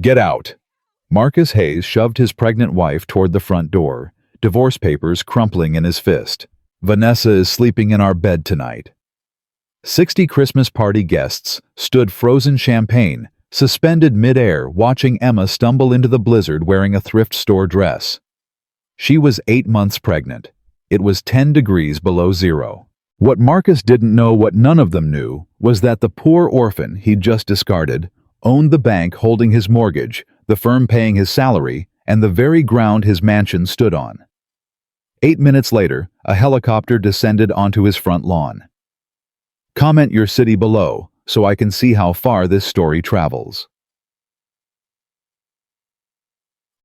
Get out! Marcus Hayes shoved his pregnant wife toward the front door, divorce papers crumpling in his fist. Vanessa is sleeping in our bed tonight. 60 Christmas party guests stood frozen champagne, suspended mid-air, watching Emma stumble into the blizzard wearing a thrift store dress. She was 8 months pregnant. It was 10 degrees below zero. What Marcus didn't know, what none of them knew, was that the poor orphan he'd just discarded owned the bank holding his mortgage, the firm paying his salary, and the very ground his mansion stood on. 8 minutes later, a helicopter descended onto his front lawn. Comment your city below so I can see how far this story travels.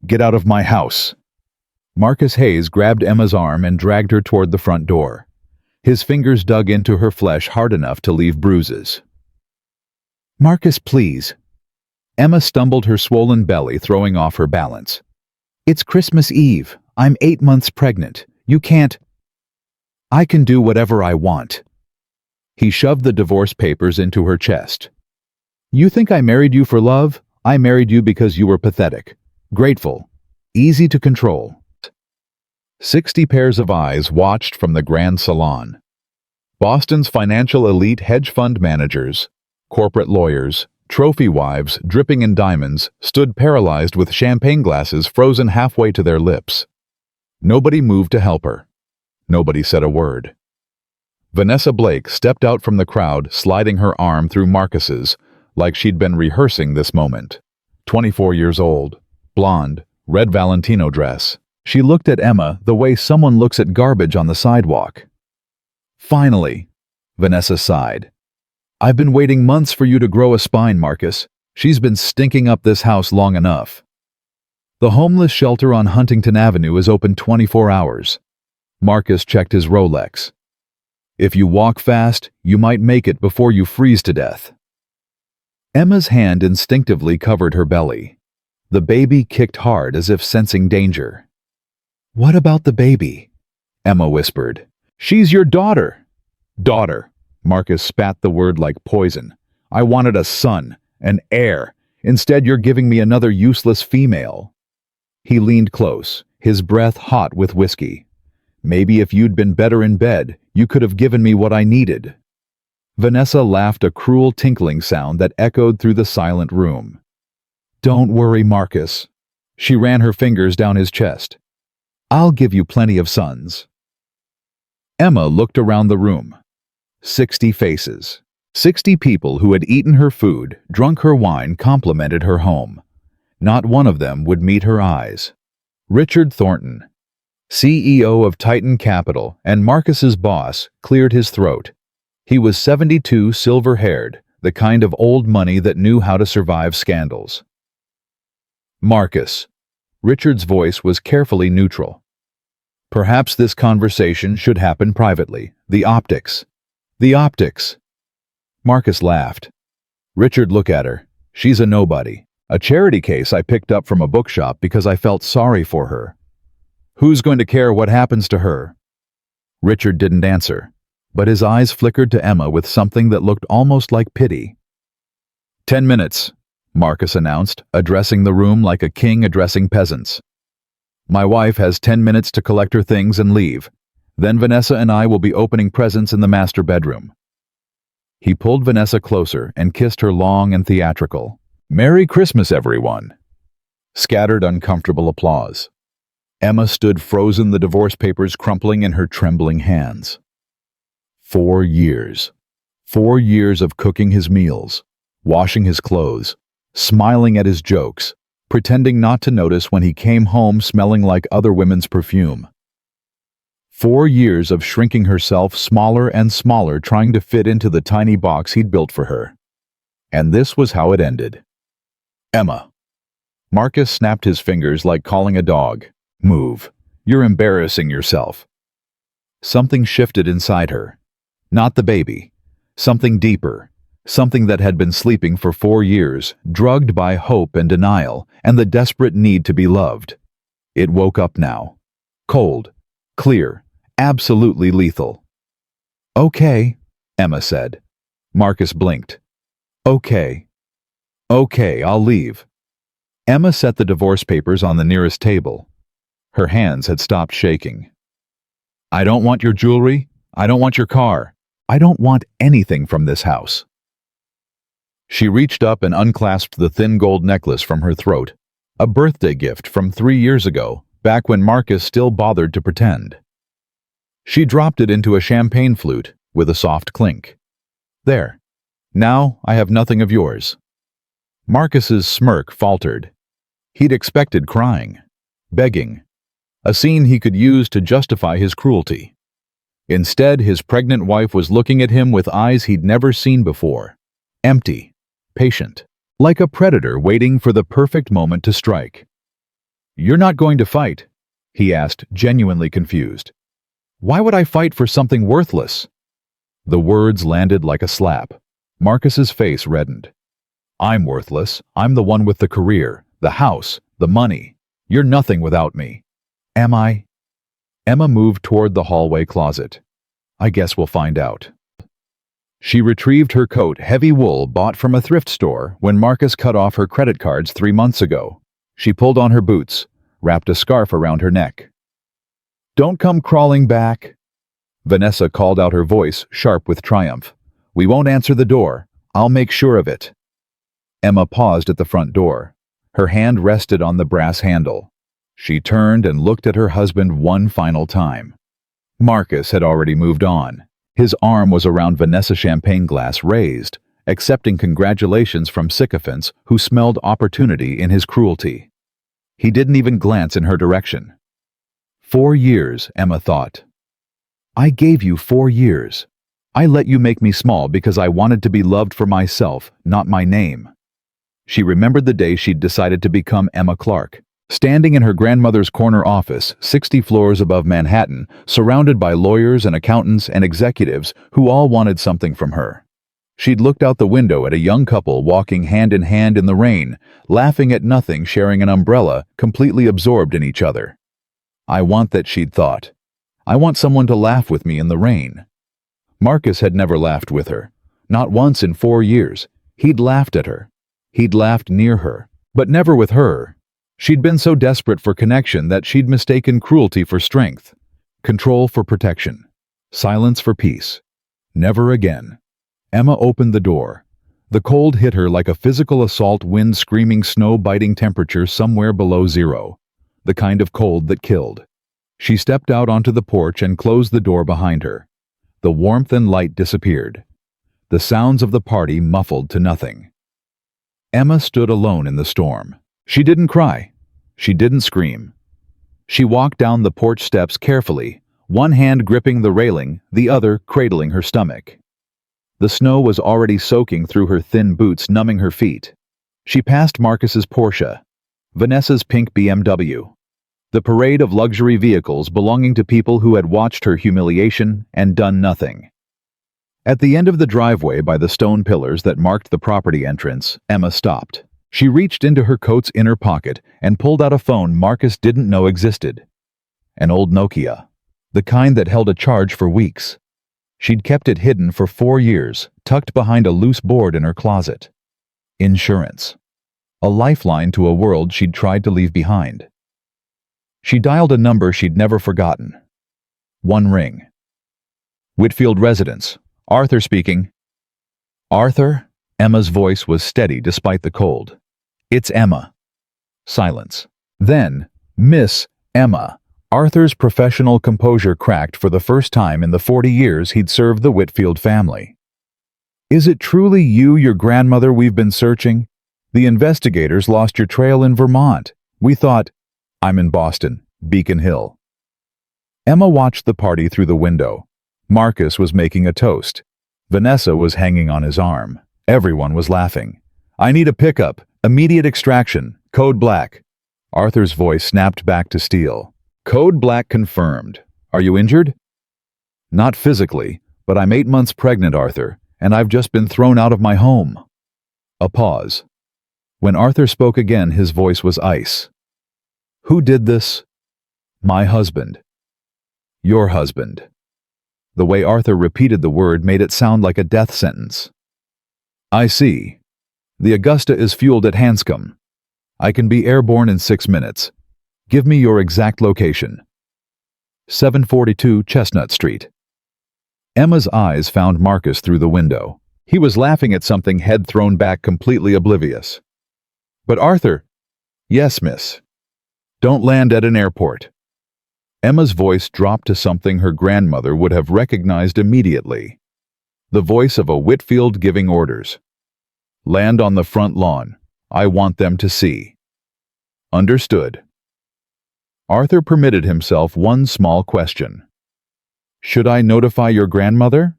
Get out of my house! Marcus Hayes grabbed Emma's arm and dragged her toward the front door. His fingers dug into her flesh hard enough to leave bruises. Marcus, please. Emma stumbled, her swollen belly throwing off her balance. It's Christmas Eve. I'm 8 months pregnant. You can't. I can do whatever I want. He shoved the divorce papers into her chest. You think I married you for love? I married you because you were pathetic, grateful, easy to control. 60 pairs of eyes watched from the Grand Salon. Boston's financial elite hedge fund managers, corporate lawyers, trophy wives dripping in diamonds stood paralyzed with champagne glasses frozen halfway to their lips. Nobody moved to help her. Nobody said a word. Vanessa Blake stepped out from the crowd, sliding her arm through Marcus's, like she'd been rehearsing this moment. 24 years old, blonde, red Valentino dress. She looked at Emma the way someone looks at garbage on the sidewalk. Finally, Vanessa sighed. I've been waiting months for you to grow a spine, Marcus. She's been stinking up this house long enough. The homeless shelter on Huntington Avenue is open 24 hours. Marcus checked his Rolex. If you walk fast, you might make it before you freeze to death. Emma's hand instinctively covered her belly. The baby kicked hard as if sensing danger. What about the baby? Emma whispered. She's your daughter. Daughter. Marcus spat the word like poison. I wanted a son, an heir. Instead, you're giving me another useless female. He leaned close, his breath hot with whiskey. Maybe if you'd been better in bed, you could have given me what I needed. Vanessa laughed, a cruel tinkling sound that echoed through the silent room. Don't worry, Marcus. She ran her fingers down his chest. I'll give you plenty of sons. Emma looked around the room. 60 faces. 60 people who had eaten her food, drunk her wine, complimented her home. Not one of them would meet her eyes. Richard Thornton, CEO of Titan Capital and Marcus's boss, cleared his throat. He was 72, silver-haired, the kind of old money that knew how to survive scandals. Marcus. Richard's voice was carefully neutral. Perhaps this conversation should happen privately. The optics. The optics. Marcus laughed. Richard, look at her. She's a nobody. A charity case I picked up from a bookshop because I felt sorry for her. Who's going to care what happens to her? Richard didn't answer, but his eyes flickered to Emma with something that looked almost like pity. 10 minutes, Marcus announced, addressing the room like a king addressing peasants. My wife has 10 minutes to collect her things and leave. Then Vanessa and I will be opening presents in the master bedroom. He pulled Vanessa closer and kissed her long and theatrical. Merry Christmas, everyone. Scattered uncomfortable applause. Emma stood frozen, the divorce papers crumpling in her trembling hands. 4 years. 4 years of cooking his meals, washing his clothes, smiling at his jokes, pretending not to notice when he came home smelling like other women's perfume. 4 years of shrinking herself smaller and smaller, trying to fit into the tiny box he'd built for her. And this was how it ended. Emma. Marcus snapped his fingers like calling a dog. Move. You're embarrassing yourself. Something shifted inside her. Not the baby. Something deeper. Something that had been sleeping for 4 years, drugged by hope and denial and the desperate need to be loved. It woke up now. Cold. Clear. Absolutely lethal. Okay, Emma said. Marcus blinked. Okay. Okay, I'll leave. Emma set the divorce papers on the nearest table. Her hands had stopped shaking. I don't want your jewelry. I don't want your car. I don't want anything from this house. She reached up and unclasped the thin gold necklace from her throat, a birthday gift from 3 years ago, back when Marcus still bothered to pretend. She dropped it into a champagne flute with a soft clink. There. Now I have nothing of yours. Marcus's smirk faltered. He'd expected crying, begging, a scene he could use to justify his cruelty. Instead, his pregnant wife was looking at him with eyes he'd never seen before, empty, patient, like a predator waiting for the perfect moment to strike. You're not going to fight? He asked, genuinely confused. Why would I fight for something worthless? The words landed like a slap. Marcus's face reddened. I'm worthless. I'm the one with the career, the house, the money. You're nothing without me. Am I? Emma moved toward the hallway closet. I guess we'll find out. She retrieved her coat, heavy wool bought from a thrift store when Marcus cut off her credit cards 3 months ago. She pulled on her boots, wrapped a scarf around her neck. Don't come crawling back. Vanessa called out, her voice sharp with triumph. We won't answer the door. I'll make sure of it. Emma paused at the front door. Her hand rested on the brass handle. She turned and looked at her husband one final time. Marcus had already moved on. His arm was around Vanessa's champagne glass, raised, accepting congratulations from sycophants who smelled opportunity in his cruelty. He didn't even glance in her direction. 4 years, Emma thought. I gave you 4 years. I let you make me small because I wanted to be loved for myself, not my name. She remembered the day she'd decided to become Emma Clark, standing in her grandmother's corner office, 60 floors above Manhattan, surrounded by lawyers and accountants and executives who all wanted something from her. She'd looked out the window at a young couple walking hand in hand in the rain, laughing at nothing, sharing an umbrella, completely absorbed in each other. I want that, she'd thought. I want someone to laugh with me in the rain. Marcus had never laughed with her. Not once in 4 years. He'd laughed at her. He'd laughed near her, but never with her. She'd been so desperate for connection that she'd mistaken cruelty for strength, control for protection, silence for peace. Never again. Emma opened the door. The cold hit her like a physical assault, wind screaming, snow biting, temperature somewhere below zero. The kind of cold that killed. She stepped out onto the porch and closed the door behind her. The warmth and light disappeared. The sounds of the party muffled to nothing. Emma stood alone in the storm. She didn't cry. She didn't scream. She walked down the porch steps carefully, one hand gripping the railing, the other cradling her stomach. The snow was already soaking through her thin boots, numbing her feet. She passed Marcus's Porsche, Vanessa's pink BMW, the parade of luxury vehicles belonging to people who had watched her humiliation and done nothing. At the end of the driveway by the stone pillars that marked the property entrance, Emma stopped. She reached into her coat's inner pocket and pulled out a phone Marcus didn't know existed. An old Nokia, the kind that held a charge for weeks. She'd kept it hidden for 4 years, tucked behind a loose board in her closet. Insurance. A lifeline to a world she'd tried to leave behind. She dialed a number she'd never forgotten. One ring. Whitfield residence. Arthur speaking. Arthur? Emma's voice was steady despite the cold. It's Emma. Silence. Then, Miss Emma. Arthur's professional composure cracked for the first time in the 40 years he'd served the Whitfield family. Is it truly you, your grandmother, we've been searching? The investigators lost your trail in Vermont. We thought, I'm in Boston, Beacon Hill. Emma watched the party through the window. Marcus was making a toast. Vanessa was hanging on his arm. Everyone was laughing. I need a pickup. Immediate extraction. Code Black. Arthur's voice snapped back to steel. Code Black confirmed. Are you injured? Not physically, but I'm 8 months pregnant, Arthur, and I've just been thrown out of my home. A pause. When Arthur spoke again, his voice was ice. Who did this? My husband. Your husband. The way Arthur repeated the word made it sound like a death sentence. I see. The Augusta is fueled at Hanscom. I can be airborne in 6 minutes. Give me your exact location. 742 Chestnut Street. Emma's eyes found Marcus through the window. He was laughing at something, head thrown back, completely oblivious. But Arthur... Yes, miss. Don't land at an airport. Emma's voice dropped to something her grandmother would have recognized immediately. The voice of a Whitfield giving orders. Land on the front lawn. I want them to see. Understood. Arthur permitted himself one small question. Should I notify your grandmother?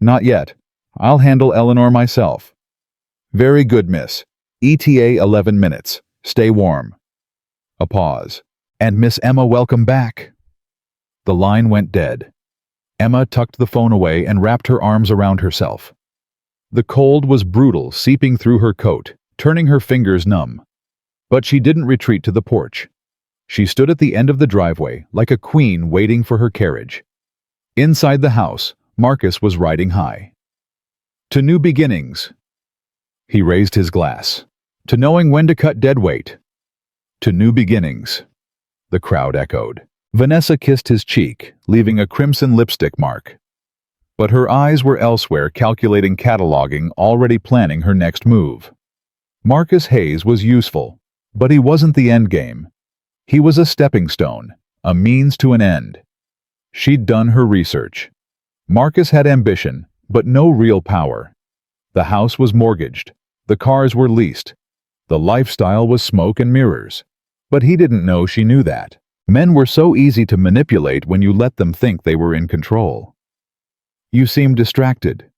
Not yet. I'll handle Eleanor myself. Very good, miss. ETA 11 minutes. Stay warm. A pause. And Miss Emma, welcome back. The line went dead. Emma tucked the phone away and wrapped her arms around herself. The cold was brutal, seeping through her coat, turning her fingers numb. But she didn't retreat to the porch. She stood at the end of the driveway, like a queen waiting for her carriage. Inside the house, Marcus was riding high. To new beginnings. He raised his glass. To knowing when to cut dead weight. To new beginnings. The crowd echoed. Vanessa kissed his cheek, leaving a crimson lipstick mark. But her eyes were elsewhere, calculating, cataloging, already planning her next move. Marcus Hayes was useful, but he wasn't the end game. He was a stepping stone, a means to an end. She'd done her research. Marcus had ambition, but no real power. The house was mortgaged. The cars were leased. The lifestyle was smoke and mirrors. But he didn't know she knew that. Men were so easy to manipulate when you let them think they were in control. You seem distracted,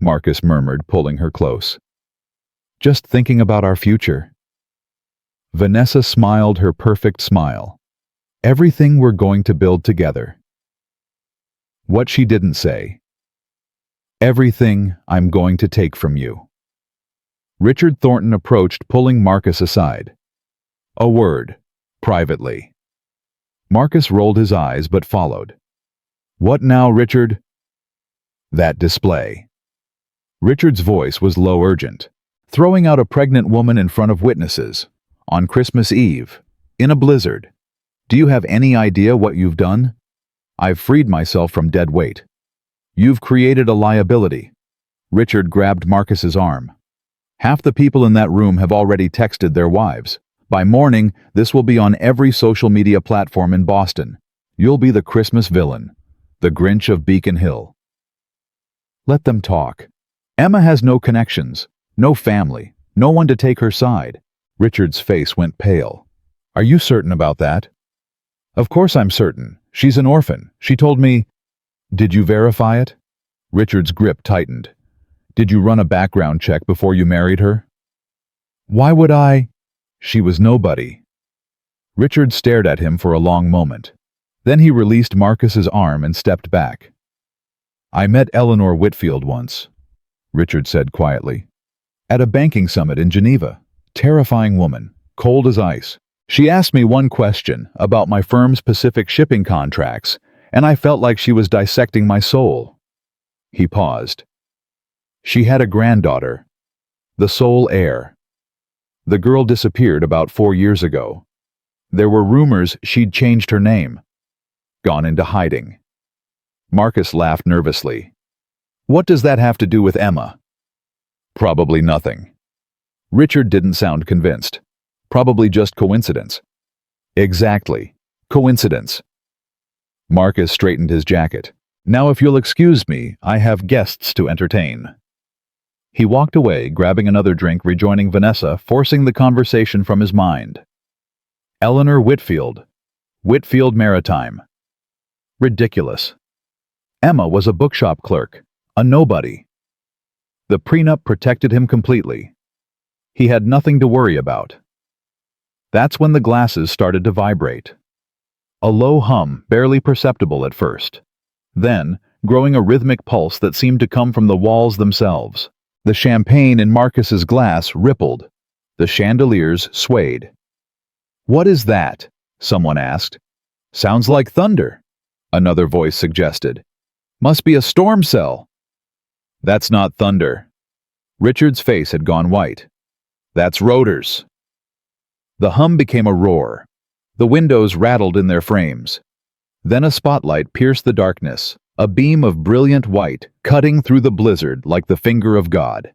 Marcus murmured, pulling her close. Just thinking about our future. Vanessa smiled her perfect smile. Everything we're going to build together. What she didn't say. Everything I'm going to take from you. Richard Thornton approached, pulling Marcus aside. A word, privately. Marcus rolled his eyes but followed. What now, Richard? That display. Richard's voice was low, urgent. Throwing out a pregnant woman in front of witnesses. On Christmas Eve. In a blizzard. Do you have any idea what you've done? I've freed myself from dead weight. You've created a liability. Richard grabbed Marcus's arm. Half the people in that room have already texted their wives. By morning, this will be on every social media platform in Boston. You'll be the Christmas villain. The Grinch of Beacon Hill. Let them talk. Emma has no connections, no family, no one to take her side. Richard's face went pale. Are you certain about that? Of course I'm certain. She's an orphan. She told me... Did you verify it? Richard's grip tightened. Did you run a background check before you married her? Why would I? She was nobody. Richard stared at him for a long moment. Then he released Marcus's arm and stepped back. I met Eleanor Whitfield once, Richard said quietly. At a banking summit in Geneva. Terrifying woman, cold as ice. She asked me one question about my firm's Pacific shipping contracts, and I felt like she was dissecting my soul. He paused. She had a granddaughter, the sole heir. The girl disappeared about 4 years ago. There were rumors she'd changed her name, gone into hiding. Marcus laughed nervously. What does that have to do with Emma? Probably nothing. Richard didn't sound convinced. Probably just coincidence. Exactly. Coincidence. Marcus straightened his jacket. Now if you'll excuse me, I have guests to entertain. He walked away, grabbing another drink, rejoining Vanessa, forcing the conversation from his mind. Eleanor Whitfield. Whitfield Maritime. Ridiculous. Emma was a bookshop clerk, a nobody. The prenup protected him completely. He had nothing to worry about. That's when the glasses started to vibrate. A low hum, barely perceptible at first. Then, growing a rhythmic pulse that seemed to come from the walls themselves. The champagne in Marcus's glass rippled. The chandeliers swayed. What is that? Someone asked. Sounds like thunder, another voice suggested. Must be a storm cell. That's not thunder. Richard's face had gone white. That's rotors. The hum became a roar. The windows rattled in their frames. Then a spotlight pierced the darkness, a beam of brilliant white cutting through the blizzard like the finger of God.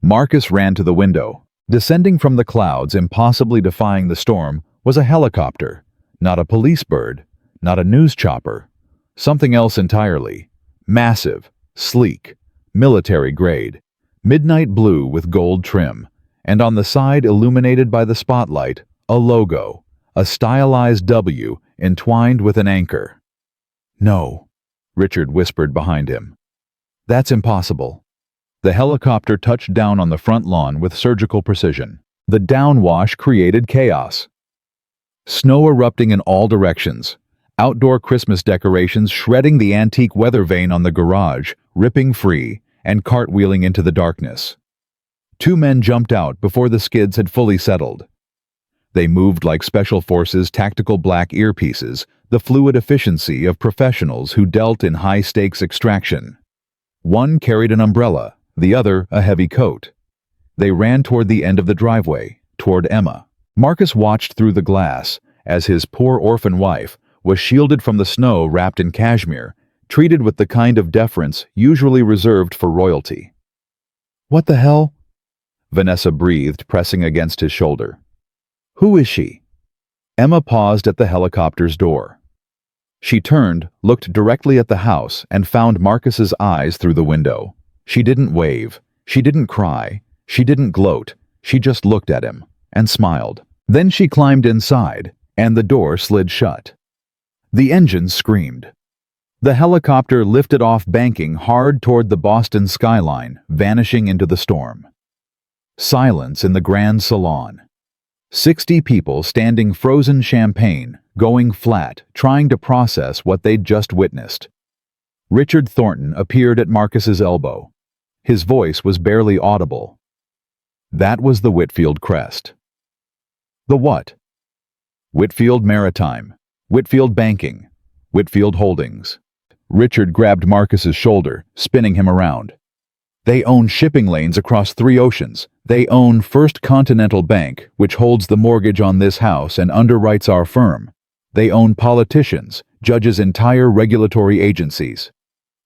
Marcus ran to the window. Descending from the clouds, impossibly defying the storm, was a helicopter, not a police bird, not a news chopper. Something else entirely. Massive, sleek, military grade, midnight blue with gold trim, and on the side, illuminated by the spotlight, a logo, a stylized W entwined with an anchor. "No," Richard whispered behind him. "That's impossible." The helicopter touched down on the front lawn with surgical precision. The downwash created chaos. Snow erupting in all directions, outdoor Christmas decorations shredding the antique weather vane on the garage, ripping free, and cartwheeling into the darkness. Two men jumped out before the skids had fully settled. They moved like special forces tactical black earpieces, the fluid efficiency of professionals who dealt in high-stakes extraction. One carried an umbrella, the other a heavy coat. They ran toward the end of the driveway, toward Emma. Marcus watched through the glass as his poor orphan wife was shielded from the snow wrapped in cashmere, treated with the kind of deference usually reserved for royalty. "What the hell?" Vanessa breathed, pressing against his shoulder. "Who is she?" Emma paused at the helicopter's door. She turned, looked directly at the house, and found Marcus's eyes through the window. She didn't wave. She didn't cry. She didn't gloat. She just looked at him and smiled. Then she climbed inside, and the door slid shut. The engine screamed. The helicopter lifted off, banking hard toward the Boston skyline, vanishing into the storm. Silence in the grand salon. 60 people standing frozen champagne, going flat, trying to process what they'd just witnessed. Richard Thornton appeared at Marcus's elbow. His voice was barely audible. That was the Whitfield crest. The what? Whitfield Maritime, Whitfield Banking, Whitfield Holdings. Richard grabbed Marcus's shoulder, spinning him around. They own shipping lanes across 3 oceans. They own First Continental Bank, which holds the mortgage on this house and underwrites our firm. They own politicians, judges, entire regulatory agencies.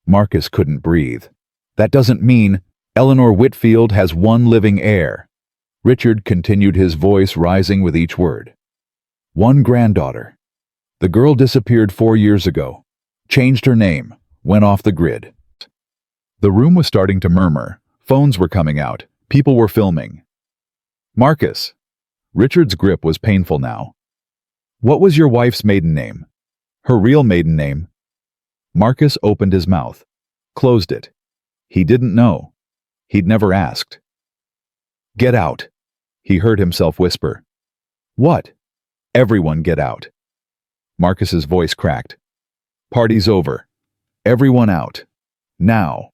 Marcus couldn't breathe. That doesn't mean Eleanor Whitfield has one living heir. Richard continued, his voice rising with each word. One granddaughter. The girl disappeared 4 years ago. Changed her name. Went off the grid. The room was starting to murmur. Phones were coming out. People were filming. Marcus. Richard's grip was painful now. What was your wife's maiden name? Her real maiden name? Marcus opened his mouth. Closed it. He didn't know. He'd never asked. Get out. He heard himself whisper. What? Everyone get out. Marcus's voice cracked. Party's over. Everyone out. Now.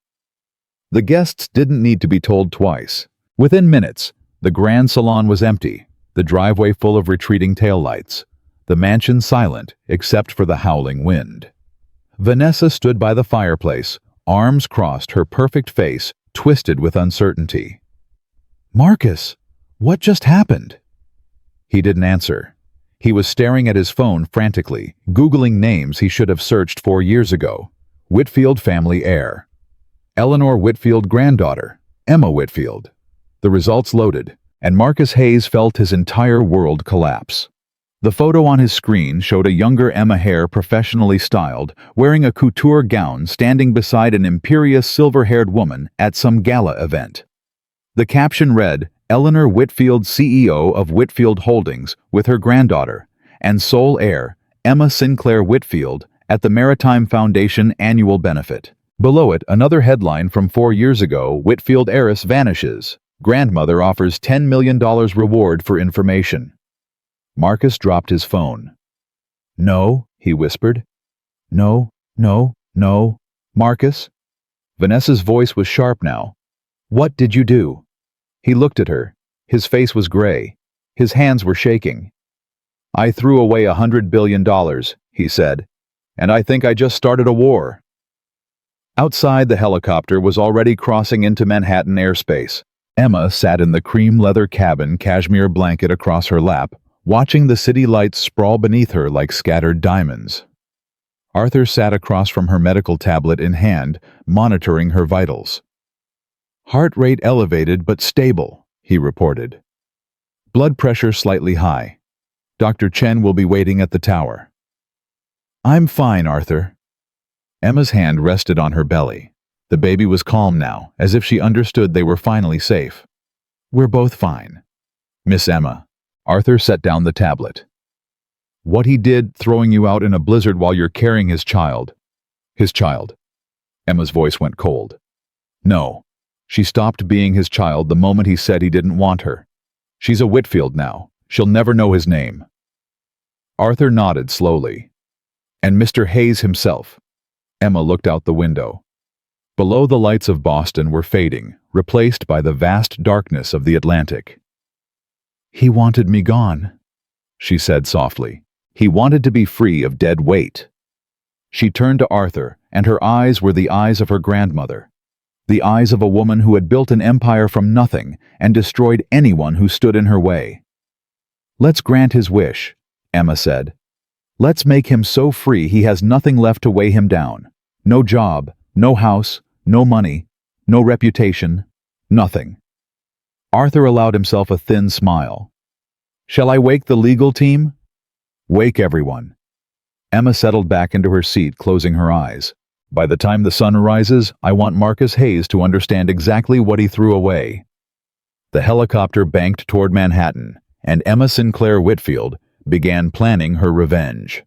The guests didn't need to be told twice. Within minutes, the grand salon was empty, the driveway full of retreating taillights, the mansion silent except for the howling wind. Vanessa stood by the fireplace, arms crossed, her perfect face twisted with uncertainty. Marcus, what just happened? He didn't answer. He was staring at his phone frantically, Googling names he should have searched 4 years ago. Whitfield family heir. Eleanor Whitfield granddaughter. Emma Whitfield. The results loaded, and Marcus Hayes felt his entire world collapse. The photo on his screen showed a younger Emma Hare, professionally styled, wearing a couture gown, standing beside an imperious silver-haired woman at some gala event. The caption read, Eleanor Whitfield, CEO of Whitfield Holdings, with her granddaughter, and sole heir, Emma Sinclair Whitfield, at the Maritime Foundation annual benefit. Below it, another headline from 4 years ago, Whitfield heiress vanishes. Grandmother offers $10 million reward for information. Marcus dropped his phone. No, he whispered. No, no, no. Marcus? Vanessa's voice was sharp now. What did you do? He looked at her. His face was gray. His hands were shaking. I threw away $100 billion, he said, and I think I just started a war. Outside, the helicopter was already crossing into Manhattan airspace. Emma sat in the cream leather cabin, cashmere blanket across her lap, watching the city lights sprawl beneath her like scattered diamonds. Arthur sat across from her medical tablet in hand, monitoring her vitals. "Heart rate elevated but stable," he reported. "Blood pressure slightly high. Dr. Chen will be waiting at the tower." "I'm fine, Arthur." Emma's hand rested on her belly. The baby was calm now, as if she understood they were finally safe. "We're both fine." "Miss Emma." Arthur set down the tablet. "What he did, throwing you out in a blizzard while you're carrying his child." "His child?" Emma's voice went cold. "No. She stopped being his child the moment he said he didn't want her. She's a Whitfield now. She'll never know his name." Arthur nodded slowly. "And Mr. Hayes himself." Emma looked out the window. Below, the lights of Boston were fading, replaced by the vast darkness of the Atlantic. "He wanted me gone," she said softly. "He wanted to be free of dead weight." She turned to Arthur, and her eyes were the eyes of her grandmother. The eyes of a woman who had built an empire from nothing and destroyed anyone who stood in her way. "Let's grant his wish," Emma said. "Let's make him so free he has nothing left to weigh him down. No job, no house, no money, no reputation, nothing." Arthur allowed himself a thin smile. "Shall I wake the legal team?" "Wake everyone." Emma settled back into her seat, closing her eyes. "By the time the sun rises, I want Marcus Hayes to understand exactly what he threw away." The helicopter banked toward Manhattan, and Emma Sinclair Whitfield began planning her revenge.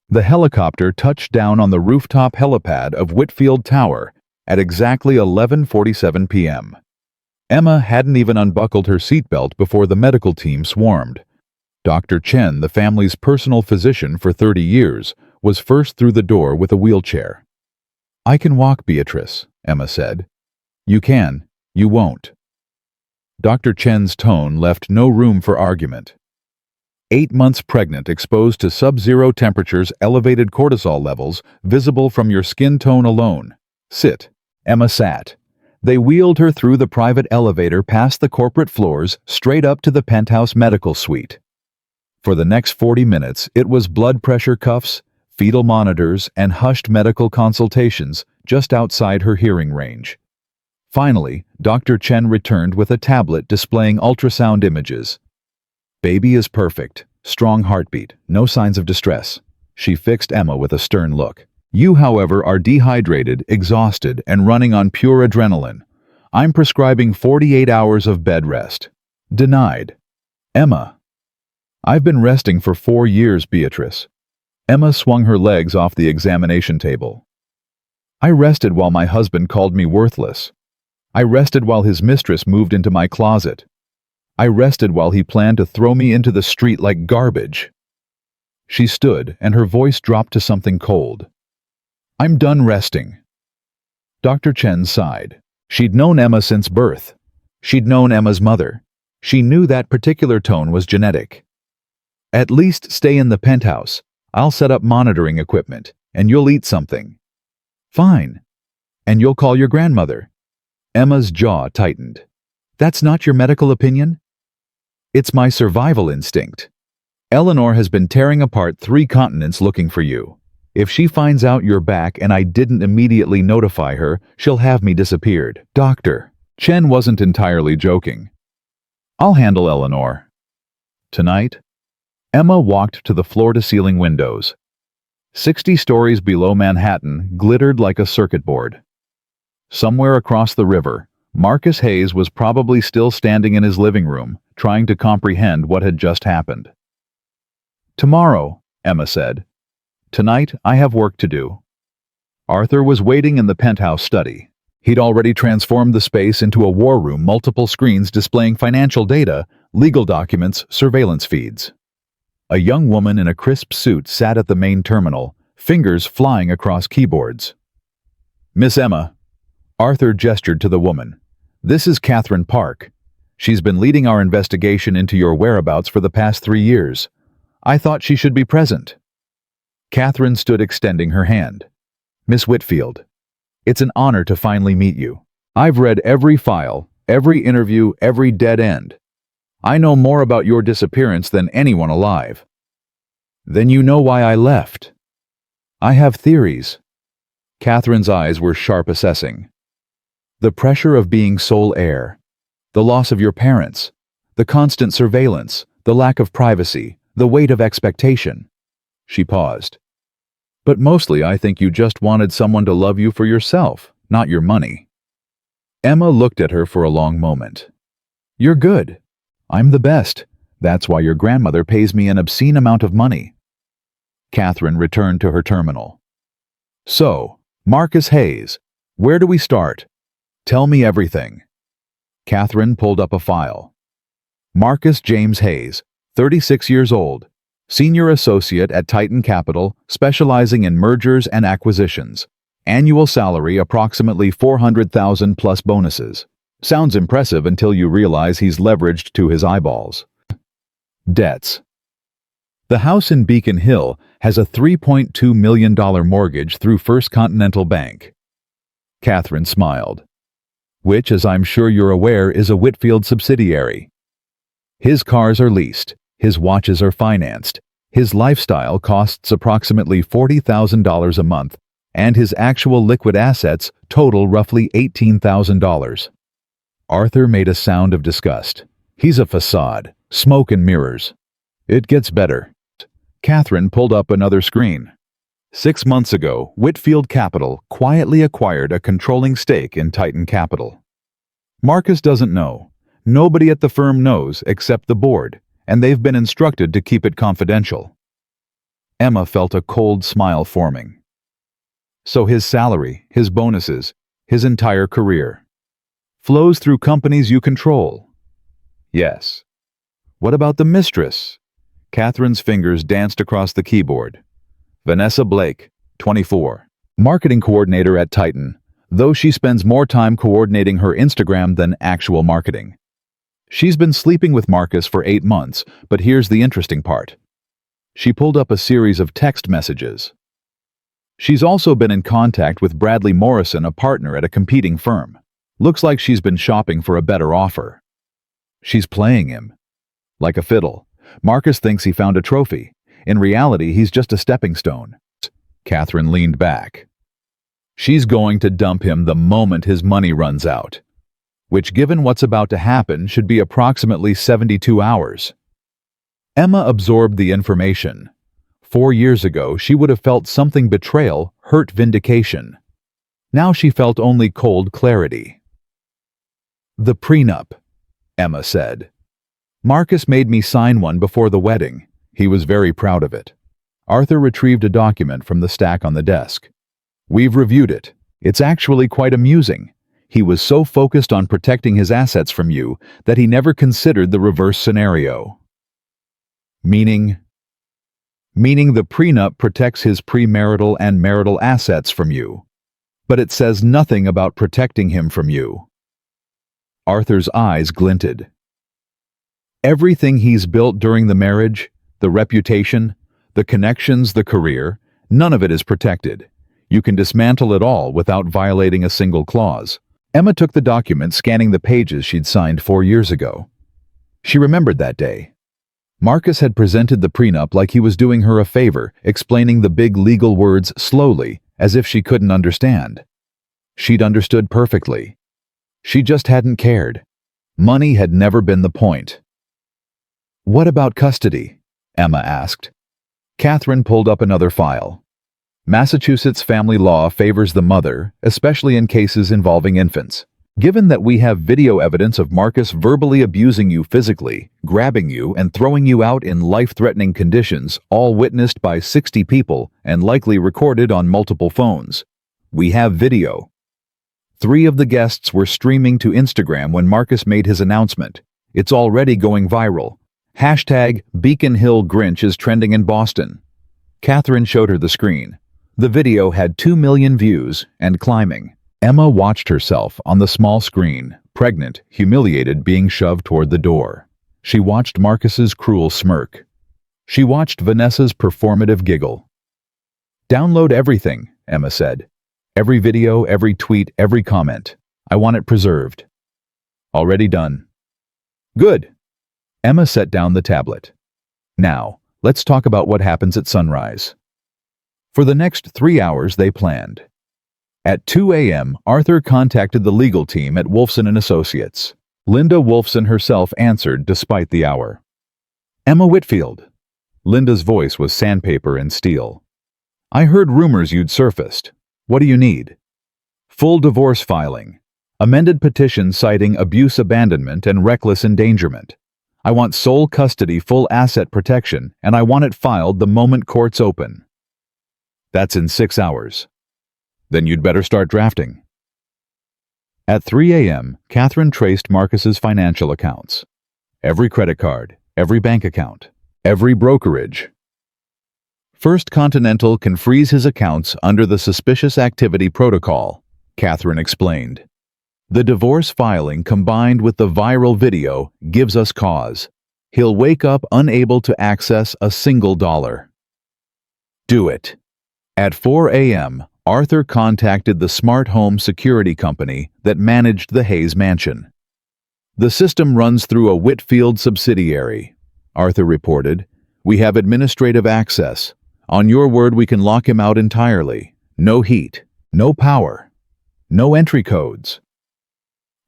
The helicopter touched down on the rooftop helipad of Whitfield Tower at exactly 11:47 p.m. Emma hadn't even unbuckled her seatbelt before the medical team swarmed. Dr. Chen, the family's personal physician for 30 years, was first through the door with a wheelchair. "I can walk, Beatrice," Emma said. "You can. You won't." Dr. Chen's tone left no room for argument. 8 months pregnant, exposed to sub-zero temperatures, elevated cortisol levels, visible from your skin tone alone. "Sit." Emma sat. They wheeled her through the private elevator past the corporate floors, straight up to the penthouse medical suite. For the next 40 minutes, it was blood pressure cuffs, fetal monitors, and hushed medical consultations just outside her hearing range. Finally, Dr. Chen returned with a tablet displaying ultrasound images. "Baby is perfect. Strong heartbeat. No signs of distress." She fixed Emma with a stern look. "You, however, are dehydrated, exhausted, and running on pure adrenaline. I'm prescribing 48 hours of bed rest." "Denied." "Emma." "I've been resting for 4 years, Beatrice." Emma swung her legs off the examination table. "I rested while my husband called me worthless. I rested while his mistress moved into my closet. I rested while he planned to throw me into the street like garbage." She stood, and her voice dropped to something cold. "I'm done resting." Dr. Chen sighed. She'd known Emma since birth. She'd known Emma's mother. She knew that particular tone was genetic. "At least stay in the penthouse. I'll set up monitoring equipment, and you'll eat something." "Fine. And you'll call your grandmother." Emma's jaw tightened. "That's not your medical opinion?" "It's my survival instinct. Eleanor has been tearing apart 3 continents looking for you. If she finds out you're back and I didn't immediately notify her, she'll have me disappeared." Dr. Chen wasn't entirely joking. "I'll handle Eleanor." Tonight, Emma walked to the floor-to-ceiling windows. 60 stories below Manhattan glittered like a circuit board. Somewhere across the river, Marcus Hayes was probably still standing in his living room, trying to comprehend what had just happened. "Tomorrow," Emma said. "Tonight, I have work to do." Arthur was waiting in the penthouse study. He'd already transformed the space into a war room, multiple screens displaying financial data, legal documents, surveillance feeds. A young woman in a crisp suit sat at the main terminal, fingers flying across keyboards. "Miss Emma." Arthur gestured to the woman. "This is Catherine Park. She's been leading our investigation into your whereabouts for the past 3 years. I thought she should be present." Catherine stood extending her hand. "Miss Whitfield, it's an honor to finally meet you. I've read every file, every interview, every dead end. I know more about your disappearance than anyone alive. Then you know why I left. I have theories. Catherine's eyes were sharp, assessing. The pressure of being sole heir, the loss of your parents, the constant surveillance, the lack of privacy, the weight of expectation. She paused. But mostly I think you just wanted someone to love you for yourself, not your money. Emma looked at her for a long moment. You're good. I'm the best. That's why your grandmother pays me an obscene amount of money. Catherine returned to her terminal. So, Marcus Hayes, where do we start? Tell me everything. Catherine pulled up a file. Marcus James Hayes, 36 years old, senior associate at Titan Capital, specializing in mergers and acquisitions. Annual salary approximately $400,000 plus bonuses. Sounds impressive until you realize he's leveraged to his eyeballs. Debts. The house in Beacon Hill has a $3.2 million mortgage through First Continental Bank. Catherine smiled. Which, as I'm sure you're aware, is a Whitfield subsidiary. His cars are leased, his watches are financed, his lifestyle costs approximately $40,000 a month, and his actual liquid assets total roughly $18,000. Arthur made a sound of disgust. He's a facade, smoke and mirrors. It gets better. Catherine pulled up another screen. 6 months ago, Whitfield Capital quietly acquired a controlling stake in Titan Capital. Marcus doesn't know. Nobody at the firm knows except the board, and they've been instructed to keep it confidential. Emma felt a cold smile forming. So his salary, his bonuses, his entire career flows through companies you control. Yes. What about the mistress? Catherine's fingers danced across the keyboard. Vanessa Blake, 24. Marketing coordinator at Titan, though she spends more time coordinating her Instagram than actual marketing. She's been sleeping with Marcus for 8 months, but here's the interesting part. She pulled up a series of text messages. She's also been in contact with Bradley Morrison, a partner at a competing firm. Looks like she's been shopping for a better offer. She's playing him. Like a fiddle. Marcus thinks he found a trophy. In reality, he's just a stepping stone. Catherine leaned back. She's going to dump him the moment his money runs out, which, given what's about to happen, should be approximately 72 hours. Emma absorbed the information. 4 years ago, she would have felt something betrayal, hurt vindication. Now she felt only cold clarity. The prenup, Emma said. Marcus made me sign one before the wedding. He was very proud of it. Arthur retrieved a document from the stack on the desk. We've reviewed it. It's actually quite amusing. He was so focused on protecting his assets from you that he never considered the reverse scenario. Meaning the prenup protects his premarital and marital assets from you, but it says nothing about protecting him from you. Arthur's eyes glinted. Everything he's built during the marriage, the reputation, the connections, the career, none of it is protected. You can dismantle it all without violating a single clause. Emma took the document, scanning the pages she'd signed 4 years ago. She remembered that day. Marcus had presented the prenup like he was doing her a favor, explaining the big legal words slowly, as if she couldn't understand. She'd understood perfectly. She just hadn't cared. Money had never been the point. What about custody? Emma asked. Catherine pulled up another file. Massachusetts family law favors the mother, especially in cases involving infants. Given that we have video evidence of Marcus verbally abusing you physically, grabbing you, and throwing you out in life-threatening conditions, all witnessed by 60 people and likely recorded on multiple phones. We have video. 3 of the guests were streaming to Instagram when Marcus made his announcement. It's already going viral. Hashtag Beacon Hill Grinch is trending in Boston. Catherine showed her the screen. The video had 2 million views and climbing. Emma watched herself on the small screen, pregnant, humiliated, being shoved toward the door. She watched Marcus's cruel smirk. She watched Vanessa's performative giggle. Download everything, Emma said. Every video, every tweet, every comment. I want it preserved. Already done. Good. Emma set down the tablet. Now, let's talk about what happens at sunrise. For the next 3 hours, they planned. At 2 a.m., Arthur contacted the legal team at Wolfson & Associates. Linda Wolfson herself answered despite the hour. Emma Whitfield. Linda's voice was sandpaper and steel. I heard rumors you'd surfaced. What do you need? Full divorce filing. Amended petition citing abuse abandonment and reckless endangerment. I want sole custody, full asset protection, and I want it filed the moment courts open. That's in 6 hours. Then you'd better start drafting. At 3 a.m., Catherine traced Marcus's financial accounts. Every credit card, every bank account, every brokerage. First Continental can freeze his accounts under the Suspicious Activity Protocol, Catherine explained. The divorce filing combined with the viral video gives us cause. He'll wake up unable to access a single dollar. Do it. At 4 a.m., Arthur contacted the smart home security company that managed the Hayes mansion. The system runs through a Whitfield subsidiary, Arthur reported. We have administrative access. On your word, we can lock him out entirely. No heat, no power, no entry codes.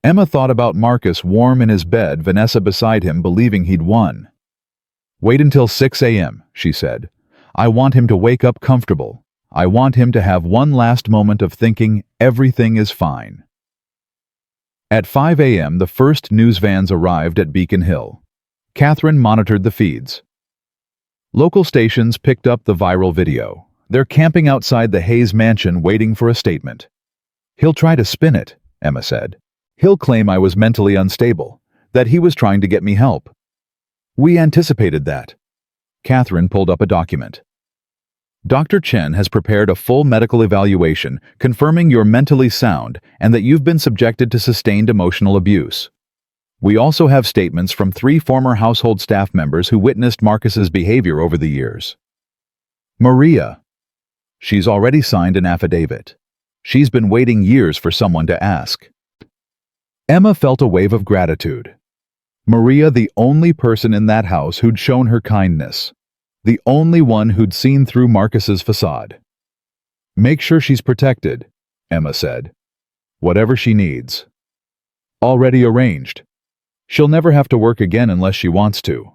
Emma thought about Marcus warm in his bed, Vanessa beside him believing he'd won. Wait until 6 a.m., she said. I want him to wake up comfortable. I want him to have one last moment of thinking everything is fine. At 5 a.m., the first news vans arrived at Beacon Hill. Catherine monitored the feeds. Local stations picked up the viral video. They're camping outside the Hayes mansion waiting for a statement. He'll try to spin it, Emma said. He'll claim I was mentally unstable, that he was trying to get me help. We anticipated that. Catherine pulled up a document. Dr. Chen has prepared a full medical evaluation confirming you're mentally sound and that you've been subjected to sustained emotional abuse. We also have statements from 3 former household staff members who witnessed Marcus's behavior over the years. Maria. She's already signed an affidavit. She's been waiting years for someone to ask. Emma felt a wave of gratitude. Maria, the only person in that house who'd shown her kindness. The only one who'd seen through Marcus's facade. Make sure she's protected, Emma said. Whatever she needs. Already arranged. She'll never have to work again unless she wants to.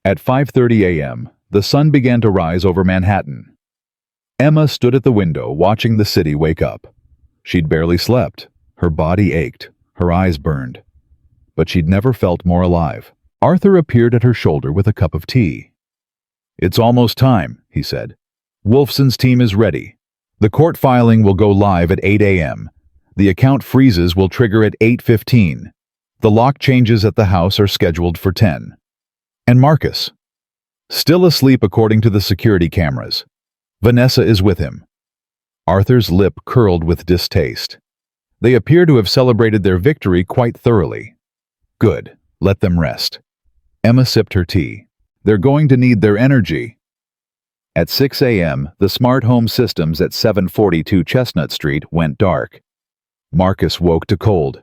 At 5:30 a.m., the sun began to rise over Manhattan. Emma stood at the window watching the city wake up. She'd barely slept. Her body ached. Her eyes burned. But she'd never felt more alive. Arthur appeared at her shoulder with a cup of tea. It's almost time, he said. Wolfson's team is ready. The court filing will go live at 8 a.m. The account freezes will trigger at 8:15. The lock changes at the house are scheduled for 10. And Marcus? Still asleep according to the security cameras. Vanessa is with him. Arthur's lip curled with distaste. They appear to have celebrated their victory quite thoroughly. Good. Let them rest. Emma sipped her tea. They're going to need their energy. At 6 a.m., the smart home systems at 742 Chestnut Street went dark. Marcus woke to cold.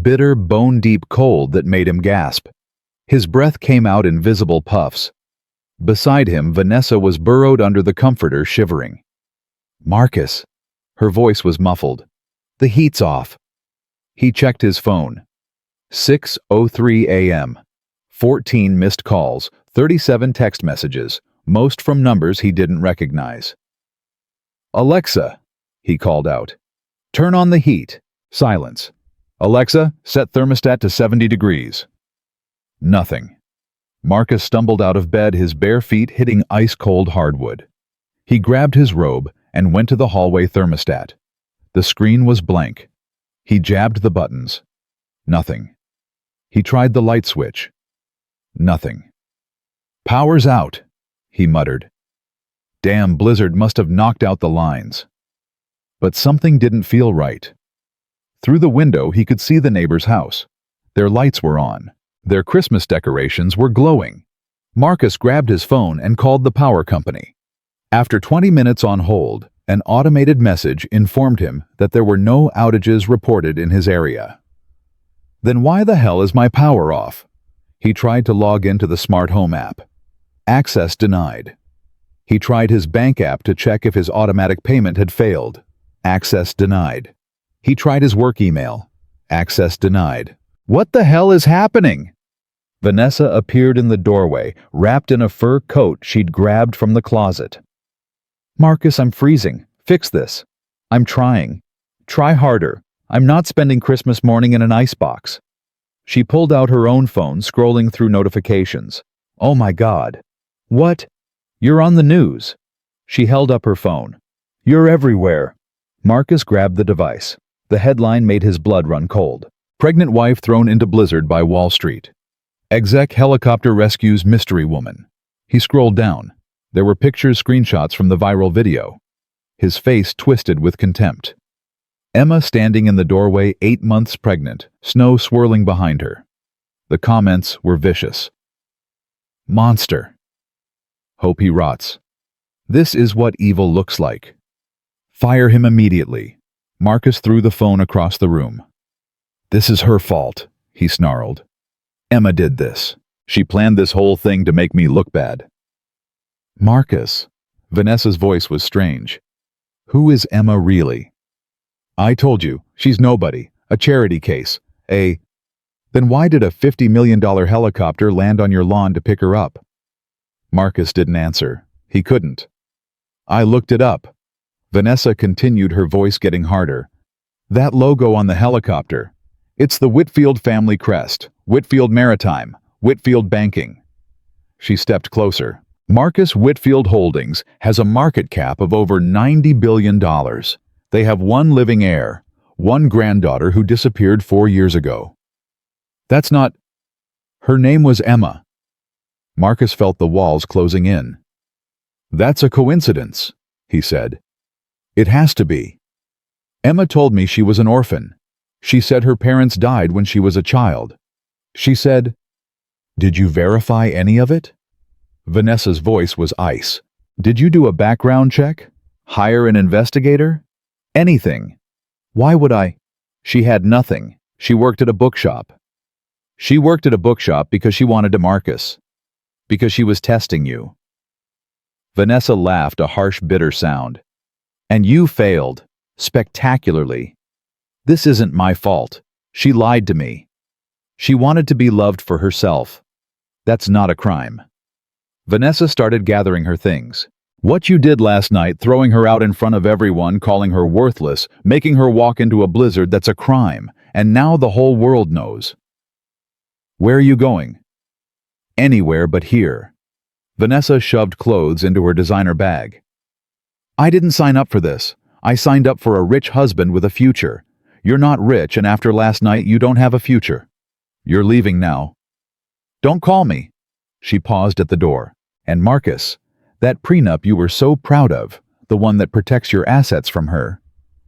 Bitter, bone-deep cold that made him gasp. His breath came out in visible puffs. Beside him, Vanessa was burrowed under the comforter, shivering. Marcus. Her voice was muffled. The heat's off. He checked his phone. 6:03 a.m. 14 missed calls, 37 text messages, most from numbers he didn't recognize. Alexa, he called out. Turn on the heat. Silence. Alexa, set thermostat to 70 degrees. Nothing. Marcus stumbled out of bed, his bare feet hitting ice-cold hardwood. He grabbed his robe and went to the hallway thermostat. The screen was blank. He jabbed the buttons. Nothing. He tried the light switch. Nothing. Power's out, he muttered. Damn blizzard must have knocked out the lines. But something didn't feel right. Through the window he could see the neighbor's house. Their lights were on. Their Christmas decorations were glowing. Marcus grabbed his phone and called the power company. After 20 minutes on hold, an automated message informed him that there were no outages reported in his area. Then why the hell is my power off? He tried to log into the smart home app. Access denied. He tried his bank app to check if his automatic payment had failed. Access denied. He tried his work email. Access denied. What the hell is happening? Vanessa appeared in the doorway, wrapped in a fur coat she'd grabbed from the closet. Marcus, I'm freezing. Fix this. I'm trying. Try harder. I'm not spending Christmas morning in an icebox. She pulled out her own phone, scrolling through notifications. Oh my God. What? You're on the news. She held up her phone. You're everywhere. Marcus grabbed the device. The headline made his blood run cold. Pregnant wife thrown into blizzard by Wall Street. Exec helicopter rescues mystery woman. He scrolled down. There were pictures, screenshots from the viral video. His face twisted with contempt. Emma standing in the doorway, 8 months pregnant, snow swirling behind her. The comments were vicious. Monster. Hope he rots. This is what evil looks like. Fire him immediately. Marcus threw the phone across the room. This is her fault, he snarled. Emma did this. She planned this whole thing to make me look bad. Marcus. Vanessa's voice was strange. Who is Emma really? I told you, she's nobody, a charity case, Then why did a $50 million helicopter land on your lawn to pick her up? Marcus didn't answer. He couldn't. I looked it up. Vanessa continued, her voice getting harder. That logo on the helicopter. It's the Whitfield family crest, Whitfield Maritime, Whitfield Banking. She stepped closer. Marcus Whitfield Holdings has a market cap of over $90 billion. They have one living heir, one granddaughter who disappeared 4 years ago. That's not... Her name was Emma. Marcus felt the walls closing in. That's a coincidence, he said. It has to be. Emma told me she was an orphan. She said her parents died when she was a child. She said, Did you verify any of it? Vanessa's voice was ice. Did you do a background check? Hire an investigator? Anything. Why would I? She had nothing. She worked at a bookshop. She worked at a bookshop because she wanted to Marcus. Because she was testing you. Vanessa laughed, a harsh, bitter sound. And you failed. Spectacularly. This isn't my fault. She lied to me. She wanted to be loved for herself. That's not a crime. Vanessa started gathering her things. What you did last night, throwing her out in front of everyone, calling her worthless, making her walk into a blizzard, that's a crime. And now the whole world knows. Where are you going? Anywhere but here. Vanessa shoved clothes into her designer bag. I didn't sign up for this. I signed up for a rich husband with a future. You're not rich, and after last night you don't have a future. You're leaving now. Don't call me. She paused at the door. And Marcus, that prenup you were so proud of, the one that protects your assets from her.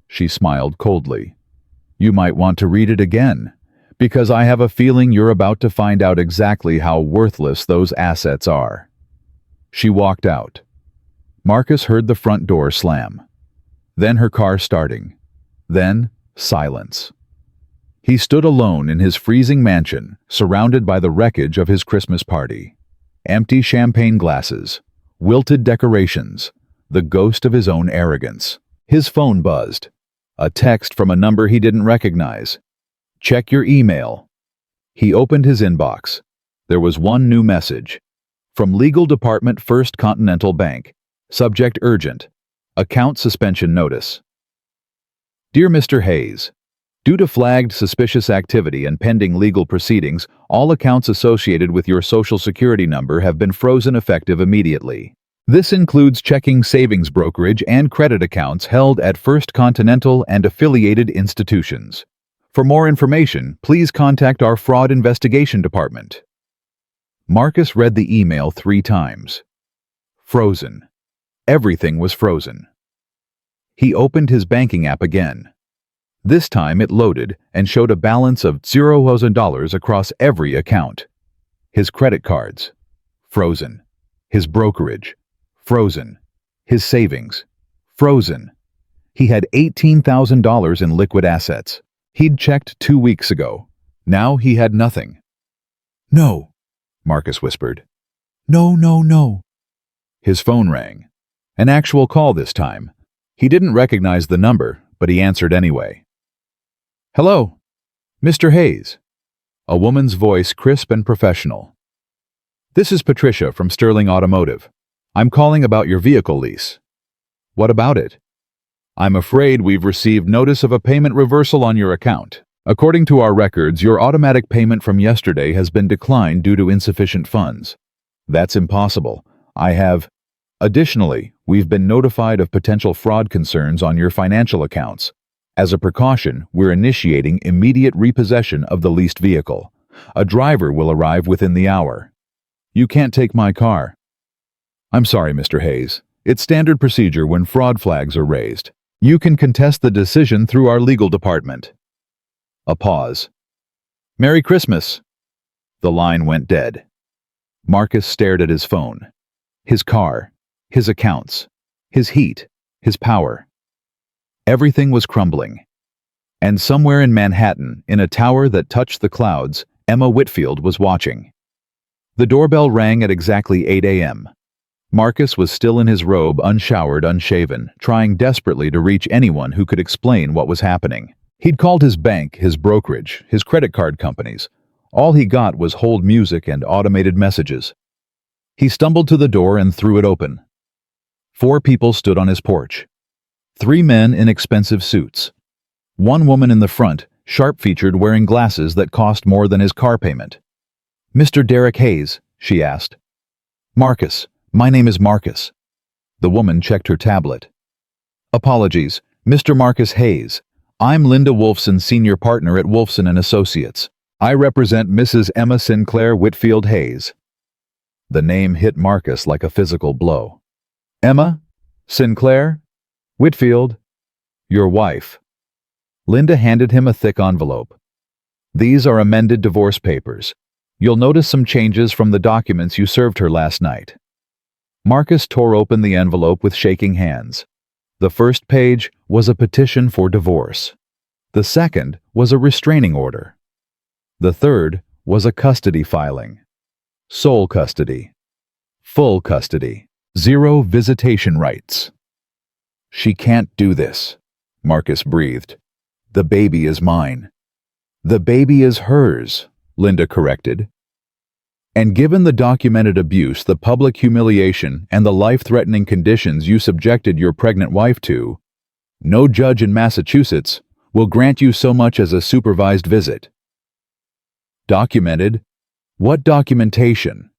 She smiled coldly. You might want to read it again, because I have a feeling you're about to find out exactly how worthless those assets are. She walked out. Marcus heard the front door slam. Then her car starting. Then silence. He stood alone in his freezing mansion, surrounded by the wreckage of his Christmas party. Empty champagne glasses, wilted decorations, the ghost of his own arrogance. His phone buzzed. A text from a number he didn't recognize. Check your email. He opened his inbox. There was one new message. From Legal Department, First Continental Bank. Subject urgent. Account suspension notice. Dear Mr. Hayes, due to flagged suspicious activity and pending legal proceedings, all accounts associated with your Social Security number have been frozen effective immediately. This includes checking savings brokerage and credit accounts held at First Continental and affiliated institutions. For more information, please contact our Fraud Investigation Department. Marcus read the email 3 times. Frozen. Everything was frozen. He opened his banking app again. This time it loaded and showed a balance of $0,000 across every account. His credit cards. Frozen. His brokerage. Frozen. His savings. Frozen. He had $18,000 in liquid assets. He'd checked 2 weeks ago. Now he had nothing. No, Marcus whispered. No, no, no. His phone rang. An actual call this time. He didn't recognize the number, but he answered anyway. Hello, Mr. Hayes. A woman's voice, crisp and professional. This is Patricia from Sterling Automotive. I'm calling about your vehicle lease. What about it? I'm afraid we've received notice of a payment reversal on your account. According to our records, your automatic payment from yesterday has been declined due to insufficient funds. That's impossible. Additionally, we've been notified of potential fraud concerns on your financial accounts. As a precaution, we're initiating immediate repossession of the leased vehicle. A driver will arrive within the hour. You can't take my car. I'm sorry, Mr. Hayes. It's standard procedure when fraud flags are raised. You can contest the decision through our legal department. A pause. Merry Christmas. The line went dead. Marcus stared at his phone. His car, his accounts, his heat, his power. Everything was crumbling. And somewhere in Manhattan, in a tower that touched the clouds, Emma Whitfield was watching. The doorbell rang at exactly 8 a.m. Marcus was still in his robe, unshowered, unshaven, trying desperately to reach anyone who could explain what was happening. He'd called his bank, his brokerage, his credit card companies. All he got was hold music and automated messages. He stumbled to the door and threw it open. 4 people stood on his porch. 3 men in expensive suits. 1 woman in the front, sharp-featured, wearing glasses that cost more than his car payment. Mr. Derek Hayes, she asked. Marcus. My name is Marcus. The woman checked her tablet. Apologies, Mr. Marcus Hayes. I'm Linda Wolfson, senior partner at Wolfson & Associates. I represent Mrs. Emma Sinclair Whitfield Hayes. The name hit Marcus like a physical blow. Emma? Sinclair? Whitfield? Your wife. Linda handed him a thick envelope. These are amended divorce papers. You'll notice some changes from the documents you served her last night. Marcus tore open the envelope with shaking hands. The first page was a petition for divorce. The second was a restraining order. The third was a custody filing. Sole custody. Full custody. 0 visitation rights. She can't do this, Marcus breathed. The baby is mine. The baby is hers, Linda corrected. And given the documented abuse, the public humiliation, and the life-threatening conditions you subjected your pregnant wife to, no judge in Massachusetts will grant you so much as a supervised visit. Documented? What documentation?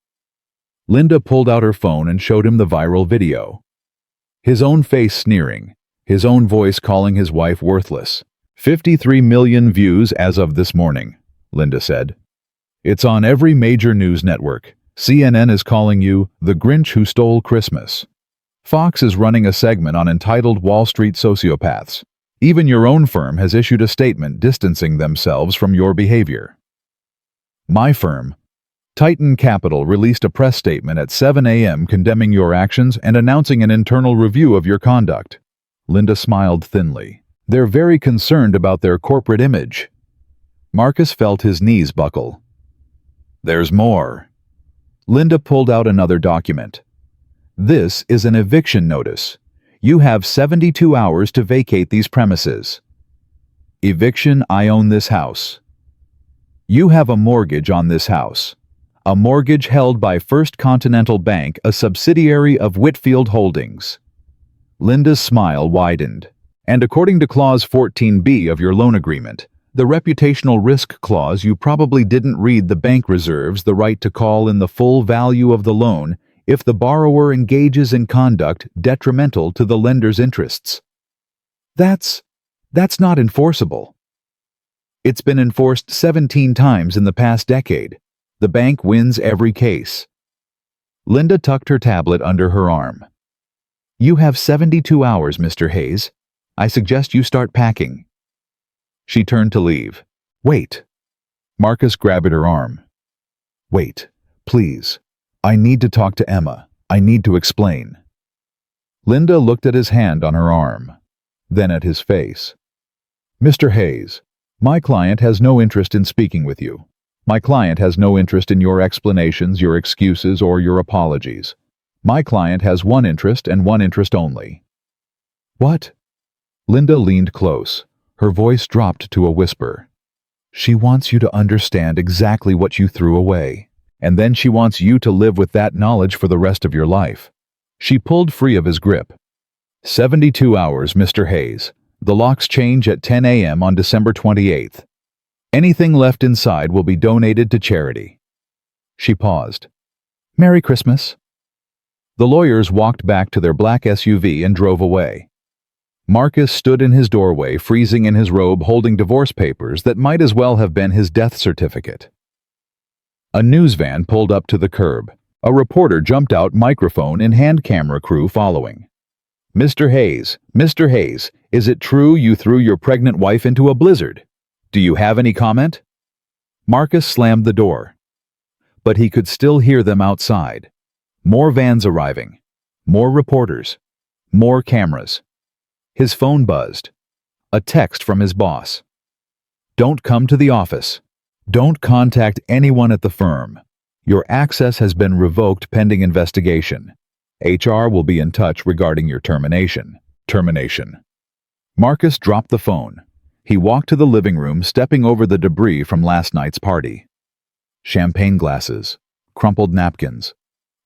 Linda pulled out her phone and showed him the viral video. His own face sneering, his own voice calling his wife worthless. 53 million views as of this morning, Linda said. It's on every major news network. CNN is calling you the Grinch who stole Christmas. Fox is running a segment on entitled Wall Street sociopaths. Even your own firm has issued a statement distancing themselves from your behavior. My firm, Titan Capital, released a press statement at 7 a.m. condemning your actions and announcing an internal review of your conduct. Linda smiled thinly. They're very concerned about their corporate image. Marcus felt his knees buckle. There's more. Linda pulled out another document. This is an eviction notice. You have 72 hours to vacate these premises. Eviction, I own this house. You have a mortgage on this house. A mortgage held by First Continental Bank, a subsidiary of Whitfield Holdings. Linda's smile widened. And according to Clause 14B of your loan agreement, the reputational risk clause, you probably didn't read, the bank reserves the right to call in the full value of the loan if the borrower engages in conduct detrimental to the lender's interests. That's not enforceable. It's been enforced 17 times in the past decade. The bank wins every case. Linda tucked her tablet under her arm. You have 72 hours, Mr. Hayes. I suggest you start packing. She turned to leave. Wait. Marcus grabbed at her arm. Wait, please. I need to talk to Emma. I need to explain. Linda looked at his hand on her arm, then at his face. Mr. Hayes, my client has no interest in speaking with you. My client has no interest in your explanations, your excuses, or your apologies. My client has one interest and one interest only. What? Linda leaned close. Her voice dropped to a whisper. She wants you to understand exactly what you threw away, and then she wants you to live with that knowledge for the rest of your life. She pulled free of his grip. 72 hours, Mr. Hayes. The locks change at 10 a.m. on December 28th. Anything left inside will be donated to charity. She paused. Merry Christmas. The lawyers walked back to their black SUV and drove away. Marcus stood in his doorway, freezing in his robe, holding divorce papers that might as well have been his death certificate. A news van pulled up to the curb. A reporter jumped out, microphone in hand, camera crew following. Mr. Hayes, is it true you threw your pregnant wife into a blizzard? Do you have any comment? Marcus slammed the door. But he could still hear them outside. More vans arriving. More reporters. More cameras. His phone buzzed. A text from his boss. Don't come to the office. Don't contact anyone at the firm. Your access has been revoked pending investigation. HR will be in touch regarding your termination. Termination. Marcus dropped the phone. He walked to the living room, stepping over the debris from last night's party. Champagne glasses, crumpled napkins,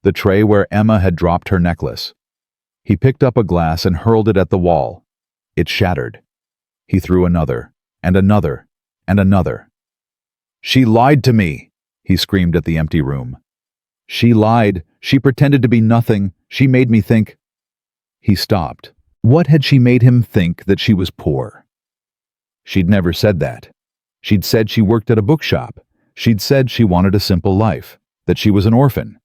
the tray where Emma had dropped her necklace. He picked up a glass and hurled it at the wall. It shattered. He threw another, and another, and another. She lied to me, he screamed at the empty room. She lied. She pretended to be nothing. She made me think. He stopped. What had she made him think? That she was poor? She'd never said that. She'd said she worked at a bookshop. She'd said she wanted a simple life, that she was an orphan.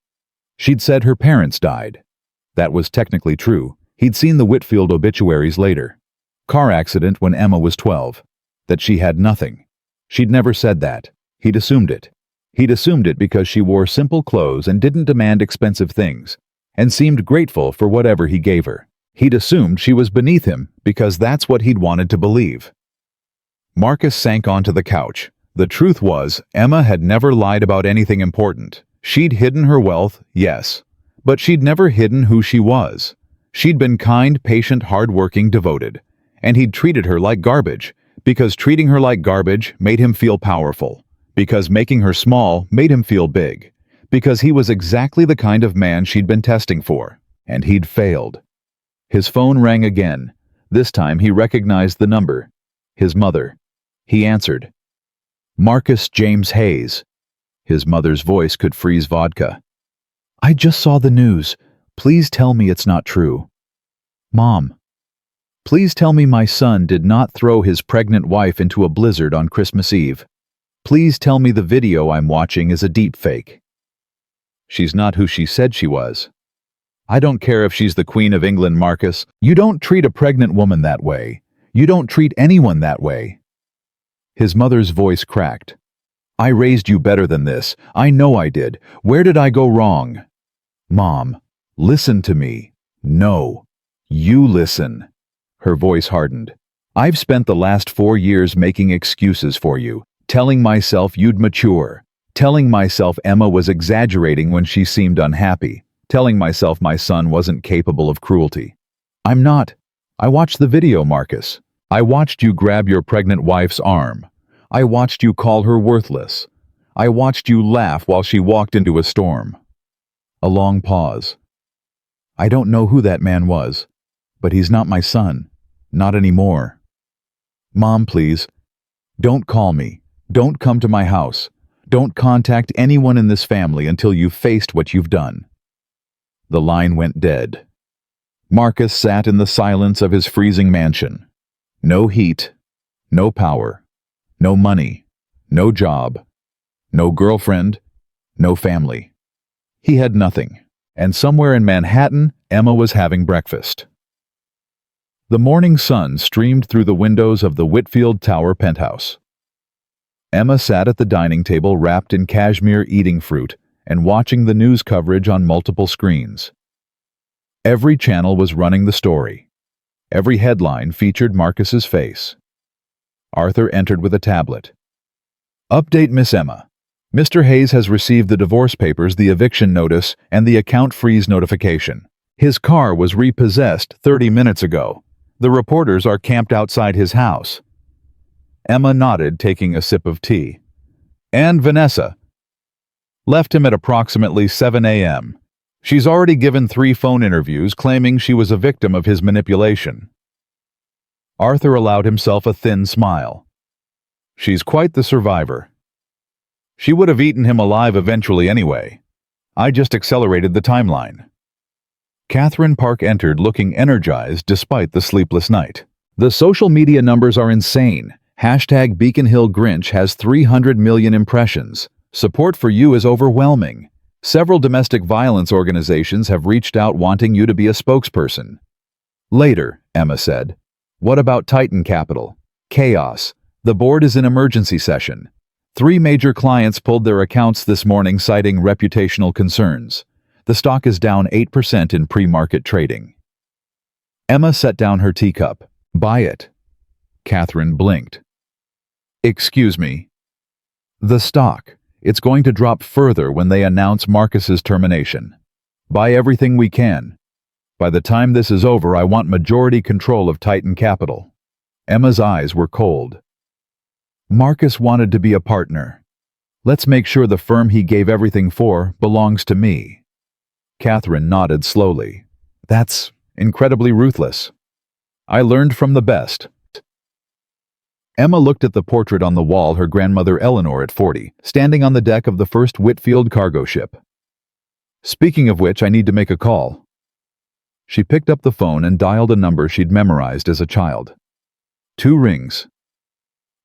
She'd said her parents died. That was technically true. He'd seen the Whitfield obituaries later. Car accident when Emma was 12. That she had nothing. She'd never said that. He'd assumed it. He'd assumed it because she wore simple clothes and didn't demand expensive things, and seemed grateful for whatever he gave her. He'd assumed she was beneath him because that's what he'd wanted to believe. Marcus sank onto the couch. The truth was, Emma had never lied about anything important. She'd hidden her wealth, yes, but she'd never hidden who she was. She'd been kind, patient, hard-working, devoted, and he'd treated her like garbage, because treating her like garbage made him feel powerful, because making her small made him feel big, because he was exactly the kind of man she'd been testing for, and he'd failed. His phone rang again. This time he recognized the number. His mother. He answered. Marcus James Hayes. His mother's voice could freeze vodka. I just saw the news. Please tell me it's not true. Mom. Please tell me my son did not throw his pregnant wife into a blizzard on Christmas Eve. Please tell me the video I'm watching is a deep fake. She's not who she said she was. I don't care if she's the Queen of England, Marcus. You don't treat a pregnant woman that way. You don't treat anyone that way. His mother's voice cracked. I raised you better than this. I know I did. Where did I go wrong? Mom, listen to me. No. You listen. Her voice hardened. I've spent the last 4 years making excuses for you, telling myself you'd mature, telling myself Emma was exaggerating when she seemed unhappy, telling myself my son wasn't capable of cruelty. I'm not. I watched the video, Marcus. I watched you grab your pregnant wife's arm. I watched you call her worthless. I watched you laugh while she walked into a storm. A long pause. I don't know who that man was, but he's not my son. Not anymore. Mom, please. Don't call me. Don't come to my house. Don't contact anyone in this family until you've faced what you've done. The line went dead. Marcus sat in the silence of his freezing mansion. No heat, no power, no money, no job, no girlfriend, no family. He had nothing, and somewhere in Manhattan, Emma was having breakfast. The morning sun streamed through the windows of the Whitfield Tower penthouse. Emma sat at the dining table wrapped in cashmere, eating fruit and watching the news coverage on multiple screens. Every channel was running the story. Every headline featured Marcus's face. Arthur entered with a tablet. Update, Miss Emma. Mr. Hayes has received the divorce papers, the eviction notice, and the account freeze notification. His car was repossessed 30 minutes ago. The reporters are camped outside his house. Emma nodded, taking a sip of tea. And Vanessa left him at approximately 7 a.m. She's already given 3 phone interviews claiming she was a victim of his manipulation. Arthur allowed himself a thin smile. She's quite the survivor. She would have eaten him alive eventually anyway. I just accelerated the timeline. Catherine Park entered looking energized despite the sleepless night. The social media numbers are insane. Hashtag Beacon Hill Grinch has 300 million impressions. Support for you is overwhelming. Several domestic violence organizations have reached out wanting you to be a spokesperson. Later, Emma said. What about Titan Capital? Chaos. The board is in emergency session. 3 major clients pulled their accounts this morning citing reputational concerns. The stock is down 8% in pre-market trading. Emma set down her teacup. Buy it. Catherine blinked. Excuse me. The stock. It's going to drop further when they announce Marcus's termination. Buy everything we can. By the time this is over, I want majority control of Titan Capital. Emma's eyes were cold. Marcus wanted to be a partner. Let's make sure the firm he gave everything for belongs to me. Catherine nodded slowly. That's incredibly ruthless. I learned from the best. Emma looked at the portrait on the wall, her grandmother Eleanor at 40, standing on the deck of the first Whitfield cargo ship. Speaking of which, I need to make a call. She picked up the phone and dialed a number she'd memorized as a child. 2 rings.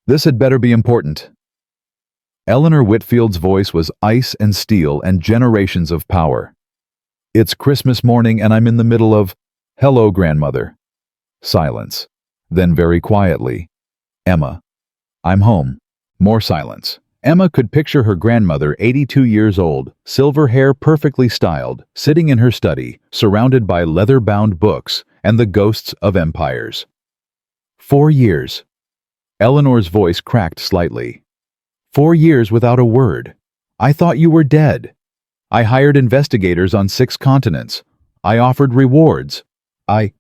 This had better be important. Eleanor Whitfield's voice was ice and steel and generations of power. It's Christmas morning and I'm in the middle of, hello, grandmother. Silence. Then very quietly, Emma. I'm home. More silence. Emma could picture her grandmother, 82 years old, silver hair perfectly styled, sitting in her study, surrounded by leather-bound books and the ghosts of empires. 4 years. Eleanor's voice cracked slightly. 4 years without a word. I thought you were dead. I hired investigators on 6 continents. I offered rewards. I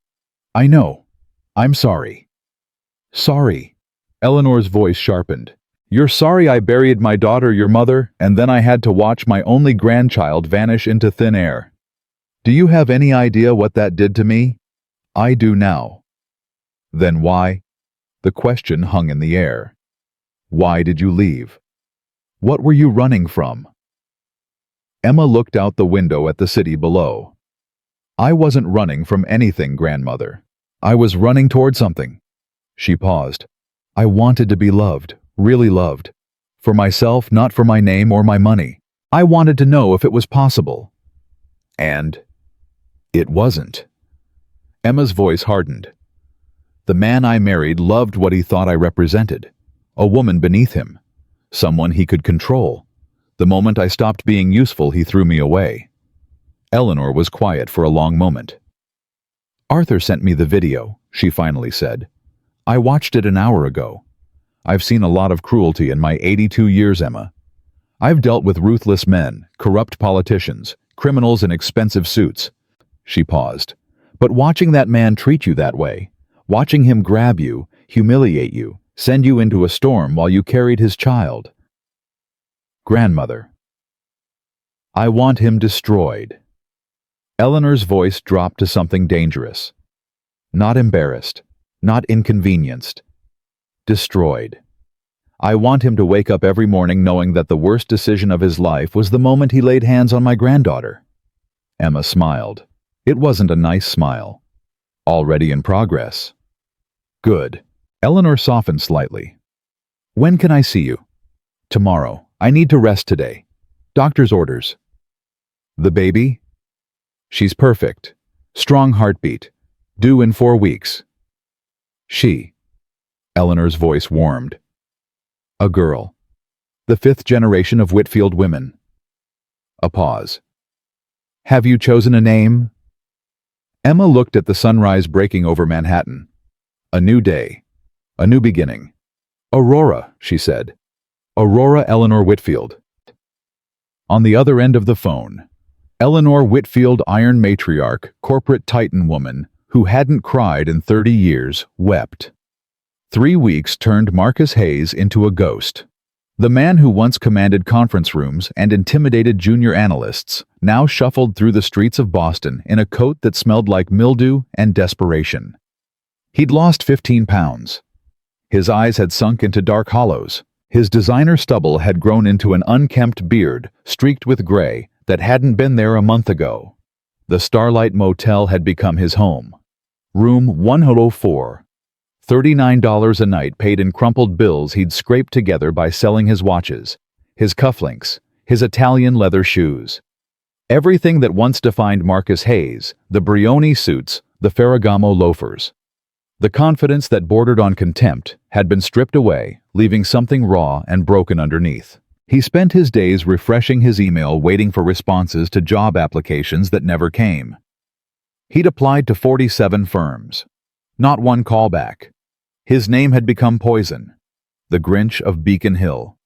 know. I'm sorry. Sorry. Eleanor's voice sharpened. You're sorry I buried my daughter, your mother, and then I had to watch my only grandchild vanish into thin air. Do you have any idea what that did to me? I do now. Then why? The question hung in the air. Why did you leave? What were you running from? Emma looked out the window at the city below. I wasn't running from anything, grandmother. I was running toward something. She paused. I wanted to be loved, really loved. For myself, not for my name or my money. I wanted to know if it was possible. And it wasn't. Emma's voice hardened. The man I married loved what he thought I represented. A woman beneath him. Someone he could control. The moment I stopped being useful, he threw me away. Eleanor was quiet for a long moment. Arthur sent me the video, she finally said. I watched it an hour ago. I've seen a lot of cruelty in my 82 years, Emma. I've dealt with ruthless men, corrupt politicians, criminals in expensive suits. She paused. But watching that man treat you that way, watching him grab you, humiliate you, send you into a storm while you carried his child. Grandmother. I want him destroyed. Eleanor's voice dropped to something dangerous. Not embarrassed, not inconvenienced. Destroyed. I want him to wake up every morning knowing that the worst decision of his life was the moment he laid hands on my granddaughter. Emma smiled. It wasn't a nice smile. Already in progress. Good. Eleanor softened slightly. When can I see you? Tomorrow. I need to rest today. Doctor's orders. The baby? She's perfect. Strong heartbeat. Due in 4 weeks. She. Eleanor's voice warmed. A girl. The 5th generation of Whitfield women. A pause. Have you chosen a name? Emma looked at the sunrise breaking over Manhattan. A new day. A new beginning. Aurora, she said. Aurora Eleanor Whitfield. On the other end of the phone, Eleanor Whitfield, iron matriarch, corporate titan woman, who hadn't cried in 30 years, wept. 3 weeks turned Marcus Hayes into a ghost. The man who once commanded conference rooms and intimidated junior analysts now shuffled through the streets of Boston in a coat that smelled like mildew and desperation. He'd lost 15 pounds. His eyes had sunk into dark hollows. His designer stubble had grown into an unkempt beard, streaked with gray, that hadn't been there a month ago. The Starlight Motel had become his home. Room 104. $39 a night paid in crumpled bills he'd scraped together by selling his watches, his cufflinks, his Italian leather shoes. Everything that once defined Marcus Hayes, the Brioni suits, the Ferragamo loafers. The confidence that bordered on contempt had been stripped away, leaving something raw and broken underneath. He spent his days refreshing his email, waiting for responses to job applications that never came. He'd applied to 47 firms. Not one callback. His name had become poison. The Grinch of Beacon Hill.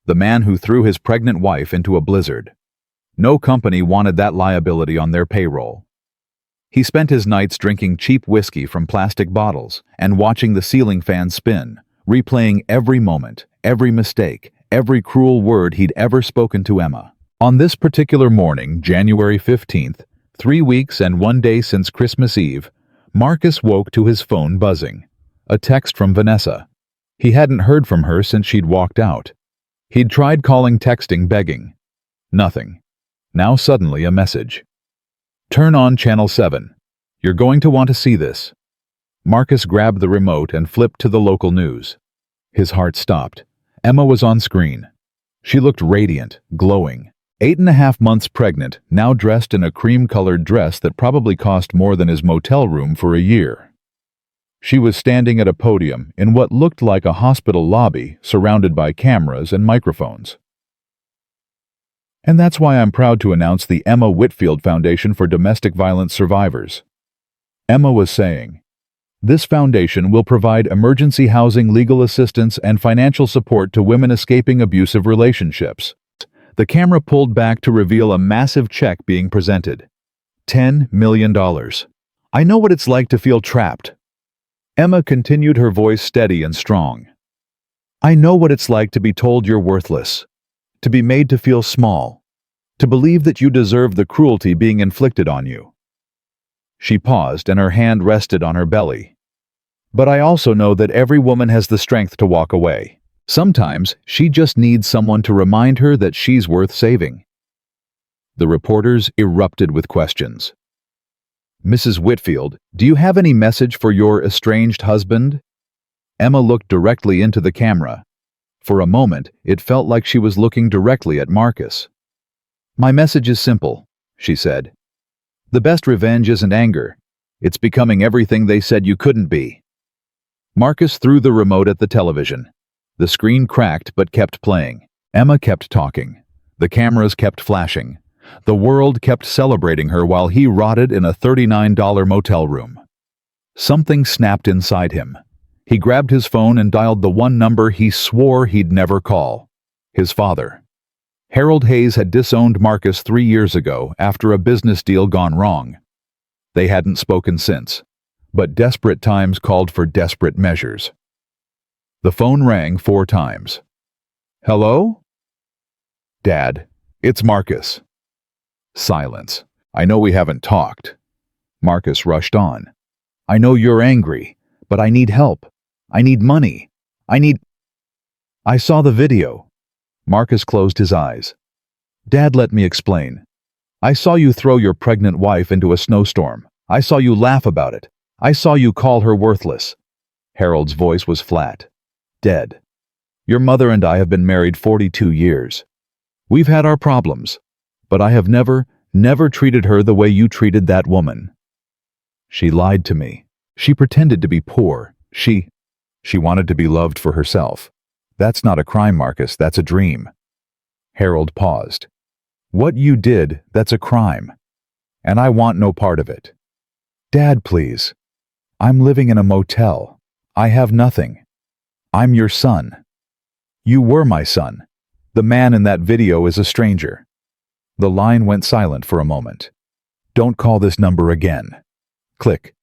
The man who threw his pregnant wife into a blizzard. No company wanted that liability on their payroll. He spent his nights drinking cheap whiskey from plastic bottles and watching the ceiling fan spin, replaying every moment, every mistake, every cruel word he'd ever spoken to Emma. On this particular morning, January 15th, 3 weeks and 1 day since Christmas Eve, Marcus woke to his phone buzzing. A text from Vanessa. He hadn't heard from her since she'd walked out. He'd tried calling, texting, begging. Nothing. Now suddenly a message. Turn on Channel 7. You're going to want to see this. Marcus grabbed the remote and flipped to the local news. His heart stopped. Emma was on screen. She looked radiant, glowing. 8.5 months pregnant, now dressed in a cream-colored dress that probably cost more than his motel room for a year. She was standing at a podium in what looked like a hospital lobby, surrounded by cameras and microphones. And that's why I'm proud to announce the Emma Whitfield Foundation for Domestic Violence Survivors. Emma was saying, this foundation will provide emergency housing, legal assistance, and financial support to women escaping abusive relationships. The camera pulled back to reveal a massive check being presented. $10 million. I know what it's like to feel trapped. Emma continued, her voice steady and strong. I know what it's like to be told you're worthless, to be made to feel small, to believe that you deserve the cruelty being inflicted on you. She paused and her hand rested on her belly. But I also know that every woman has the strength to walk away. Sometimes she just needs someone to remind her that she's worth saving. The reporters erupted with questions. Mrs. Whitfield, do you have any message for your estranged husband? Emma looked directly into the camera. For a moment, it felt like she was looking directly at Marcus. My message is simple, she said. The best revenge isn't anger. It's becoming everything they said you couldn't be. Marcus threw the remote at the television. The screen cracked but kept playing. Emma kept talking. The cameras kept flashing. The world kept celebrating her while he rotted in a $39 motel room. Something snapped inside him. He grabbed his phone and dialed the one number he swore he'd never call. His father. Harold Hayes had disowned Marcus 3 years ago after a business deal gone wrong. They hadn't spoken since, but desperate times called for desperate measures. The phone rang 4 times. Hello? Dad, it's Marcus. Silence. I know we haven't talked. Marcus rushed on. I know you're angry, but I need help. I need money. I saw the video. Marcus closed his eyes. Dad, let me explain. I saw you throw your pregnant wife into a snowstorm. I saw you laugh about it. I saw you call her worthless. Harold's voice was flat. Dead. Your mother and I have been married 42 years. We've had our problems, but I have never treated her the way you treated that woman. She lied to me. She pretended to be poor. She wanted to be loved for herself. That's not a crime, Marcus, that's a dream. Harold paused. What you did, that's a crime. And I want no part of it. Dad, please. I'm living in a motel. I have nothing. I'm your son. You were my son. The man in that video is a stranger. The line went silent for a moment. "Don't call this number again." Click.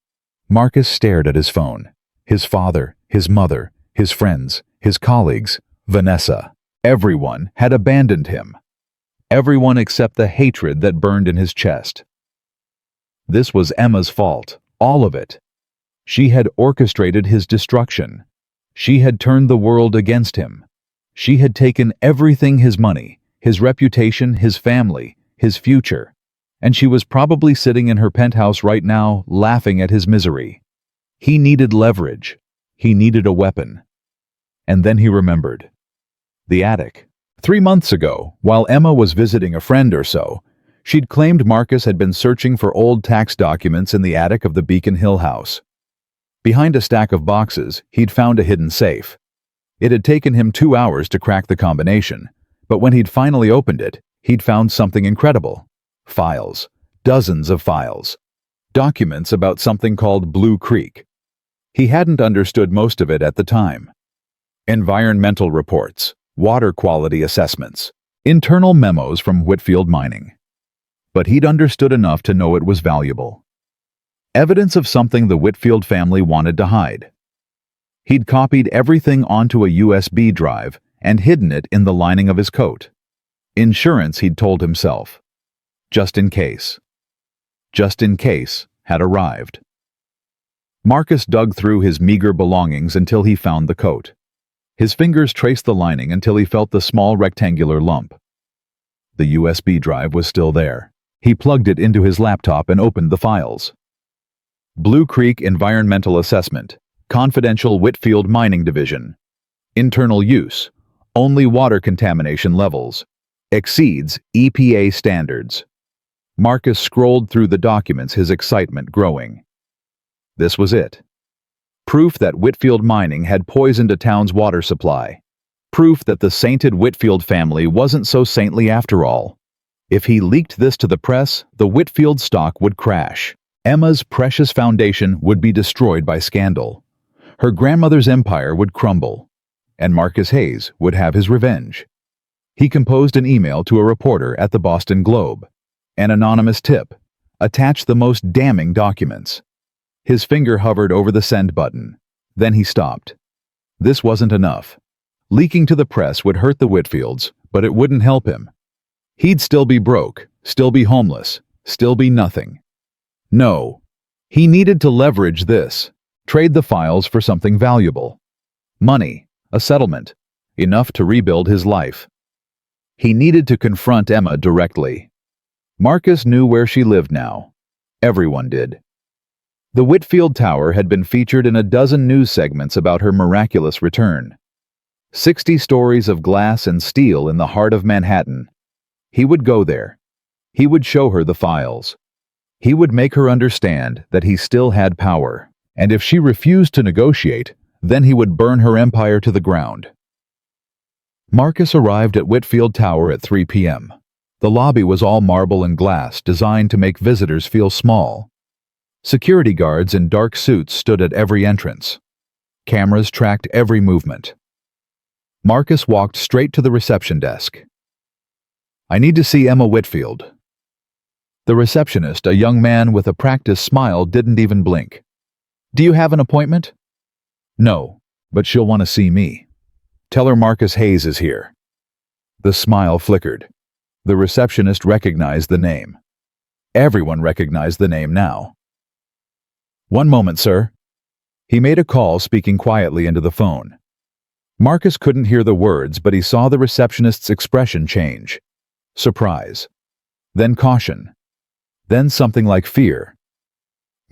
Marcus stared at his phone. His father, his mother, his friends, his colleagues, Vanessa. Everyone had abandoned him. Everyone except the hatred that burned in his chest. This was Emma's fault, all of it. She had orchestrated his destruction. She had turned the world against him. She had taken everything: his money, his reputation, his family, his future. And she was probably sitting in her penthouse right now, laughing at his misery. He needed leverage. He needed a weapon. And then he remembered. The attic. 3 months ago, while Emma was visiting a friend or so, she'd claimed Marcus had been searching for old tax documents in the attic of the Beacon Hill house. Behind a stack of boxes, he'd found a hidden safe. It had taken him 2 hours to crack the combination, but when he'd finally opened it, he'd found something incredible. Files. Dozens of files. Documents about something called Blue Creek. He hadn't understood most of it at the time. Environmental reports, water quality assessments, internal memos from Whitfield Mining. But he'd understood enough to know it was valuable. Evidence of something the Whitfield family wanted to hide. He'd copied everything onto a USB drive and hidden it in the lining of his coat. Insurance, he'd told himself. Just in case. Just in case had arrived. Marcus dug through his meager belongings until he found the coat. His fingers traced the lining until he felt the small rectangular lump. The USB drive was still there. He plugged it into his laptop and opened the files. Blue Creek Environmental Assessment. Confidential Whitfield Mining Division. Internal use. Only water contamination levels. Exceeds EPA standards. Marcus scrolled through the documents, his excitement growing. This was it. Proof that Whitfield Mining had poisoned a town's water supply. Proof that the sainted Whitfield family wasn't so saintly after all. If he leaked this to the press, the Whitfield stock would crash. Emma's precious foundation would be destroyed by scandal. Her grandmother's empire would crumble. And Marcus Hayes would have his revenge. He composed an email to a reporter at the Boston Globe. An anonymous tip. Attach the most damning documents. His finger hovered over the send button. Then he stopped. This wasn't enough. Leaking to the press would hurt the Whitfields, but it wouldn't help him. He'd still be broke, still be homeless, still be nothing. No. He needed to leverage this. Trade the files for something valuable. Money, a settlement, enough to rebuild his life. He needed to confront Emma directly. Marcus knew where she lived now. Everyone did. The Whitfield Tower had been featured in a dozen news segments about her miraculous return. 60 stories of glass and steel in the heart of Manhattan. He would go there. He would show her the files. He would make her understand that he still had power, and if she refused to negotiate, then he would burn her empire to the ground. Marcus arrived at Whitfield Tower at 3 p.m. The lobby was all marble and glass, designed to make visitors feel small. Security guards in dark suits stood at every entrance. Cameras tracked every movement. Marcus walked straight to the reception desk. "I need to see Emma Whitfield." The receptionist, a young man with a practiced smile, didn't even blink. "Do you have an appointment?" "No, but she'll want to see me. Tell her Marcus Hayes is here." The smile flickered. The receptionist recognized the name. Everyone recognized the name now. "One moment, sir." He made a call, speaking quietly into the phone. Marcus couldn't hear the words, but he saw the receptionist's expression change. Surprise. Then caution. Then something like fear.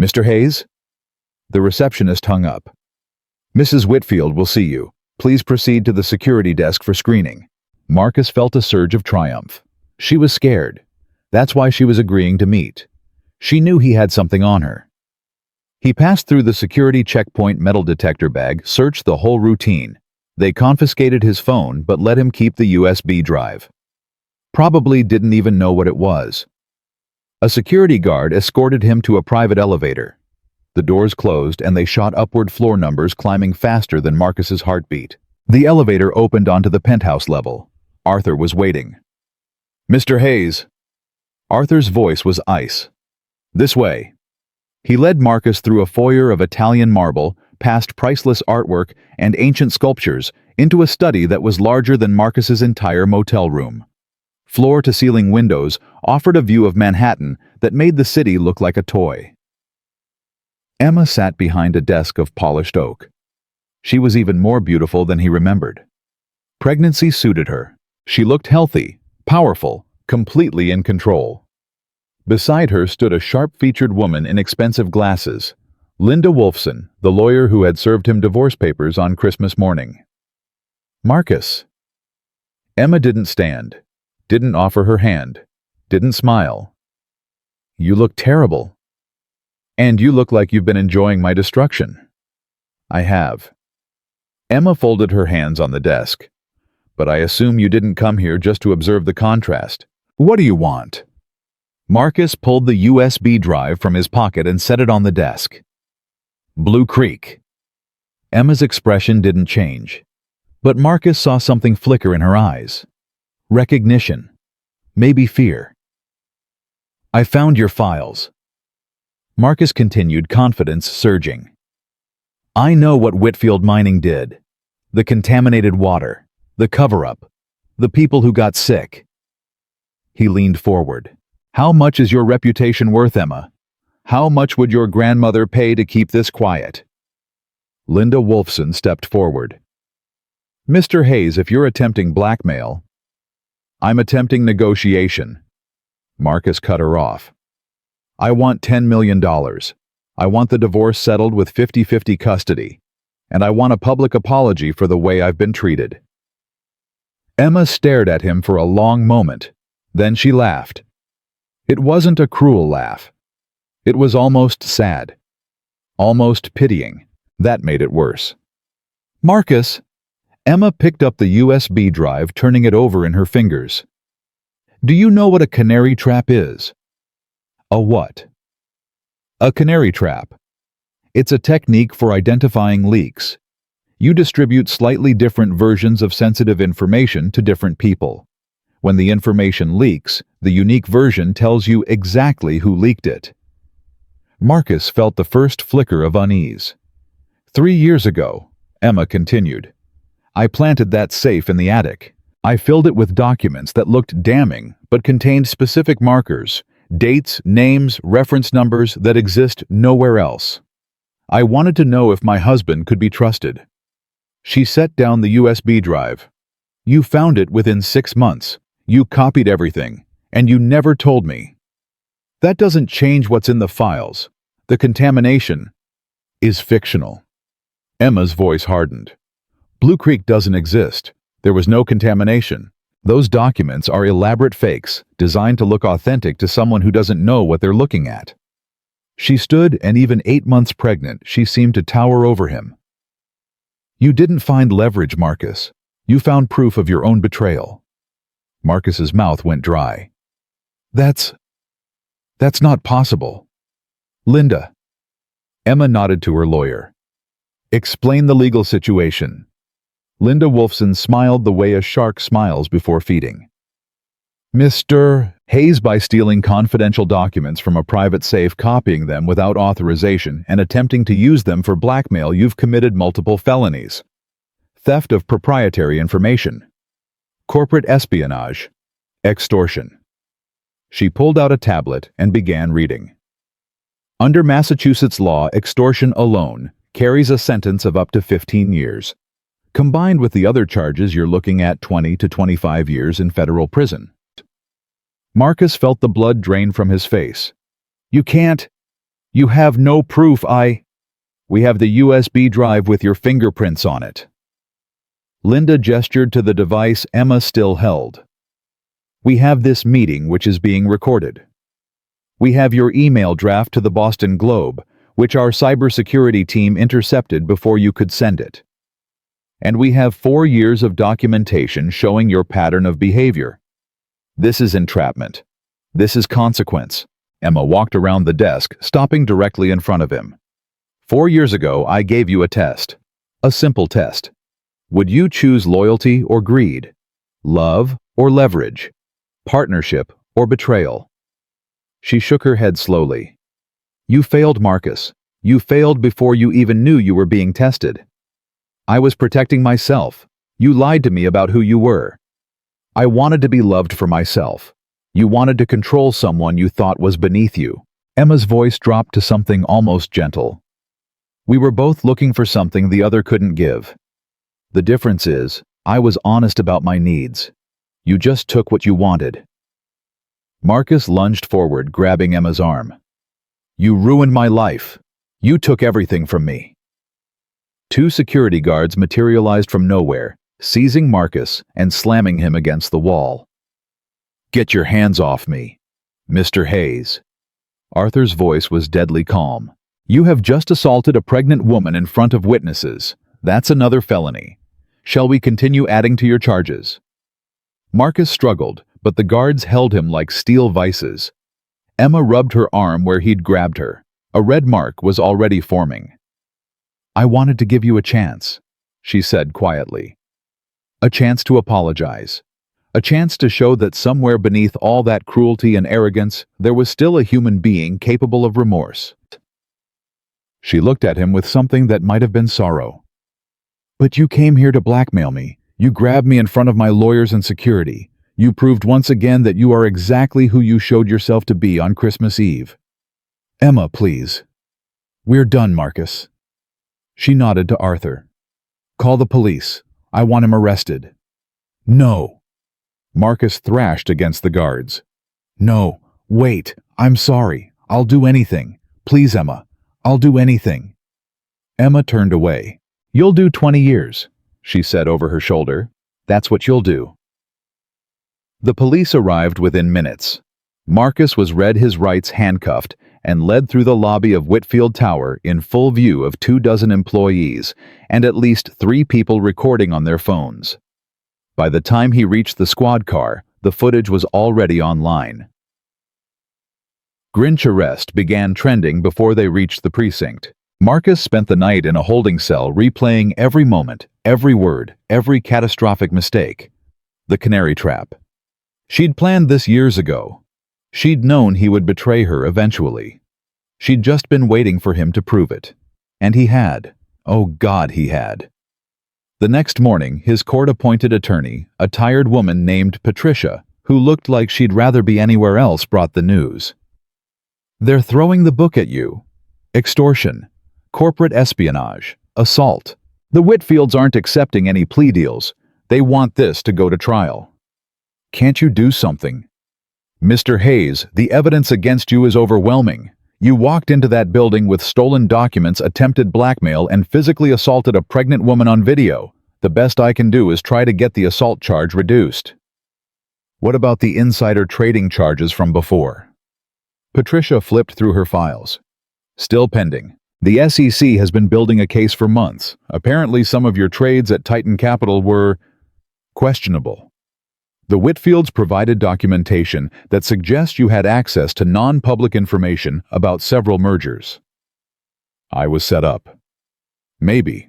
"Mr. Hayes?" The receptionist hung up. "Mrs. Whitfield will see you. Please proceed to the security desk for screening." Marcus felt a surge of triumph. She was scared. That's why she was agreeing to meet. She knew he had something on her. He passed through the security checkpoint metal detector bag, searched the whole routine. They confiscated his phone, but let him keep the USB drive. Probably didn't even know what it was. A security guard escorted him to a private elevator. The doors closed and they shot upward floor numbers, climbing faster than Marcus's heartbeat. The elevator opened onto the penthouse level. Arthur was waiting. "Mr. Hayes." Arthur's voice was ice. "This way." He led Marcus through a foyer of Italian marble, past priceless artwork and ancient sculptures, into a study that was larger than Marcus's entire motel room. Floor-to-ceiling windows offered a view of Manhattan that made the city look like a toy. Emma sat behind a desk of polished oak. She was even more beautiful than he remembered. Pregnancy suited her. She looked healthy, powerful, completely in control. Beside her stood a sharp-featured woman in expensive glasses, Linda Wolfson, the lawyer who had served him divorce papers on Christmas morning. "Marcus." Emma didn't stand, didn't offer her hand, didn't smile. "You look terrible. And you look like you've been enjoying my destruction." "I have." Emma folded her hands on the desk. "But I assume you didn't come here just to observe the contrast. What do you want?" Marcus pulled the USB drive from his pocket and set it on the desk. "Blue Creek." Emma's expression didn't change, but Marcus saw something flicker in her eyes. Recognition. Maybe fear. "I found your files." Marcus continued, confidence surging. "I know what Whitfield Mining did. The contaminated water, the cover-up, the people who got sick." He leaned forward. "How much is your reputation worth, Emma? How much would your grandmother pay to keep this quiet?" Linda Wolfson stepped forward. "Mr. Hayes, if you're attempting blackmail..." "I'm attempting negotiation." Marcus cut her off. "I want $10 million. I want the divorce settled with 50-50 custody. And I want a public apology for the way I've been treated." Emma stared at him for a long moment. Then she laughed. It wasn't a cruel laugh. It was almost sad. Almost pitying. That made it worse. "Marcus." Emma picked up the USB drive, turning it over in her fingers. "Do you know what a canary trap is?" "A what?" "A canary trap. It's a technique for identifying leaks. You distribute slightly different versions of sensitive information to different people. When the information leaks, the unique version tells you exactly who leaked it." Marcus felt the first flicker of unease. 3 years ago," Emma continued, "I planted that safe in the attic. I filled it with documents that looked damning but contained specific markers, dates, names, reference numbers that exist nowhere else. I wanted to know if my husband could be trusted." She set down the USB drive. "You found it within 6 months. You copied everything, and you never told me. That doesn't change what's in the files. The contamination is fictional." Emma's voice hardened. "Blue Creek doesn't exist. There was no contamination. Those documents are elaborate fakes, designed to look authentic to someone who doesn't know what they're looking at." She stood, and even 8 months pregnant, she seemed to tower over him. "You didn't find leverage, Marcus. You found proof of your own betrayal." Marcus's mouth went dry. That's not possible." "Linda." Emma nodded to her lawyer. "Explain the legal situation." Linda Wolfson smiled the way a shark smiles before feeding. "Mr. Hayes, by stealing confidential documents from a private safe, copying them without authorization, and attempting to use them for blackmail, you've committed multiple felonies. Theft of proprietary information, corporate espionage, extortion." She pulled out a tablet and began reading. "Under Massachusetts law, extortion alone carries a sentence of up to 15 years. Combined with the other charges, you're looking at 20 to 25 years in federal prison." Marcus felt the blood drain from his face. "You can't. You have no proof. We have the USB drive with your fingerprints on it." Linda gestured to the device Emma still held. "We have this meeting, which is being recorded. We have your email draft to the Boston Globe, which our cybersecurity team intercepted before you could send it. And we have 4 years of documentation showing your pattern of behavior. This is entrapment. This is consequence." Emma walked around the desk, stopping directly in front of him. 4 years ago, I gave you a test. A simple test. Would you choose loyalty or greed? Love or leverage? Partnership or betrayal? She shook her head slowly. You failed, Marcus. You failed before you even knew you were being tested. I was protecting myself. You lied to me about who you were. I wanted to be loved for myself. You wanted to control someone you thought was beneath you. Emma's voice dropped to something almost gentle. We were both looking for something the other couldn't give. The difference is, I was honest about my needs. You just took what you wanted. Marcus lunged forward, grabbing Emma's arm. You ruined my life. You took everything from me. Two security guards materialized from nowhere, seizing Marcus and slamming him against the wall. Get your hands off me, Mr. Hayes. Arthur's voice was deadly calm. You have just assaulted a pregnant woman in front of witnesses. That's another felony. Shall we continue adding to your charges? Marcus struggled, but the guards held him like steel vices. Emma rubbed her arm where he'd grabbed her. A red mark was already forming. I wanted to give you a chance, she said quietly. A chance to apologize. A chance to show that somewhere beneath all that cruelty and arrogance, there was still a human being capable of remorse. She looked at him with something that might have been sorrow. But you came here to blackmail me. You grabbed me in front of my lawyers and security. You proved once again that you are exactly who you showed yourself to be on Christmas Eve. Emma, please. We're done, Marcus. She nodded to Arthur. Call the police. I want him arrested. No. Marcus thrashed against the guards. No, wait, I'm sorry. I'll do anything. Please, Emma. I'll do anything. Emma turned away. You'll do 20 years, she said over her shoulder. That's what you'll do. The police arrived within minutes. Marcus was read his rights handcuffed and led through the lobby of Whitfield Tower in full view of 24 employees and at least 3 people recording on their phones. By the time he reached the squad car, the footage was already online. Grinch arrest began trending before they reached the precinct. Marcus spent the night in a holding cell replaying every moment, every word, every catastrophic mistake. The canary trap. She'd planned this years ago. She'd known he would betray her eventually. She'd just been waiting for him to prove it. And he had. Oh God, he had. The next morning, his court-appointed attorney, a tired woman named Patricia, who looked like she'd rather be anywhere else, brought the news. They're throwing the book at you. Extortion. Corporate espionage. Assault. The Whitfields aren't accepting any plea deals. They want this to go to trial. Can't you do something? Mr. Hayes, the evidence against you is overwhelming. You walked into that building with stolen documents, attempted blackmail, and physically assaulted a pregnant woman on video. The best I can do is try to get the assault charge reduced. What about the insider trading charges from before? Patricia flipped through her files. Still pending. The SEC has been building a case for months. Apparently some of your trades at Titan Capital were questionable. The Whitfields provided documentation that suggests you had access to non-public information about several mergers. I was set up. Maybe.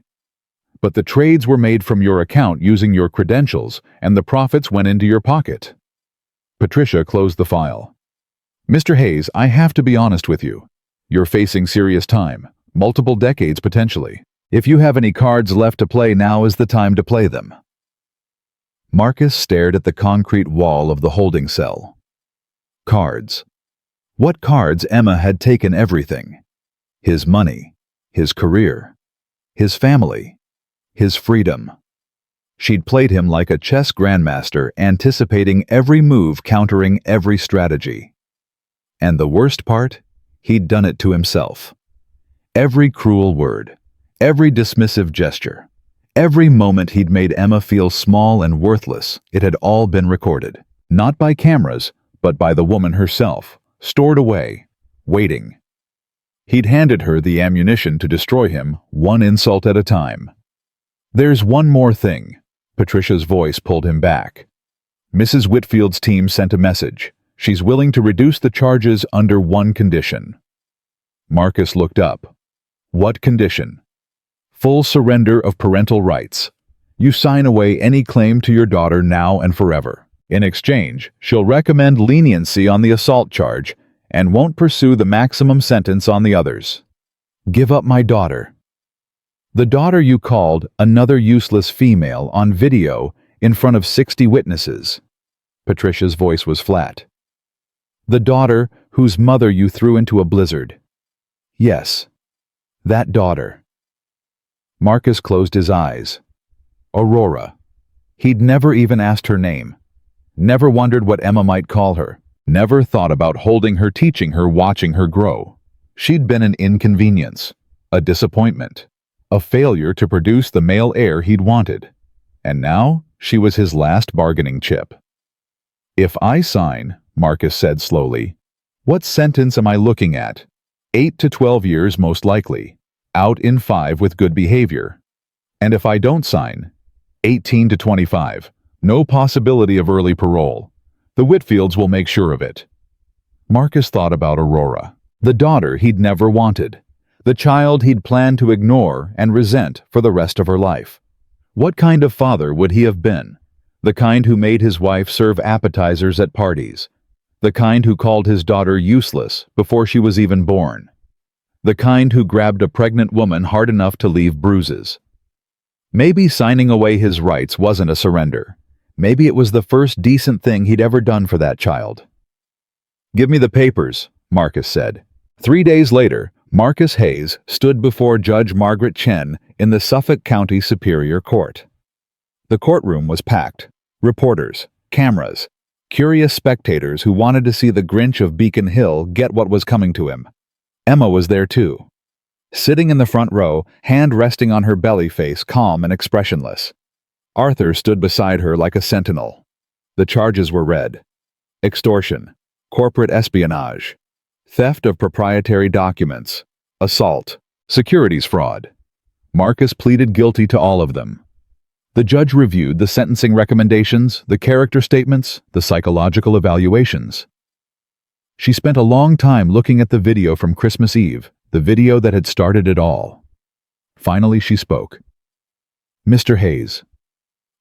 But the trades were made from your account using your credentials, and the profits went into your pocket. Patricia closed the file. Mr. Hayes, I have to be honest with you. You're facing serious time, multiple decades potentially. If you have any cards left to play, now is the time to play them. Marcus stared at the concrete wall of the holding cell. Cards. What cards? Emma had taken everything. His money, his career, his family, his freedom. She'd played him like a chess grandmaster, anticipating every move, countering every strategy. And the worst part? He'd done it to himself. Every cruel word, every dismissive gesture, every moment he'd made Emma feel small and worthless, it had all been recorded. Not by cameras, but by the woman herself, stored away, waiting. He'd handed her the ammunition to destroy him, one insult at a time. There's one more thing. Patricia's voice pulled him back. Mrs. Whitfield's team sent a message. She's willing to reduce the charges under one condition. Marcus looked up. What condition? Full surrender of parental rights. You sign away any claim to your daughter now and forever. In exchange, she'll recommend leniency on the assault charge, and won't pursue the maximum sentence on the others. Give up my daughter. The daughter you called another useless female on video in front of 60 witnesses. Patricia's voice was flat. The daughter whose mother you threw into a blizzard. Yes, that daughter. Marcus closed his eyes. Aurora. He'd never even asked her name. Never wondered what Emma might call her. Never thought about holding her, teaching her, watching her grow. She'd been an inconvenience, a disappointment, a failure to produce the male heir he'd wanted. And now she was his last bargaining chip. If I sign, Marcus said slowly, what sentence am I looking at? 8 to 12 years most likely, out in 5 with good behavior. And if I don't sign, 18 to 25, no possibility of early parole. The Whitfields will make sure of it. Marcus thought about Aurora, the daughter he'd never wanted, the child he'd planned to ignore and resent for the rest of her life. What kind of father would he have been? The kind who made his wife serve appetizers at parties. The kind who called his daughter useless before she was even born. The kind who grabbed a pregnant woman hard enough to leave bruises. Maybe signing away his rights wasn't a surrender. Maybe it was the first decent thing he'd ever done for that child. Give me the papers, Marcus said. 3 days later, Marcus Hayes stood before Judge Margaret Chen in the Suffolk County Superior Court. The courtroom was packed. Reporters, cameras, curious spectators who wanted to see the Grinch of Beacon Hill get what was coming to him. Emma was there too. Sitting in the front row, hand resting on her belly, face calm and expressionless. Arthur stood beside her like a sentinel. The charges were read. Extortion, corporate espionage, theft of proprietary documents, assault, securities fraud. Marcus pleaded guilty to all of them. The judge reviewed the sentencing recommendations, the character statements, the psychological evaluations. She spent a long time looking at the video from Christmas Eve, the video that had started it all. Finally, she spoke. Mr. Hayes,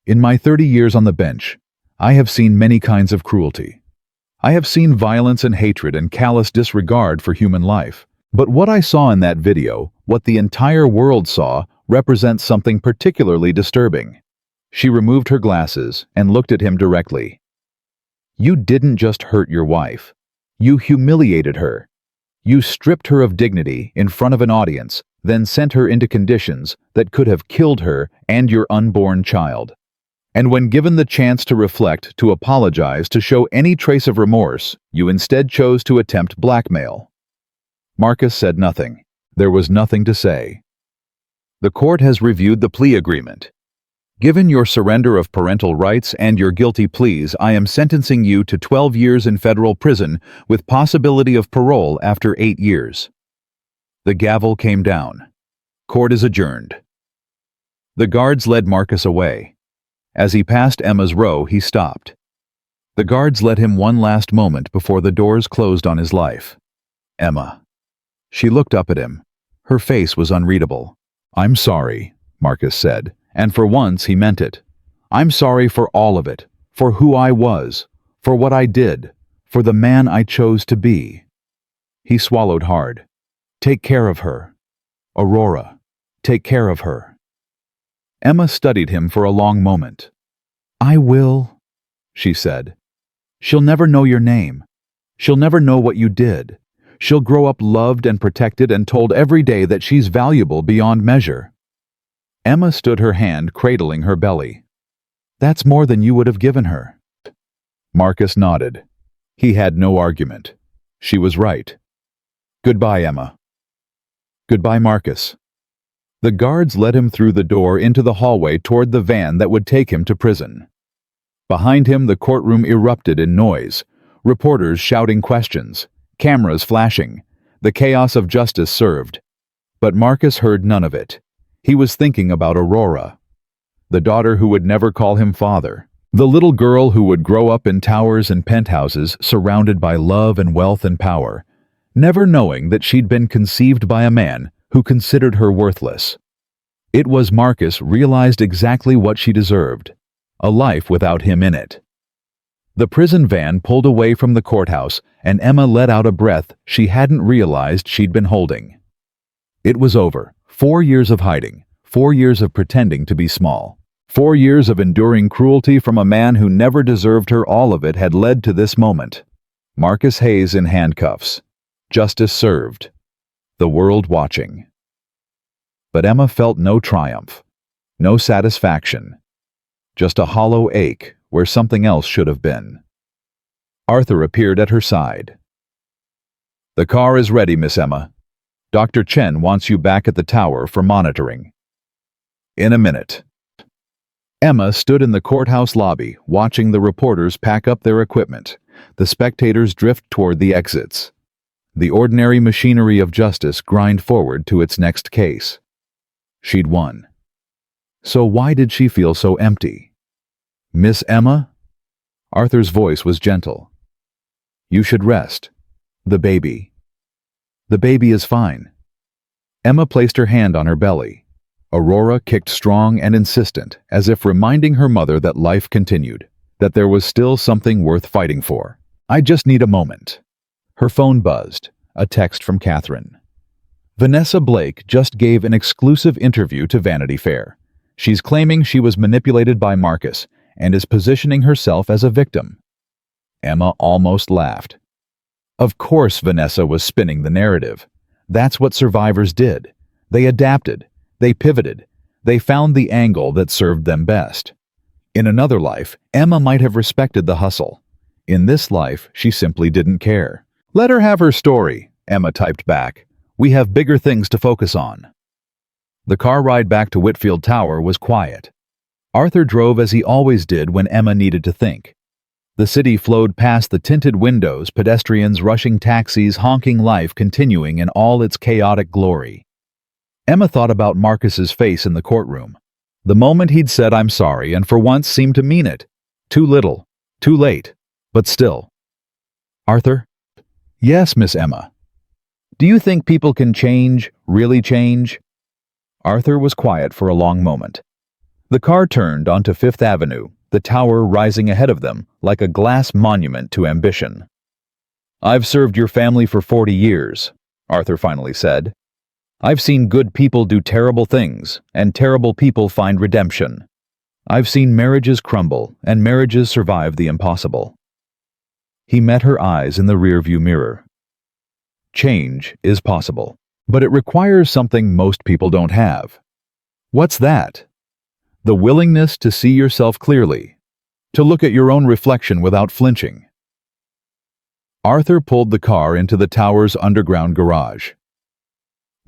in my 30 years on the bench, I have seen many kinds of cruelty. I have seen violence and hatred and callous disregard for human life. But what I saw in that video, what the entire world saw, represents something particularly disturbing. She removed her glasses and looked at him directly. You didn't just hurt your wife. You humiliated her. You stripped her of dignity in front of an audience, then sent her into conditions that could have killed her and your unborn child. And when given the chance to reflect, to apologize, to show any trace of remorse, you instead chose to attempt blackmail. Marcus said nothing. There was nothing to say. The court has reviewed the plea agreement. Given your surrender of parental rights and your guilty pleas, I am sentencing you to 12 years in federal prison with possibility of parole after 8 years. The gavel came down. Court is adjourned. The guards led Marcus away. As he passed Emma's row, he stopped. The guards let him one last moment before the doors closed on his life. Emma. She looked up at him. Her face was unreadable. I'm sorry, Marcus said, and for once he meant it. I'm sorry for all of it, for who I was, for what I did, for the man I chose to be. He swallowed hard. Take care of her. Aurora, take care of her. Emma studied him for a long moment. I will, she said. She'll never know your name. She'll never know what you did. She'll grow up loved and protected and told every day that she's valuable beyond measure. Emma stood her hand cradling her belly. That's more than you would have given her. Marcus nodded. He had no argument. She was right. Goodbye, Emma. Goodbye, Marcus. The guards led him through the door into the hallway toward the van that would take him to prison. Behind him, the courtroom erupted in noise, reporters shouting questions, cameras flashing, the chaos of justice served. But Marcus heard none of it. He was thinking about Aurora, the daughter who would never call him father, the little girl who would grow up in towers and penthouses surrounded by love and wealth and power, never knowing that she'd been conceived by a man who considered her worthless. It was Marcus realized exactly what she deserved, a life without him in it. The prison van pulled away from the courthouse, and Emma let out a breath she hadn't realized she'd been holding. It was over. 4 years of hiding, 4 years of pretending to be small. 4 years of enduring cruelty from a man who never deserved her. All of it had led to this moment. Marcus Hayes in handcuffs. Justice served. The world watching. But Emma felt no triumph, no satisfaction. Just a hollow ache where something else should have been. Arthur appeared at her side. "The car is ready, Miss Emma. Dr. Chen wants you back at the tower for monitoring." "In a minute." Emma stood in the courthouse lobby, watching the reporters pack up their equipment, the spectators drift toward the exits. The ordinary machinery of justice grind forward to its next case. She'd won. So why did she feel so empty? "Miss Emma?" Arthur's voice was gentle. "You should rest. The baby. The baby is fine." Emma placed her hand on her belly. Aurora kicked strong and insistent, as if reminding her mother that life continued, that there was still something worth fighting for. "I just need a moment." Her phone buzzed, a text from Catherine. "Vanessa Blake just gave an exclusive interview to Vanity Fair. She's claiming she was manipulated by Marcus and is positioning herself as a victim." Emma almost laughed. Of course Vanessa was spinning the narrative. That's what survivors did. They adapted. They pivoted. They found the angle that served them best. In another life, Emma might have respected the hustle. In this life, she simply didn't care. "Let her have her story," Emma typed back. "We have bigger things to focus on." The car ride back to Whitfield Tower was quiet. Arthur drove as he always did when Emma needed to think. The city flowed past the tinted windows, pedestrians rushing taxis, honking, life continuing in all its chaotic glory. Emma thought about Marcus's face in the courtroom. The moment he'd said "I'm sorry," and for once seemed to mean it. Too little, too late, but still. "Arthur?" "Yes, Miss Emma." "Do you think people can change, really change?" Arthur was quiet for a long moment. The car turned onto Fifth Avenue, the tower rising ahead of them like a glass monument to ambition. "I've served your family for 40 years, Arthur finally said. "I've seen good people do terrible things, and terrible people find redemption. I've seen marriages crumble, and marriages survive the impossible." He met her eyes in the rearview mirror. Change is possible, but it requires something most people don't have. What's that? The willingness to see yourself clearly, to look at your own reflection without flinching. Arthur pulled the car into the tower's underground garage.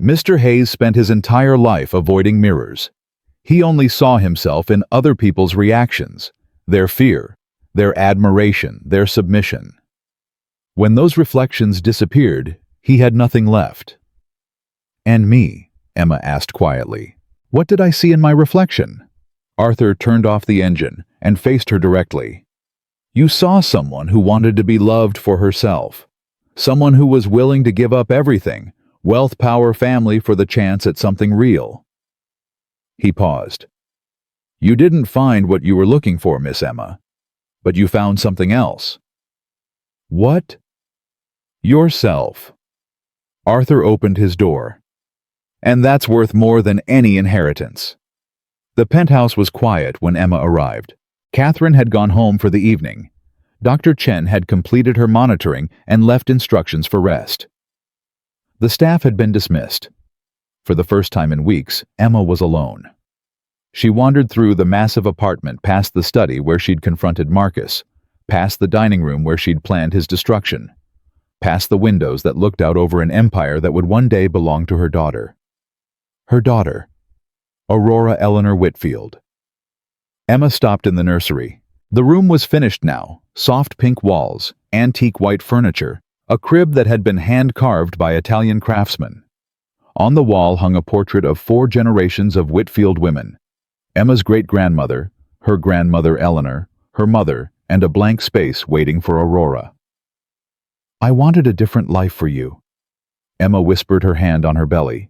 Mr. Hayes spent his entire life avoiding mirrors. He only saw himself in other people's reactions, their fear, their admiration, their submission. When those reflections disappeared, he had nothing left. "And me?" Emma asked quietly. "What did I see in my reflection?" Arthur turned off the engine and faced her directly. "You saw someone who wanted to be loved for herself. Someone who was willing to give up everything, wealth, power, family, for the chance at something real." He paused. "You didn't find what you were looking for, Miss Emma, but you found something else." "What?" "Yourself." Arthur opened his door. "And that's worth more than any inheritance." The penthouse was quiet when Emma arrived. Catherine had gone home for the evening. Dr. Chen had completed her monitoring and left instructions for rest. The staff had been dismissed. For the first time in weeks, Emma was alone. She wandered through the massive apartment, past the study where she'd confronted Marcus, past the dining room where she'd planned his destruction, past the windows that looked out over an empire that would one day belong to her daughter. Her daughter, Aurora Eleanor Whitfield. Emma stopped in the nursery. The room was finished now, soft pink walls, antique white furniture, a crib that had been hand-carved by Italian craftsmen. On the wall hung a portrait of 4 generations of Whitfield women: Emma's great-grandmother, her grandmother Eleanor, her mother, and a blank space waiting for Aurora. "I wanted a different life for you." Emma whispered, her hand on her belly.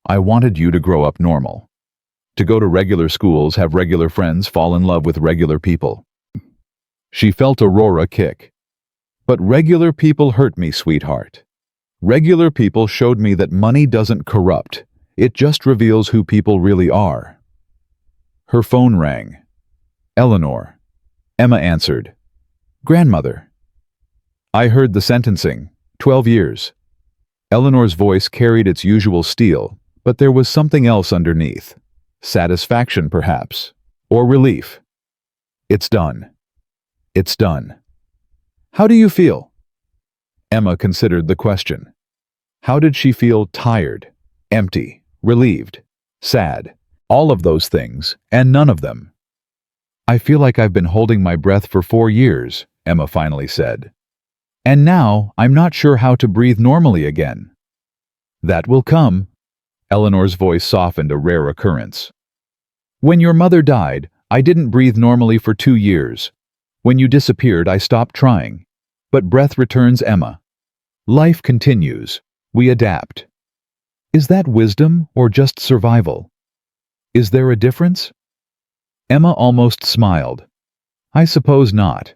"I wanted you to grow up normal. To go to regular schools, have regular friends, fall in love with regular people. She felt Aurora kick. But regular people hurt me, sweetheart. Regular people showed me that money doesn't corrupt. It just reveals who people really are. Her phone rang. Eleanor. Emma answered. Grandmother. I heard the sentencing. 12 years. Eleanor's voice carried its usual steel, but there was something else underneath. Satisfaction, perhaps. Or relief. It's done. It's done. How do you feel? Emma considered the question. How did she feel? Tired, empty, relieved, sad, all of those things, and none of them. I feel like I've been holding my breath for 4 years, Emma finally said. And now I'm not sure how to breathe normally again. That will come. Eleanor's voice softened, a rare occurrence. When your mother died, I didn't breathe normally for 2 years. When you disappeared, I stopped trying. But breath returns, Emma. Life continues. We adapt. Is that wisdom or just survival? Is there a difference? Emma almost smiled. I suppose not.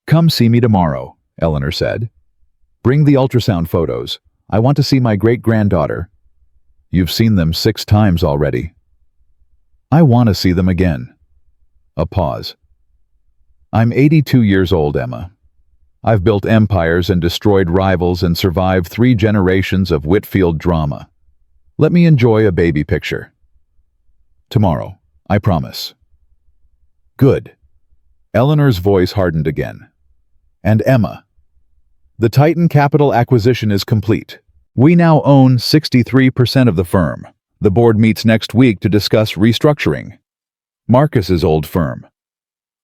Come see me tomorrow, Eleanor said. Bring the ultrasound photos. I want to see my great-granddaughter. You've seen them 6 times already. I want to see them again. A pause. I'm 82 years old, Emma. I've built empires and destroyed rivals and survived 3 generations of Whitfield drama. Let me enjoy a baby picture. Tomorrow, I promise. Good. Eleanor's voice hardened again. And Emma. The Titan Capital acquisition is complete. We now own 63% of the firm. The board meets next week to discuss restructuring. Marcus's old firm.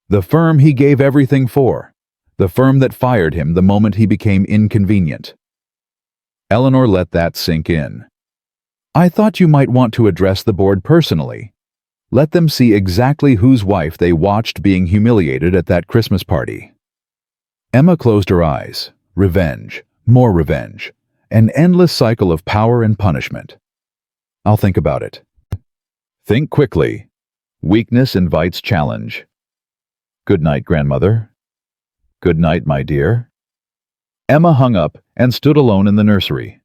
The firm he gave everything for. The firm that fired him the moment he became inconvenient. Eleanor let that sink in. I thought you might want to address the board personally. Let them see exactly whose wife they watched being humiliated at that Christmas party. Emma closed her eyes. Revenge. More revenge. An endless cycle of power and punishment. I'll think about it. Think quickly. Weakness invites challenge. Good night, grandmother. Good night, my dear. Emma hung up and stood alone in the nursery.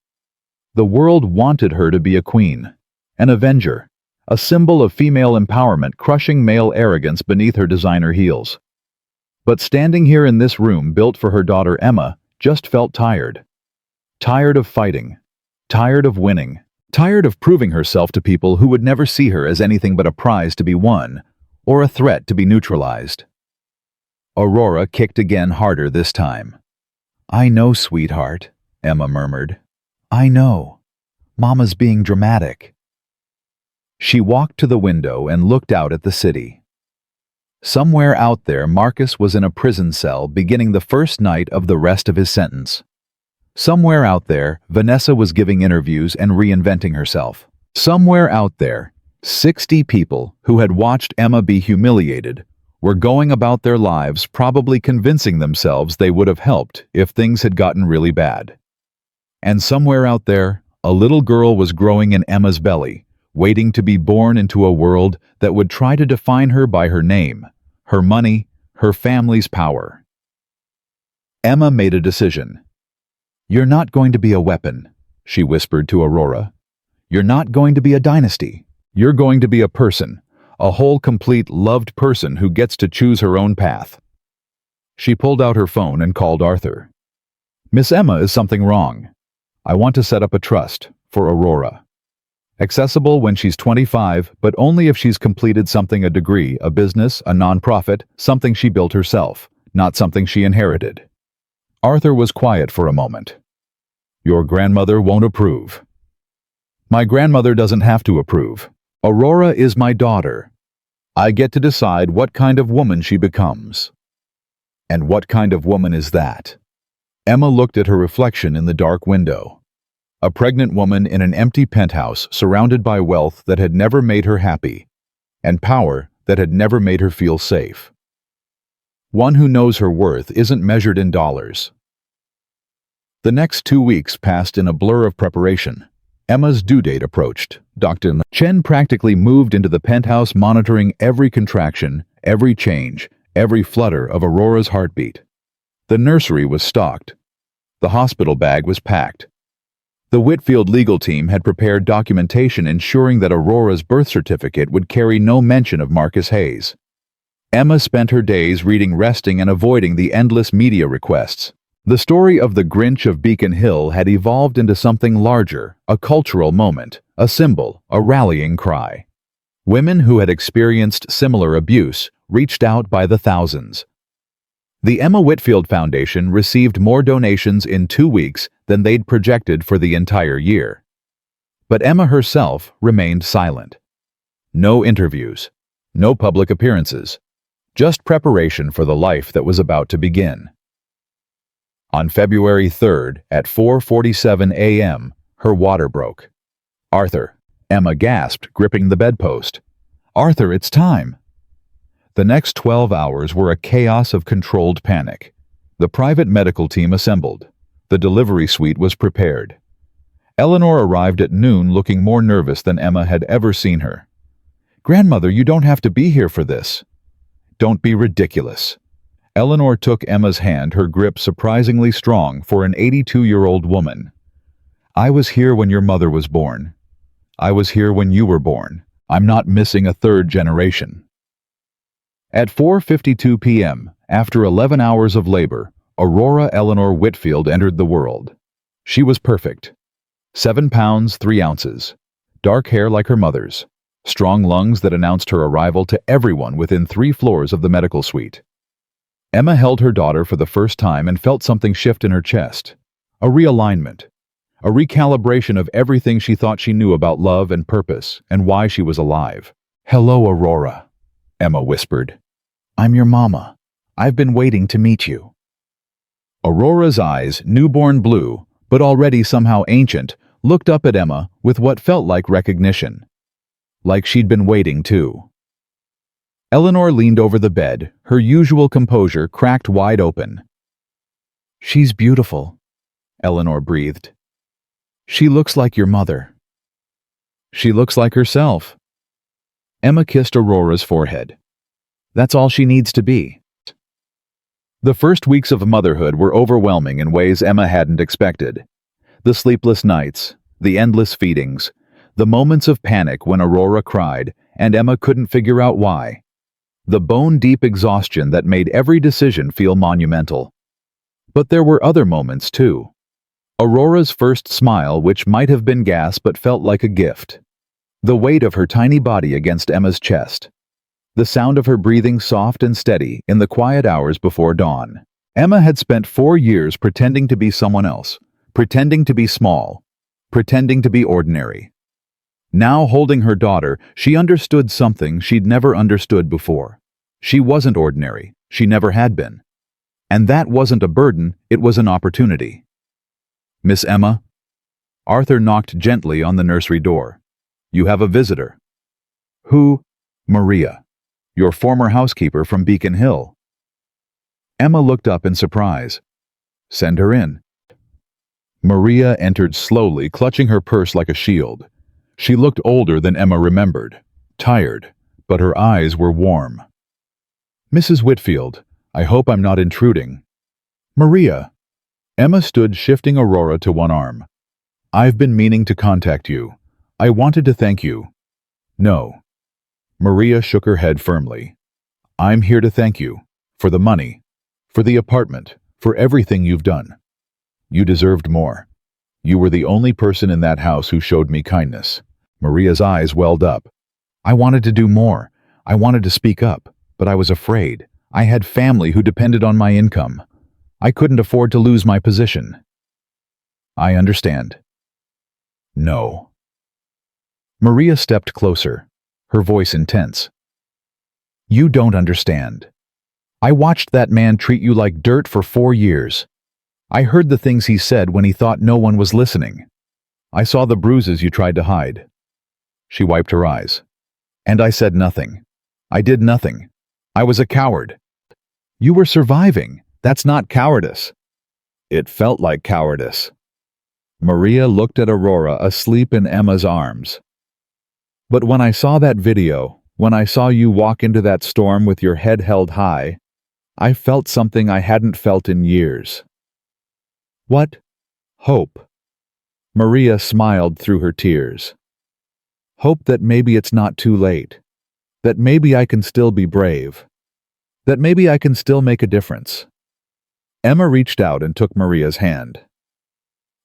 The world wanted her to be a queen, an avenger, a symbol of female empowerment crushing male arrogance beneath her designer heels. But standing here in this room built for her daughter Emma just felt tired. Tired of fighting. Tired of winning. Tired of proving herself to people who would never see her as anything but a prize to be won, or a threat to be neutralized. Aurora kicked again, harder this time. I know, sweetheart, Emma murmured. I know. Mama's being dramatic. She walked to the window and looked out at the city. Somewhere out there, Marcus was in a prison cell beginning the first night of the rest of his sentence. Somewhere out there, Vanessa was giving interviews and reinventing herself. Somewhere out there, 60 people who had watched Emma be humiliated were going about their lives probably convincing themselves they would have helped if things had gotten really bad. And somewhere out there, a little girl was growing in Emma's belly, waiting to be born into a world that would try to define her by her name, her money, her family's power. Emma made a decision. You're not going to be a weapon, she whispered to Aurora. You're not going to be a dynasty. You're going to be a person, a whole, complete, loved person who gets to choose her own path. She pulled out her phone and called Arthur. Miss Emma, is something wrong? I want to set up a trust for Aurora. Accessible when she's 25, but only if she's completed something, a degree, a business, a nonprofit, something she built herself, not something she inherited. Arthur was quiet for a moment. Your grandmother won't approve. My grandmother doesn't have to approve. Aurora is my daughter. I get to decide what kind of woman she becomes. And what kind of woman is that? Emma looked at her reflection in the dark window. A pregnant woman in an empty penthouse surrounded by wealth that had never made her happy, and power that had never made her feel safe. One who knows her worth isn't measured in dollars. The next 2 weeks passed in a blur of preparation. Emma's due date approached. Dr. Chen practically moved into the penthouse, monitoring every contraction, every change, every flutter of Aurora's heartbeat. The nursery was stocked. The hospital bag was packed. The Whitfield legal team had prepared documentation ensuring that Aurora's birth certificate would carry no mention of Marcus Hayes. Emma spent her days reading, resting, and avoiding the endless media requests. The story of the Grinch of Beacon Hill had evolved into something larger, a cultural moment, a symbol, a rallying cry. Women who had experienced similar abuse reached out by the thousands. The Emma Whitfield Foundation received more donations in 2 weeks than they'd projected for the entire year. But Emma herself remained silent. No interviews, no public appearances, just preparation for the life that was about to begin. On February 3rd, at 4:47 a.m., her water broke. "Arthur," Emma gasped, gripping the bedpost. "Arthur, it's time." The next 12 hours were a chaos of controlled panic. The private medical team assembled. The delivery suite was prepared. Eleanor arrived at noon looking more nervous than Emma had ever seen her. "Grandmother, you don't have to be here for this." "Don't be ridiculous." Eleanor took Emma's hand, her grip surprisingly strong for an 82-year-old woman. "I was here when your mother was born. I was here when you were born. I'm not missing a third generation." At 4:52 p.m., after 11 hours of labor, Aurora Eleanor Whitfield entered the world. She was perfect. 7 pounds 3 ounces, dark hair like her mother's, strong lungs that announced her arrival to everyone within 3 floors of the medical suite. Emma held her daughter for the first time and felt something shift in her chest. A realignment. A recalibration of everything she thought she knew about love and purpose and why she was alive. "Hello, Aurora," Emma whispered. "I'm your mama. I've been waiting to meet you." Aurora's eyes, newborn blue, but already somehow ancient, looked up at Emma with what felt like recognition. Like she'd been waiting too. Eleanor leaned over the bed, her usual composure cracked wide open. "She's beautiful," Eleanor breathed. "She looks like your mother." "She looks like herself." Emma kissed Aurora's forehead. "That's all she needs to be." The first weeks of motherhood were overwhelming in ways Emma hadn't expected. The sleepless nights, the endless feedings, the moments of panic when Aurora cried and Emma couldn't figure out why. The bone-deep exhaustion that made every decision feel monumental. But there were other moments too. Aurora's first smile, which might have been gas but felt like a gift. The weight of her tiny body against Emma's chest. The sound of her breathing soft and steady in the quiet hours before dawn. Emma had spent 4 years pretending to be someone else, pretending to be small, pretending to be ordinary. Now, holding her daughter, she understood something she'd never understood before. She wasn't ordinary. She never had been. And that wasn't a burden, it was an opportunity. "Miss Emma?" Arthur knocked gently on the nursery door. "You have a visitor." "Who?" "Maria. Your former housekeeper from Beacon Hill." Emma looked up in surprise. "Send her in." Maria entered slowly, clutching her purse like a shield. She looked older than Emma remembered, tired, but her eyes were warm. "Mrs. Whitfield, I hope I'm not intruding." "Maria." Emma stood, shifting Aurora to one arm. "I've been meaning to contact you. I wanted to thank you." "No." Maria shook her head firmly. "I'm here to thank you. For the money. For the apartment. For everything you've done. You deserved more. You were the only person in that house who showed me kindness." Maria's eyes welled up. "I wanted to do more. I wanted to speak up, but I was afraid. I had family who depended on my income. I couldn't afford to lose my position." "I understand." "No." Maria stepped closer, her voice intense. "You don't understand. I watched that man treat you like dirt for 4 years. I heard the things he said when he thought no one was listening. I saw the bruises you tried to hide." She wiped her eyes. "And I said nothing. I did nothing. I was a coward." "You were surviving. That's not cowardice." "It felt like cowardice." Maria looked at Aurora asleep in Emma's arms. "But when I saw that video, when I saw you walk into that storm with your head held high, I felt something I hadn't felt in years. What? Hope. Maria smiled through her tears. Hope that maybe it's not too late. That maybe I can still be brave. That maybe I can still make a difference. Emma reached out and took Maria's hand.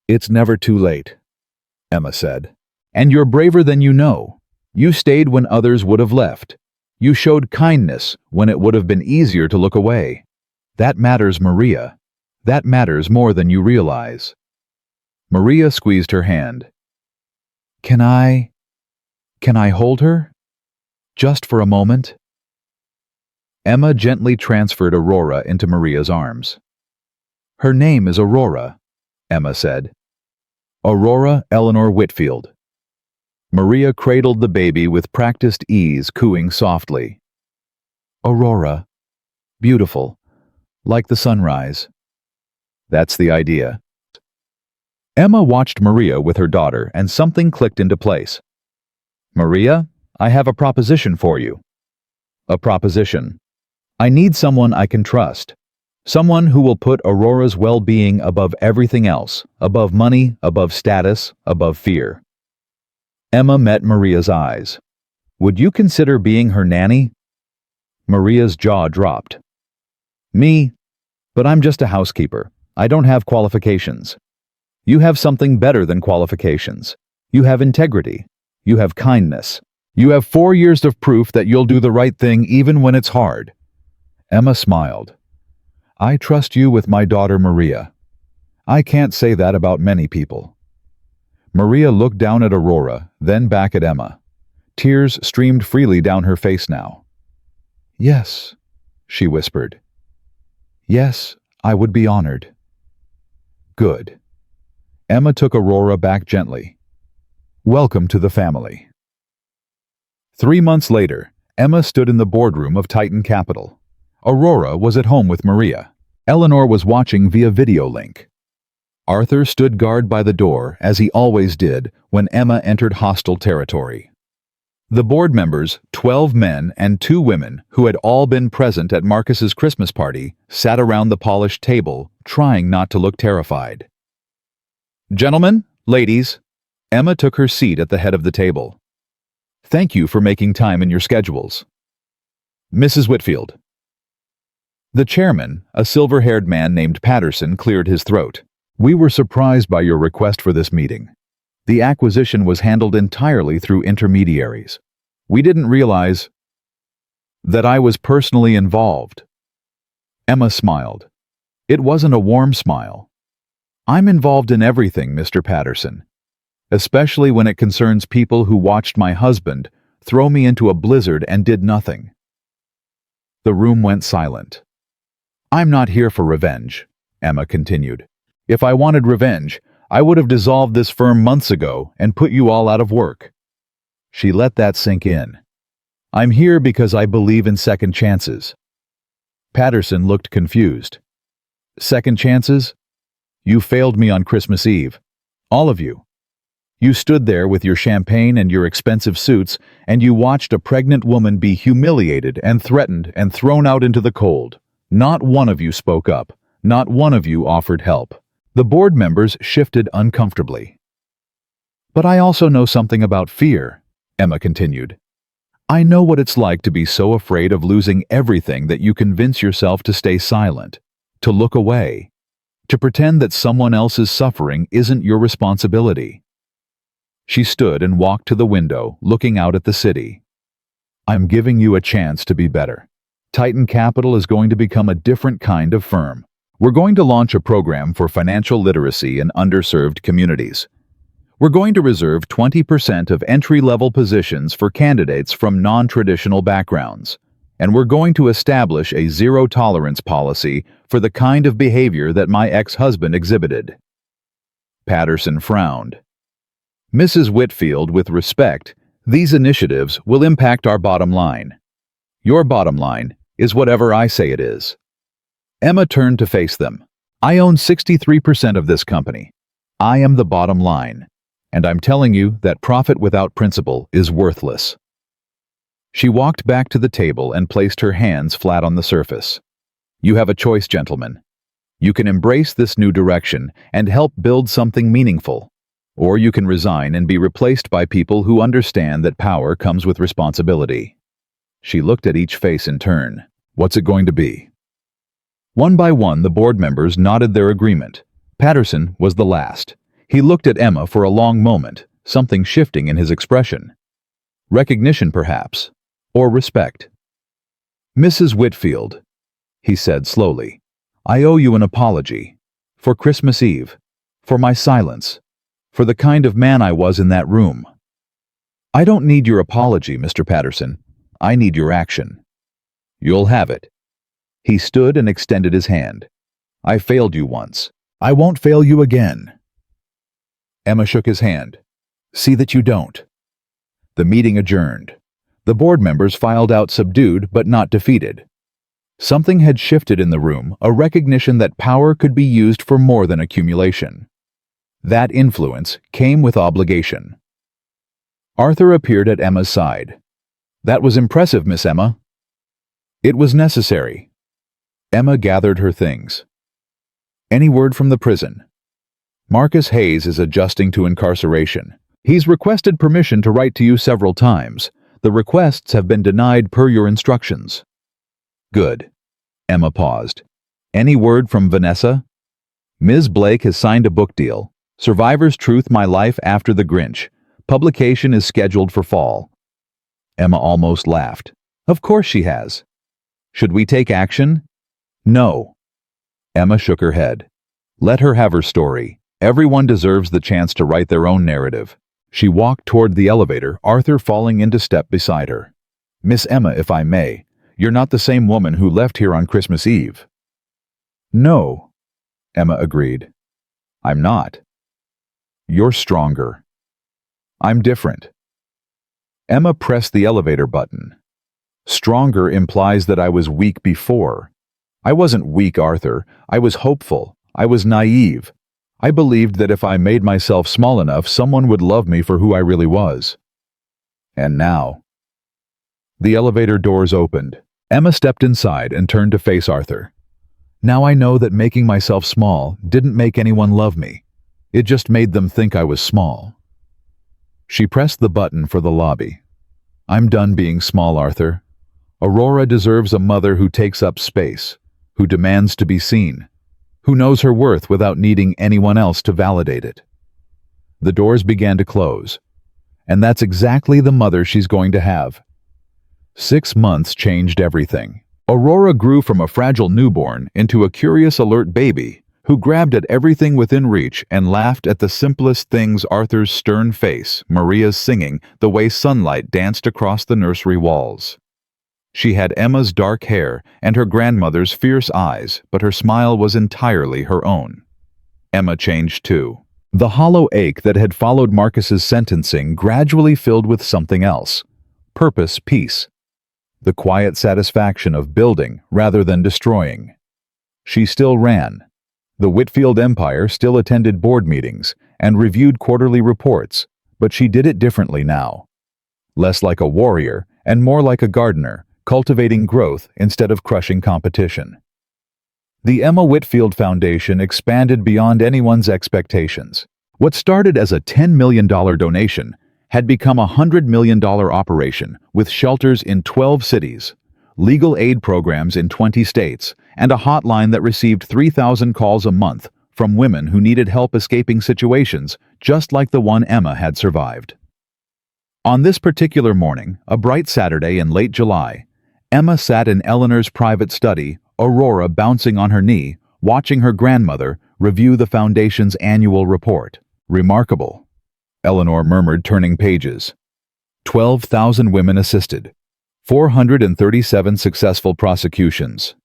It's never too late, Emma said. And you're braver than you know. You stayed when others would have left. You showed kindness when it would have been easier to look away. That matters, Maria. That matters more than you realize. Maria squeezed her hand. Can I hold her? Just for a moment? Emma gently transferred Aurora into Maria's arms. Her name is Aurora, Emma said. Aurora Eleanor Whitfield. Maria cradled the baby with practiced ease, cooing softly. Aurora. Beautiful. Like the sunrise. That's the idea. Emma watched Maria with her daughter, and something clicked into place. Maria, I have a proposition for you. A proposition. I need someone I can trust. Someone who will put Aurora's well-being above everything else, above money, above status, above fear. Emma met Maria's eyes. Would you consider being her nanny? Maria's jaw dropped. Me? But I'm just a housekeeper. I don't have qualifications. You have something better than qualifications. You have integrity. You have kindness. You have 4 years of proof that you'll do the right thing even when it's hard. Emma smiled. I trust you with my daughter Maria. I can't say that about many people. Maria looked down at Aurora, then back at Emma. Tears streamed freely down her face now. Yes, she whispered. Yes, I would be honored. Good. Emma took Aurora back gently. Welcome to the family. 3 months later, Emma stood in the boardroom of Titan Capital. Aurora was at home with Maria. Eleanor was watching via video link. Arthur stood guard by the door, as he always did when Emma entered hostile territory. The board members, 12 men and 2 women who had all been present at Marcus's Christmas party, sat around the polished table, trying not to look terrified. Gentlemen, ladies, Emma took her seat at the head of the table. Thank you for making time in your schedules. Mrs. Whitfield. The chairman, a silver-haired man named Patterson, cleared his throat. We were surprised by your request for this meeting. The acquisition was handled entirely through intermediaries. We didn't realize that I was personally involved. Emma smiled. It wasn't a warm smile. I'm involved in everything, Mr. Patterson, especially when it concerns people who watched my husband throw me into a blizzard and did nothing. The room went silent. I'm not here for revenge, Emma continued. If I wanted revenge, I would have dissolved this firm months ago and put you all out of work. She let that sink in. I'm here because I believe in second chances. Patterson looked confused. Second chances? You failed me on Christmas Eve. All of you. You stood there with your champagne and your expensive suits, and you watched a pregnant woman be humiliated and threatened and thrown out into the cold. Not one of you spoke up. Not one of you offered help. The board members shifted uncomfortably. But I also know something about fear, Emma continued. I know what it's like to be so afraid of losing everything that you convince yourself to stay silent, to look away, to pretend that someone else's suffering isn't your responsibility. She stood and walked to the window, looking out at the city. I'm giving you a chance to be better. Titan Capital is going to become a different kind of firm. We're going to launch a program for financial literacy in underserved communities. We're going to reserve 20% of entry-level positions for candidates from non-traditional backgrounds. And we're going to establish a zero-tolerance policy for the kind of behavior that my ex-husband exhibited. Patterson frowned. Mrs. Whitfield, with respect, these initiatives will impact our bottom line. Your bottom line is whatever I say it is. Emma turned to face them. I own 63% of this company. I am the bottom line, and I'm telling you that profit without principle is worthless. She walked back to the table and placed her hands flat on the surface. You have a choice, gentlemen. You can embrace this new direction and help build something meaningful, or you can resign and be replaced by people who understand that power comes with responsibility. She looked at each face in turn. What's it going to be? One by one, the board members nodded their agreement. Patterson was the last. He looked at Emma for a long moment, something shifting in his expression. Recognition, perhaps, or respect. "Mrs. Whitfield," he said slowly, "I owe you an apology. For Christmas Eve. For my silence. For the kind of man I was in that room." "I don't need your apology, Mr. Patterson. I need your action." "You'll have it." He stood and extended his hand. "I failed you once. I won't fail you again." Emma shook his hand. "See that you don't." The meeting adjourned. The board members filed out subdued but not defeated. Something had shifted in the room, a recognition that power could be used for more than accumulation. That influence came with obligation. Arthur appeared at Emma's side. "That was impressive, Miss Emma." "It was necessary." Emma gathered her things. "Any word from the prison?" "Marcus Hayes is adjusting to incarceration. He's requested permission to write to you several times. The requests have been denied per your instructions." "Good." Emma paused. "Any word from Vanessa?" "Ms. Blake has signed a book deal. Survivor's Truth: My Life After the Grinch. Publication is scheduled for fall." Emma almost laughed. "Of course she has." "Should we take action?" "No." Emma shook her head. "Let her have her story. Everyone deserves the chance to write their own narrative." She walked toward the elevator, Arthur falling into step beside her. "Miss Emma, if I may, you're not the same woman who left here on Christmas Eve." "No," Emma agreed. "I'm not." "You're stronger." "I'm different." Emma pressed the elevator button. "Stronger implies that I was weak before." "I wasn't weak, Arthur. I was hopeful. I was naive. I believed that if I made myself small enough, someone would love me for who I really was." "And now?" The elevator doors opened. Emma stepped inside and turned to face Arthur. "Now I know that making myself small didn't make anyone love me. It just made them think I was small." She pressed the button for the lobby. "I'm done being small, Arthur. Aurora deserves a mother who takes up space, who demands to be seen, who knows her worth without needing anyone else to validate it." The doors began to close. And that's exactly the mother she's going to have. 6 months changed everything. Aurora grew from a fragile newborn into a curious, alert baby who grabbed at everything within reach and laughed at the simplest things: Arthur's stern face, Maria's singing, the way sunlight danced across the nursery walls. She had Emma's dark hair and her grandmother's fierce eyes, but her smile was entirely her own. Emma changed too. The hollow ache that had followed Marcus's sentencing gradually filled with something else: purpose, peace. The quiet satisfaction of building rather than destroying. She still ran. The Whitfield empire still attended board meetings and reviewed quarterly reports, but she did it differently now. Less like a warrior and more like a gardener, cultivating growth instead of crushing competition. The Emma Whitfield Foundation expanded beyond anyone's expectations. What started as a $10 million donation had become a $100 million operation with shelters in 12 cities, legal aid programs in 20 states, and a hotline that received 3,000 calls a month from women who needed help escaping situations just like the one Emma had survived. On this particular morning, a bright Saturday in late July, Emma sat in Eleanor's private study, Aurora bouncing on her knee, watching her grandmother review the Foundation's annual report. "Remarkable," Eleanor murmured, turning pages. 12,000 women assisted. 437 successful prosecutions.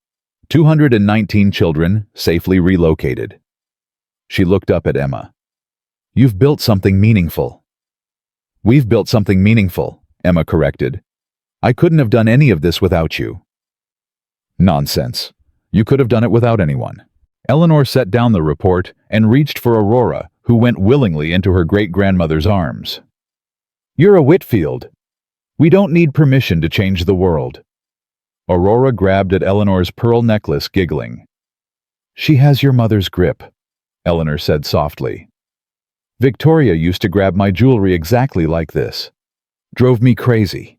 219 children safely relocated. She looked up at Emma. "You've built something meaningful." "We've built something meaningful," Emma corrected. "I couldn't have done any of this without you." "Nonsense. You could have done it without anyone." Eleanor set down the report and reached for Aurora, who went willingly into her great-grandmother's arms. "You're a Whitfield. We don't need permission to change the world." Aurora grabbed at Eleanor's pearl necklace, giggling. She has your mother's grip, Eleanor said softly. Victoria used to grab my jewelry exactly like this. Drove me crazy.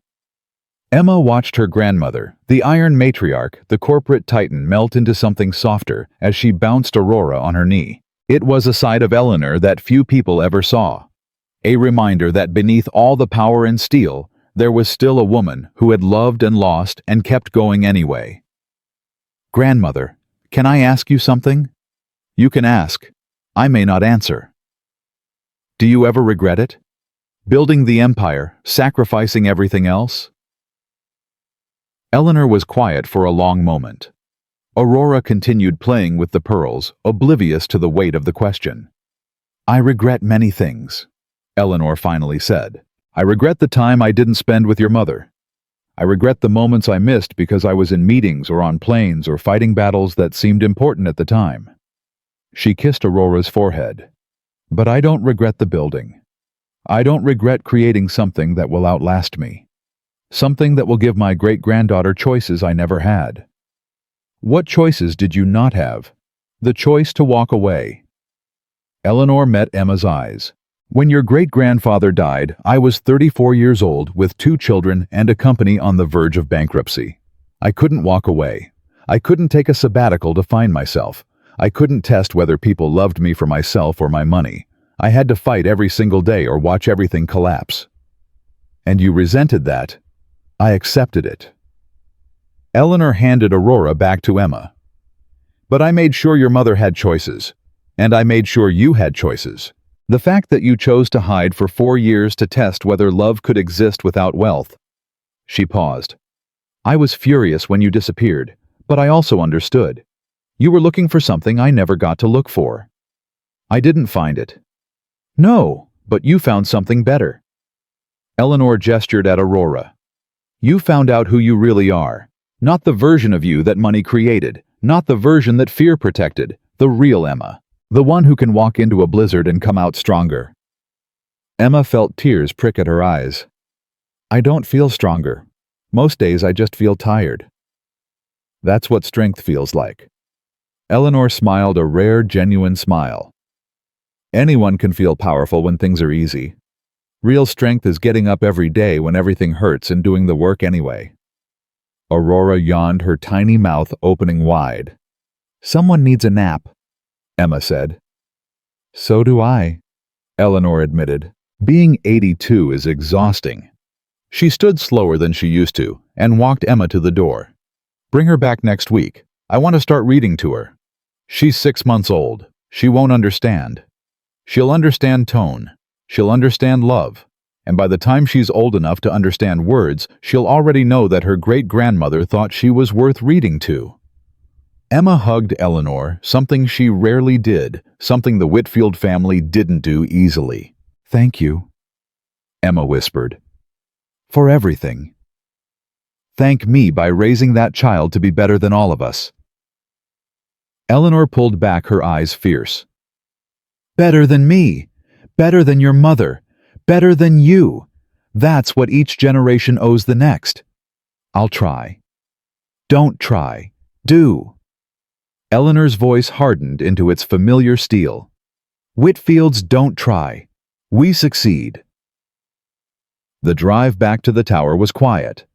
Emma watched her grandmother, the iron matriarch, the corporate titan, melt into something softer as she bounced Aurora on her knee. It was a side of Eleanor that few people ever saw. A reminder that beneath all the power and steel, there was still a woman who had loved and lost and kept going anyway. Grandmother, can I ask you something? You can ask. I may not answer. Do you ever regret it? Building the empire, sacrificing everything else? Eleanor was quiet for a long moment. Aurora continued playing with the pearls, oblivious to the weight of the question. I regret many things, Eleanor finally said. I regret the time I didn't spend with your mother. I regret the moments I missed because I was in meetings or on planes or fighting battles that seemed important at the time. She kissed Aurora's forehead. But I don't regret the building. I don't regret creating something that will outlast me. Something that will give my great-granddaughter choices I never had. What choices did you not have? The choice to walk away. Eleanor met Emma's eyes. When your great-grandfather died, I was 34 years old with 2 children and a company on the verge of bankruptcy. I couldn't walk away. I couldn't take a sabbatical to find myself. I couldn't test whether people loved me for myself or my money. I had to fight every single day or watch everything collapse. And you resented that. I accepted it. Eleanor handed Aurora back to Emma. But I made sure your mother had choices. And I made sure you had choices. The fact that you chose to hide for 4 years to test whether love could exist without wealth. She paused. I was furious when you disappeared, but I also understood. You were looking for something I never got to look for. I didn't find it. No, but you found something better. Eleanor gestured at Aurora. You found out who you really are. Not the version of you that money created, not the version that fear protected, the real Emma. The one who can walk into a blizzard and come out stronger. Emma felt tears prick at her eyes. I don't feel stronger. Most days I just feel tired. That's what strength feels like. Eleanor smiled a rare, genuine smile. Anyone can feel powerful when things are easy. Real strength is getting up every day when everything hurts and doing the work anyway. Aurora yawned, her tiny mouth opening wide. Someone needs a nap, Emma said. So do I, Eleanor admitted. Being 82 is exhausting. She stood slower than she used to and walked Emma to the door. Bring her back next week. I want to start reading to her. She's 6 months old. She won't understand. She'll understand tone. She'll understand love. And by the time she's old enough to understand words, she'll already know that her great-grandmother thought she was worth reading to. Emma hugged Eleanor, something she rarely did, something the Whitfield family didn't do easily. Thank you, Emma whispered. For everything. Thank me by raising that child to be better than all of us. Eleanor pulled back, her eyes fierce. Better than me. Better than your mother. Better than you. That's what each generation owes the next. I'll try. Don't try. Do. Eleanor's voice hardened into its familiar steel. Whitfields don't try. We succeed. The drive back to the tower was quiet.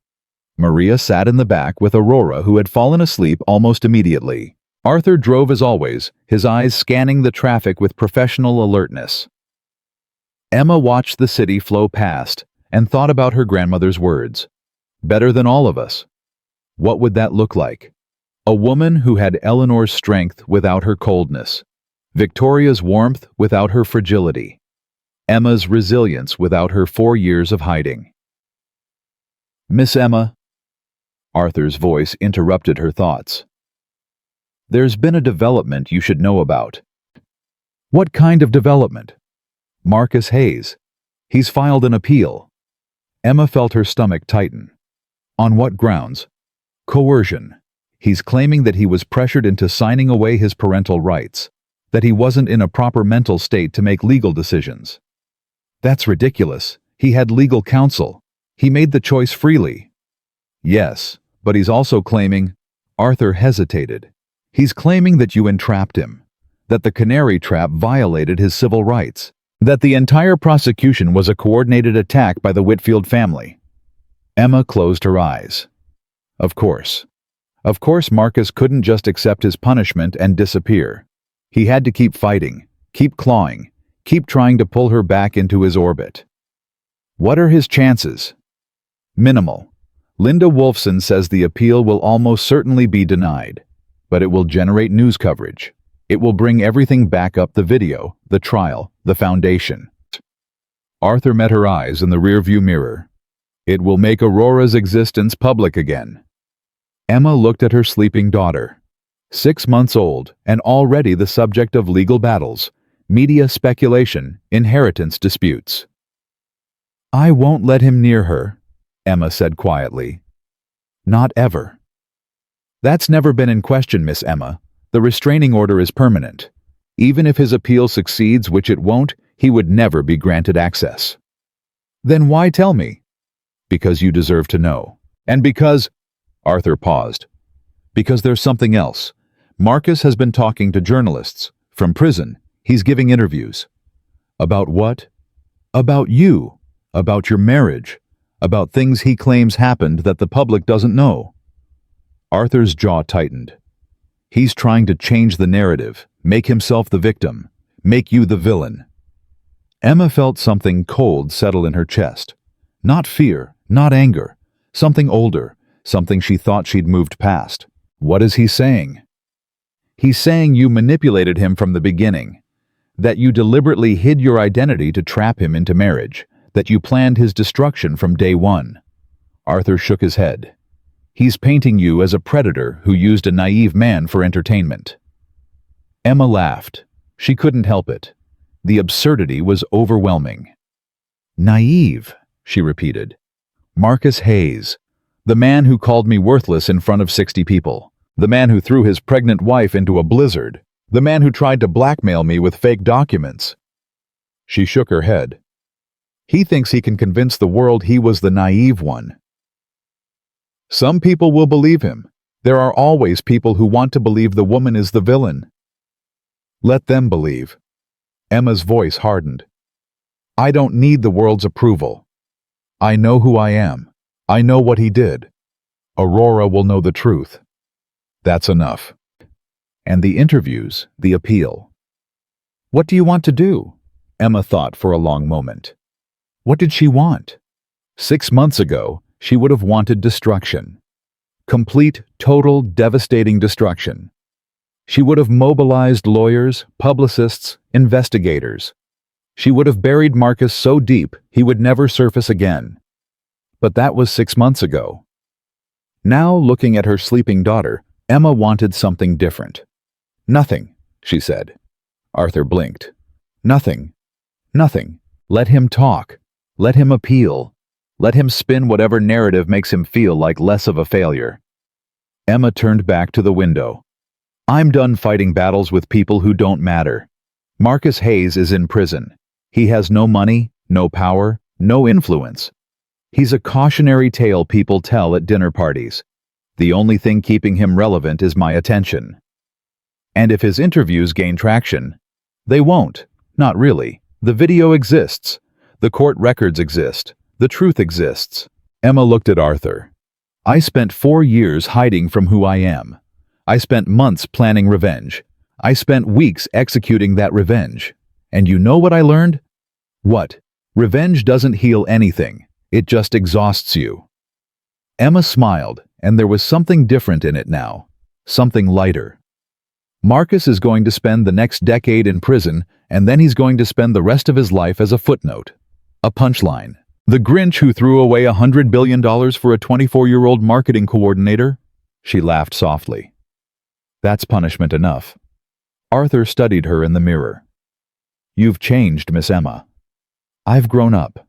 Maria sat in the back with Aurora, who had fallen asleep almost immediately. Arthur drove as always, his eyes scanning the traffic with professional alertness. Emma watched the city flow past and thought about her grandmother's words. Better than all of us. What would that look like? A woman who had Eleanor's strength without her coldness, Victoria's warmth without her fragility, Emma's resilience without her 4 years of hiding. Miss Emma, Arthur's voice interrupted her thoughts. There's been a development you should know about. What kind of development? Marcus Hayes. He's filed an appeal. Emma felt her stomach tighten. On what grounds? Coercion. He's claiming that he was pressured into signing away his parental rights, that he wasn't in a proper mental state to make legal decisions. That's ridiculous. He had legal counsel. He made the choice freely. Yes, But he's also claiming, Arthur hesitated. He's claiming that you entrapped him, that the canary trap violated his civil rights, that the entire prosecution was a coordinated attack by the Whitfield family. Emma closed her eyes. Of course. Of course Marcus couldn't just accept his punishment and disappear. He had to keep fighting, keep clawing, keep trying to pull her back into his orbit. What are his chances? Minimal. Linda Wolfson says the appeal will almost certainly be denied, but it will generate news coverage. It will bring everything back up: the video, the trial, the foundation. Arthur met her eyes in the rearview mirror. It will make Aurora's existence public again. Emma looked at her sleeping daughter. 6 months old and already the subject of legal battles, media speculation, inheritance disputes. I won't let him near her, Emma said quietly. Not ever. That's never been in question, Miss Emma. The restraining order is permanent. Even if his appeal succeeds, which it won't, he would never be granted access. Then why tell me? Because you deserve to know. And because... Arthur paused. Because there's something else. Marcus has been talking to journalists. From prison, he's giving interviews. About what? About you. About your marriage. About things he claims happened that the public doesn't know. Arthur's jaw tightened. He's trying to change the narrative, make himself the victim, make you the villain. Emma felt something cold settle in her chest. Not fear, not anger. Something older, something she thought she'd moved past. What is he saying? He's saying you manipulated him from the beginning, that you deliberately hid your identity to trap him into marriage, that you planned his destruction from day one. Arthur shook his head. He's painting you as a predator who used a naive man for entertainment. Emma laughed. She couldn't help it. The absurdity was overwhelming. Naive, she repeated. Marcus Hayes, the man who called me worthless in front of 60 people, the man who threw his pregnant wife into a blizzard, the man who tried to blackmail me with fake documents. She shook her head. He thinks he can convince the world he was the naive one. Some people will believe him. There are always people who want to believe the woman is the villain. Let them believe. Emma's voice hardened. I don't need the world's approval. I know who I am. I know what he did. Aurora will know the truth. That's enough. And the interviews, the appeal. What do you want to do? Emma thought for a long moment. What did she want? 6 months ago, she would have wanted destruction. Complete, total, devastating destruction. She would have mobilized lawyers, publicists, investigators. She would have buried Marcus so deep he would never surface again. But that was 6 months ago. Now, looking at her sleeping daughter, Emma wanted something different. Nothing, she said. Arthur blinked. Nothing. Nothing. Let him talk. Let him appeal. Let him spin whatever narrative makes him feel like less of a failure. Emma turned back to the window. I'm done fighting battles with people who don't matter. Marcus Hayes is in prison. He has no money, no power, no influence. He's a cautionary tale people tell at dinner parties. The only thing keeping him relevant is my attention. And if his interviews gain traction, they won't. Not really. The video exists. The court records exist. The truth exists. Emma looked at Arthur. I spent 4 years hiding from who I am. I spent months planning revenge. I spent weeks executing that revenge. And you know what I learned? What? Revenge doesn't heal anything. It just exhausts you. Emma smiled, and there was something different in it now. Something lighter. Marcus is going to spend the next decade in prison, and then he's going to spend the rest of his life as a footnote. A punchline. The Grinch who threw away $100 billion for a 24-year-old marketing coordinator? She laughed softly. That's punishment enough. Arthur studied her in the mirror. You've changed, Miss Emma. I've grown up.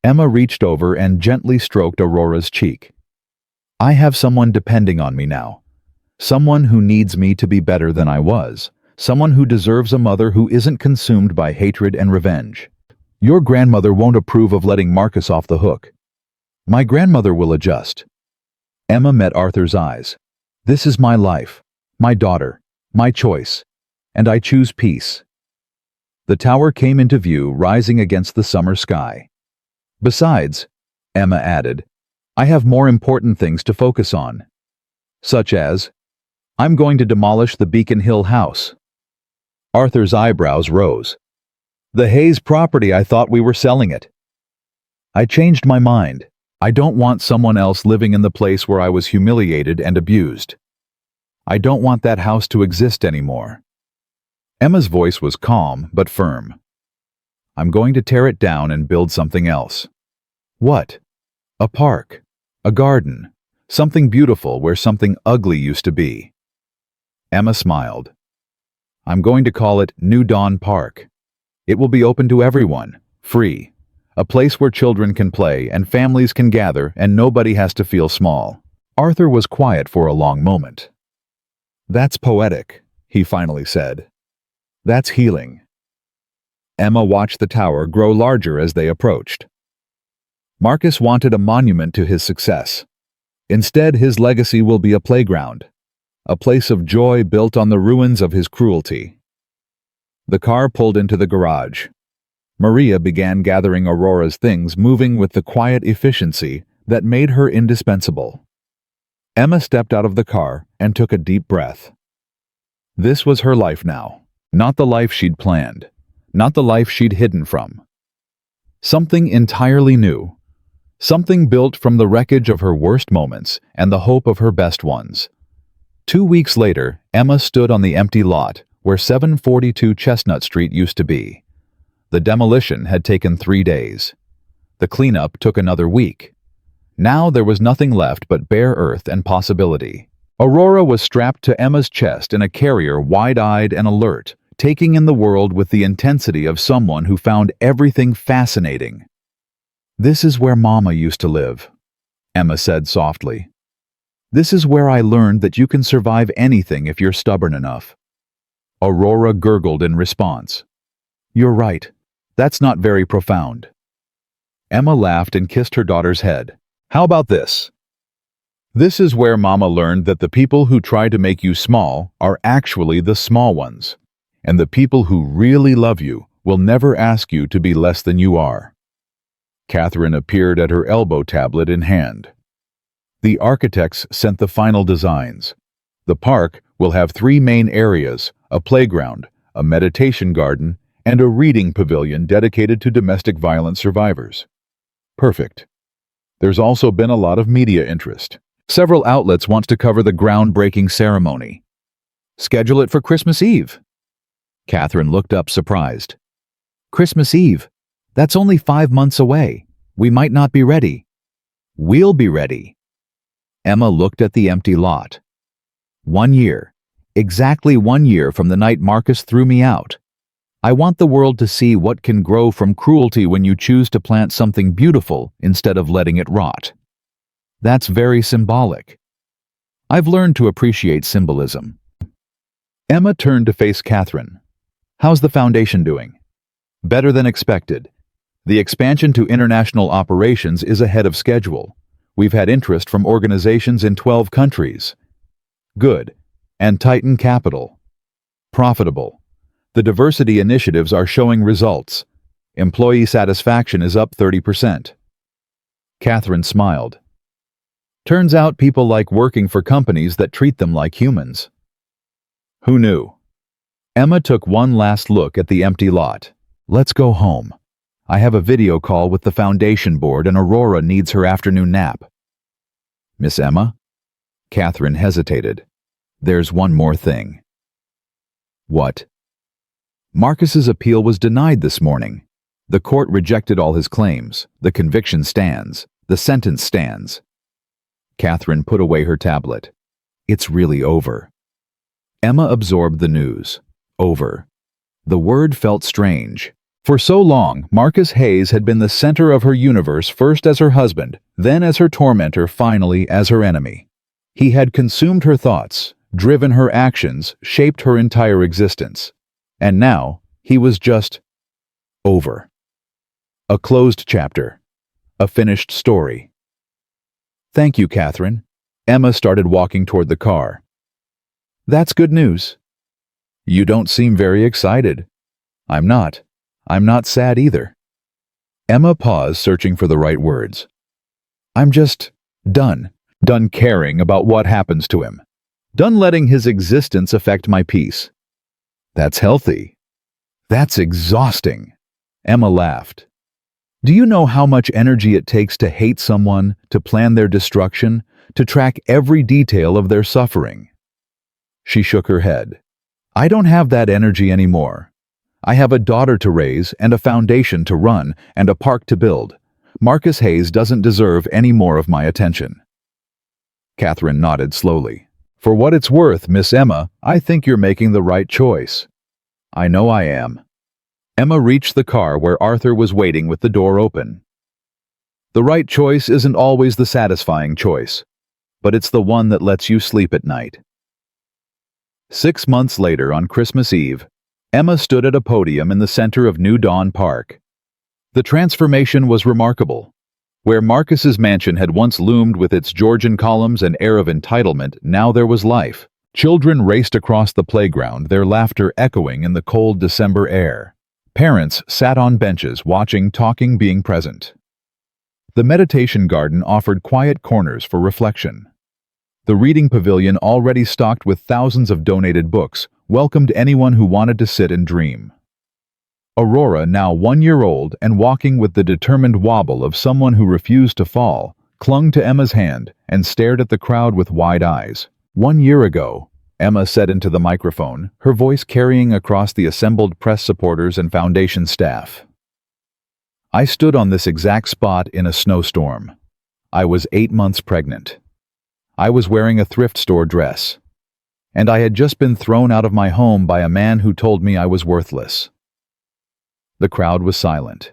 Emma reached over and gently stroked Aurora's cheek. I have someone depending on me now. Someone who needs me to be better than I was. Someone who deserves a mother who isn't consumed by hatred and revenge. Your grandmother won't approve of letting Marcus off the hook. My grandmother will adjust. Emma met Arthur's eyes. This is my life, my daughter, my choice, and I choose peace. The tower came into view, rising against the summer sky. Besides, Emma added, I have more important things to focus on. Such as, I'm going to demolish the Beacon Hill house. Arthur's eyebrows rose. The Hayes property, I thought we were selling it. I changed my mind. I don't want someone else living in the place where I was humiliated and abused. I don't want that house to exist anymore. Emma's voice was calm but firm. I'm going to tear it down and build something else. What? A park, a garden, something beautiful where something ugly used to be. Emma smiled. I'm going to call it New Dawn Park. It will be open to everyone, free, a place where children can play and families can gather and nobody has to feel small. Arthur was quiet for a long moment. That's poetic, he finally said. That's healing. Emma watched the tower grow larger as they approached. Marcus wanted a monument to his success. Instead, his legacy will be a playground, a place of joy built on the ruins of his cruelty. The car pulled into the garage. Maria began gathering Aurora's things, moving with the quiet efficiency that made her indispensable. Emma stepped out of the car and took a deep breath. This was her life now, not the life she'd planned, not the life she'd hidden from. Something entirely new, something built from the wreckage of her worst moments and the hope of her best ones. 2 weeks later, Emma stood on the empty lot where 742 Chestnut Street used to be. The demolition had taken 3 days. The cleanup took another week. Now there was nothing left but bare earth and possibility. Aurora was strapped to Emma's chest in a carrier, wide-eyed and alert, taking in the world with the intensity of someone who found everything fascinating. This is where Mama used to live, Emma said softly. This is where I learned that you can survive anything if you're stubborn enough. Aurora gurgled in response. You're right. That's not very profound. Emma laughed and kissed her daughter's head. How about this? This is where Mama learned that the people who try to make you small are actually the small ones, and the people who really love you will never ask you to be less than you are. Catherine appeared at her elbow, tablet in hand. The architects sent the final designs. The park will have 3 main areas, a playground, a meditation garden, and a reading pavilion dedicated to domestic violence survivors. Perfect. There's also been a lot of media interest. Several outlets want to cover the groundbreaking ceremony. Schedule it for Christmas Eve. Catherine looked up surprised. Christmas Eve? That's only 5 months away. We might not be ready. We'll be ready. Emma looked at the empty lot. 1 year. Exactly 1 year from the night Marcus threw me out. I want the world to see what can grow from cruelty when you choose to plant something beautiful instead of letting it rot. That's very symbolic. I've learned to appreciate symbolism. Emma turned to face Catherine. How's the foundation doing? Better than expected. The expansion to international operations is ahead of schedule. We've had interest from organizations in 12 countries. Good. And Titan Capital. Profitable. The diversity initiatives are showing results. Employee satisfaction is up 30%. Catherine smiled. Turns out people like working for companies that treat them like humans. Who knew? Emma took one last look at the empty lot. Let's go home. I have a video call with the foundation board and Aurora needs her afternoon nap. Miss Emma? Catherine hesitated. There's one more thing. What? Marcus's appeal was denied this morning. The court rejected all his claims. The conviction stands. The sentence stands. Catherine put away her tablet. It's really over. Emma absorbed the news. Over. The word felt strange. For so long, Marcus Hayes had been the center of her universe, first as her husband, then as her tormentor, finally as her enemy. He had consumed her thoughts, driven her actions, shaped her entire existence. And now, he was just over. A closed chapter. A finished story. Thank you, Catherine. Emma started walking toward the car. "That's good news." "You don't seem very excited." I'm not. I'm not sad either." Emma paused, searching for the right words. "I'm just done. Done caring about what happens to him. Done letting his existence affect my peace." "That's healthy." "That's exhausting." Emma laughed. "Do you know how much energy it takes to hate someone, to plan their destruction, to track every detail of their suffering?" She shook her head. "I don't have that energy anymore. I have a daughter to raise and a foundation to run and a park to build. Marcus Hayes doesn't deserve any more of my attention." Catherine nodded slowly. "For what it's worth, Miss Emma, I think you're making the right choice." "I know I am." Emma reached the car where Arthur was waiting with the door open. The right choice isn't always the satisfying choice, but it's the one that lets you sleep at night. 6 months later, on Christmas Eve, Emma stood at a podium in the center of New Dawn Park. The transformation was remarkable. Where Marcus's mansion had once loomed with its Georgian columns and air of entitlement, now there was life. Children raced across the playground, their laughter echoing in the cold December air. Parents sat on benches, watching, talking, being present. The meditation garden offered quiet corners for reflection. The reading pavilion, already stocked with thousands of donated books, welcomed anyone who wanted to sit and dream. Aurora, now 1 year old and walking with the determined wobble of someone who refused to fall, clung to Emma's hand and stared at the crowd with wide eyes. "1 year ago," Emma said into the microphone, her voice carrying across the assembled press supporters and foundation staff. "I stood on this exact spot in a snowstorm. I was 8 months pregnant. I was wearing a thrift store dress. And I had just been thrown out of my home by a man who told me I was worthless." The crowd was silent.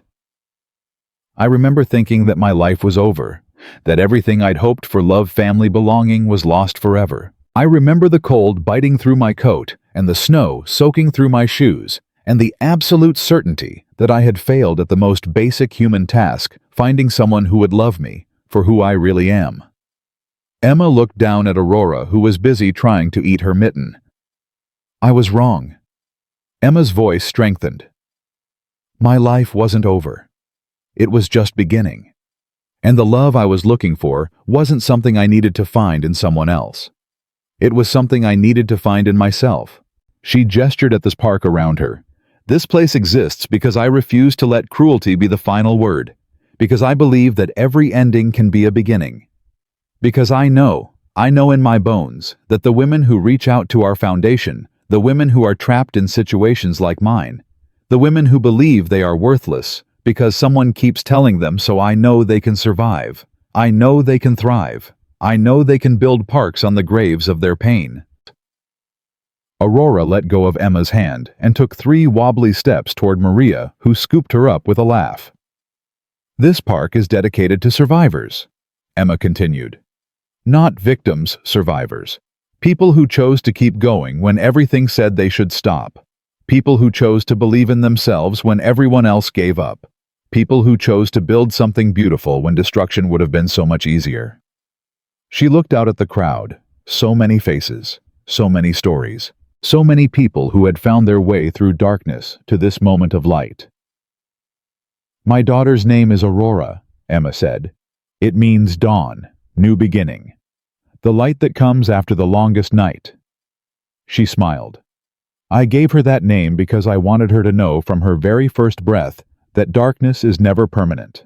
"I remember thinking that my life was over, that everything I'd hoped for, love, family, belonging, was lost forever. I remember the cold biting through my coat and the snow soaking through my shoes, and the absolute certainty that I had failed at the most basic human task, finding someone who would love me for who I really am." Emma looked down at Aurora, who was busy trying to eat her mitten. "I was wrong." Emma's voice strengthened. "My life wasn't over. It was just beginning. And the love I was looking for wasn't something I needed to find in someone else. It was something I needed to find in myself." She gestured at this park around her. "This place exists because I refuse to let cruelty be the final word, because I believe that every ending can be a beginning. Because I know in my bones that the women who reach out to our foundation, the women who are trapped in situations like mine, the women who believe they are worthless because someone keeps telling them so, I know they can survive. I know they can thrive. I know they can build parks on the graves of their pain." Aurora let go of Emma's hand and took 3 wobbly steps toward Maria, who scooped her up with a laugh. "This park is dedicated to survivors," Emma continued. "Not victims, survivors. People who chose to keep going when everything said they should stop. People who chose to believe in themselves when everyone else gave up. People who chose to build something beautiful when destruction would have been so much easier." She looked out at the crowd. So many faces, so many stories, so many people who had found their way through darkness to this moment of light. "My daughter's name is Aurora," Emma said. "It means dawn, new beginning. The light that comes after the longest night." She smiled. "I gave her that name because I wanted her to know from her very first breath that darkness is never permanent.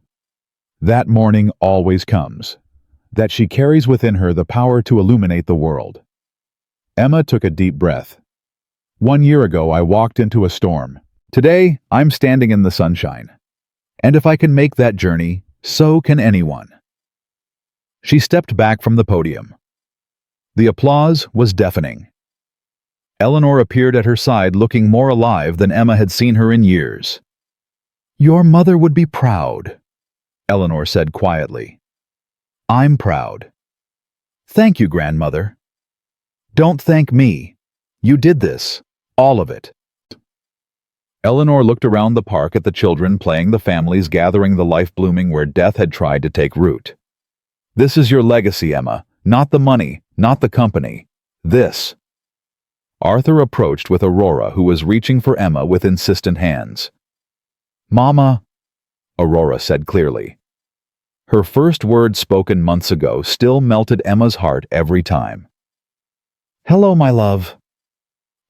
That morning always comes. That she carries within her the power to illuminate the world." Emma took a deep breath. "1 year ago I walked into a storm. Today I'm standing in the sunshine. And if I can make that journey, so can anyone." She stepped back from the podium. The applause was deafening. Eleanor appeared at her side, looking more alive than Emma had seen her in years. "Your mother would be proud," Eleanor said quietly. "I'm proud." "Thank you, grandmother." "Don't thank me. You did this, all of it." Eleanor looked around the park at the children playing, the families gathering, the life blooming where death had tried to take root. "This is your legacy, Emma, Not the money, not the company. This. Arthur approached with Aurora, who was reaching for Emma with insistent hands. "Mama," Aurora said clearly. Her first words spoken months ago still melted Emma's heart every time. "Hello, my love."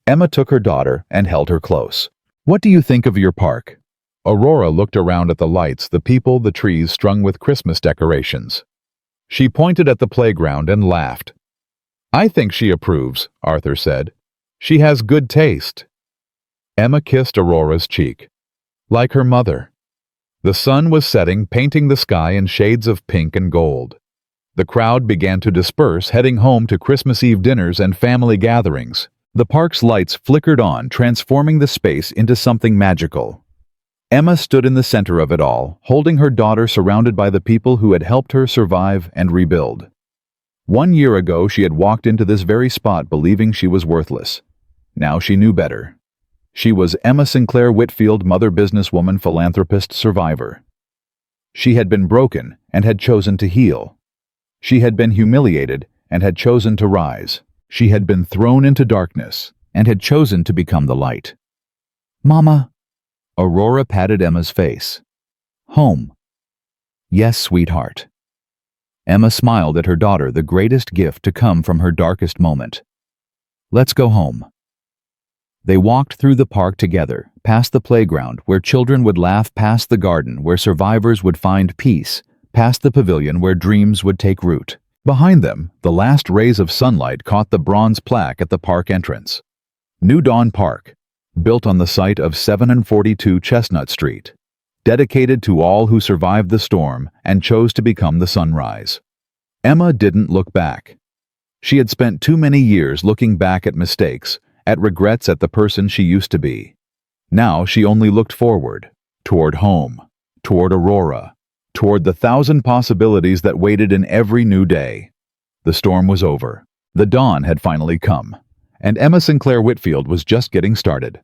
Emma took her daughter and held her close. "What do you think of your park?" Aurora looked around at the lights, the people, the trees strung with Christmas decorations. She pointed at the playground and laughed. "I think she approves," Arthur said. "She has good taste." Emma kissed Aurora's cheek. Like her mother. The sun was setting, painting the sky in shades of pink and gold. The crowd began to disperse, heading home to Christmas Eve dinners and family gatherings. The park's lights flickered on, transforming the space into something magical. Emma stood in the center of it all, holding her daughter, surrounded by the people who had helped her survive and rebuild. 1 year ago, she had walked into this very spot believing she was worthless. Now she knew better. She was Emma Sinclair Whitfield, mother, businesswoman, philanthropist, survivor. She had been broken and had chosen to heal. She had been humiliated and had chosen to rise. She had been thrown into darkness and had chosen to become the light. "Mama." Aurora patted Emma's face. "Home." "Yes, sweetheart." Emma smiled at her daughter, the greatest gift to come from her darkest moment. "Let's go home." They walked through the park together, past the playground where children would laugh, past the garden where survivors would find peace, past the pavilion where dreams would take root. Behind them, the last rays of sunlight caught the bronze plaque at the park entrance. New Dawn Park, built on the site of 742 Chestnut Street, dedicated to all who survived the storm and chose to become the sunrise. Emma didn't look back. She had spent too many years looking back at mistakes, at regrets, at the person she used to be. Now she only looked forward, toward home, toward Aurora, toward the 1,000 possibilities that waited in every new day. The storm was over. The dawn had finally come, and Emma Sinclair Whitfield was just getting started.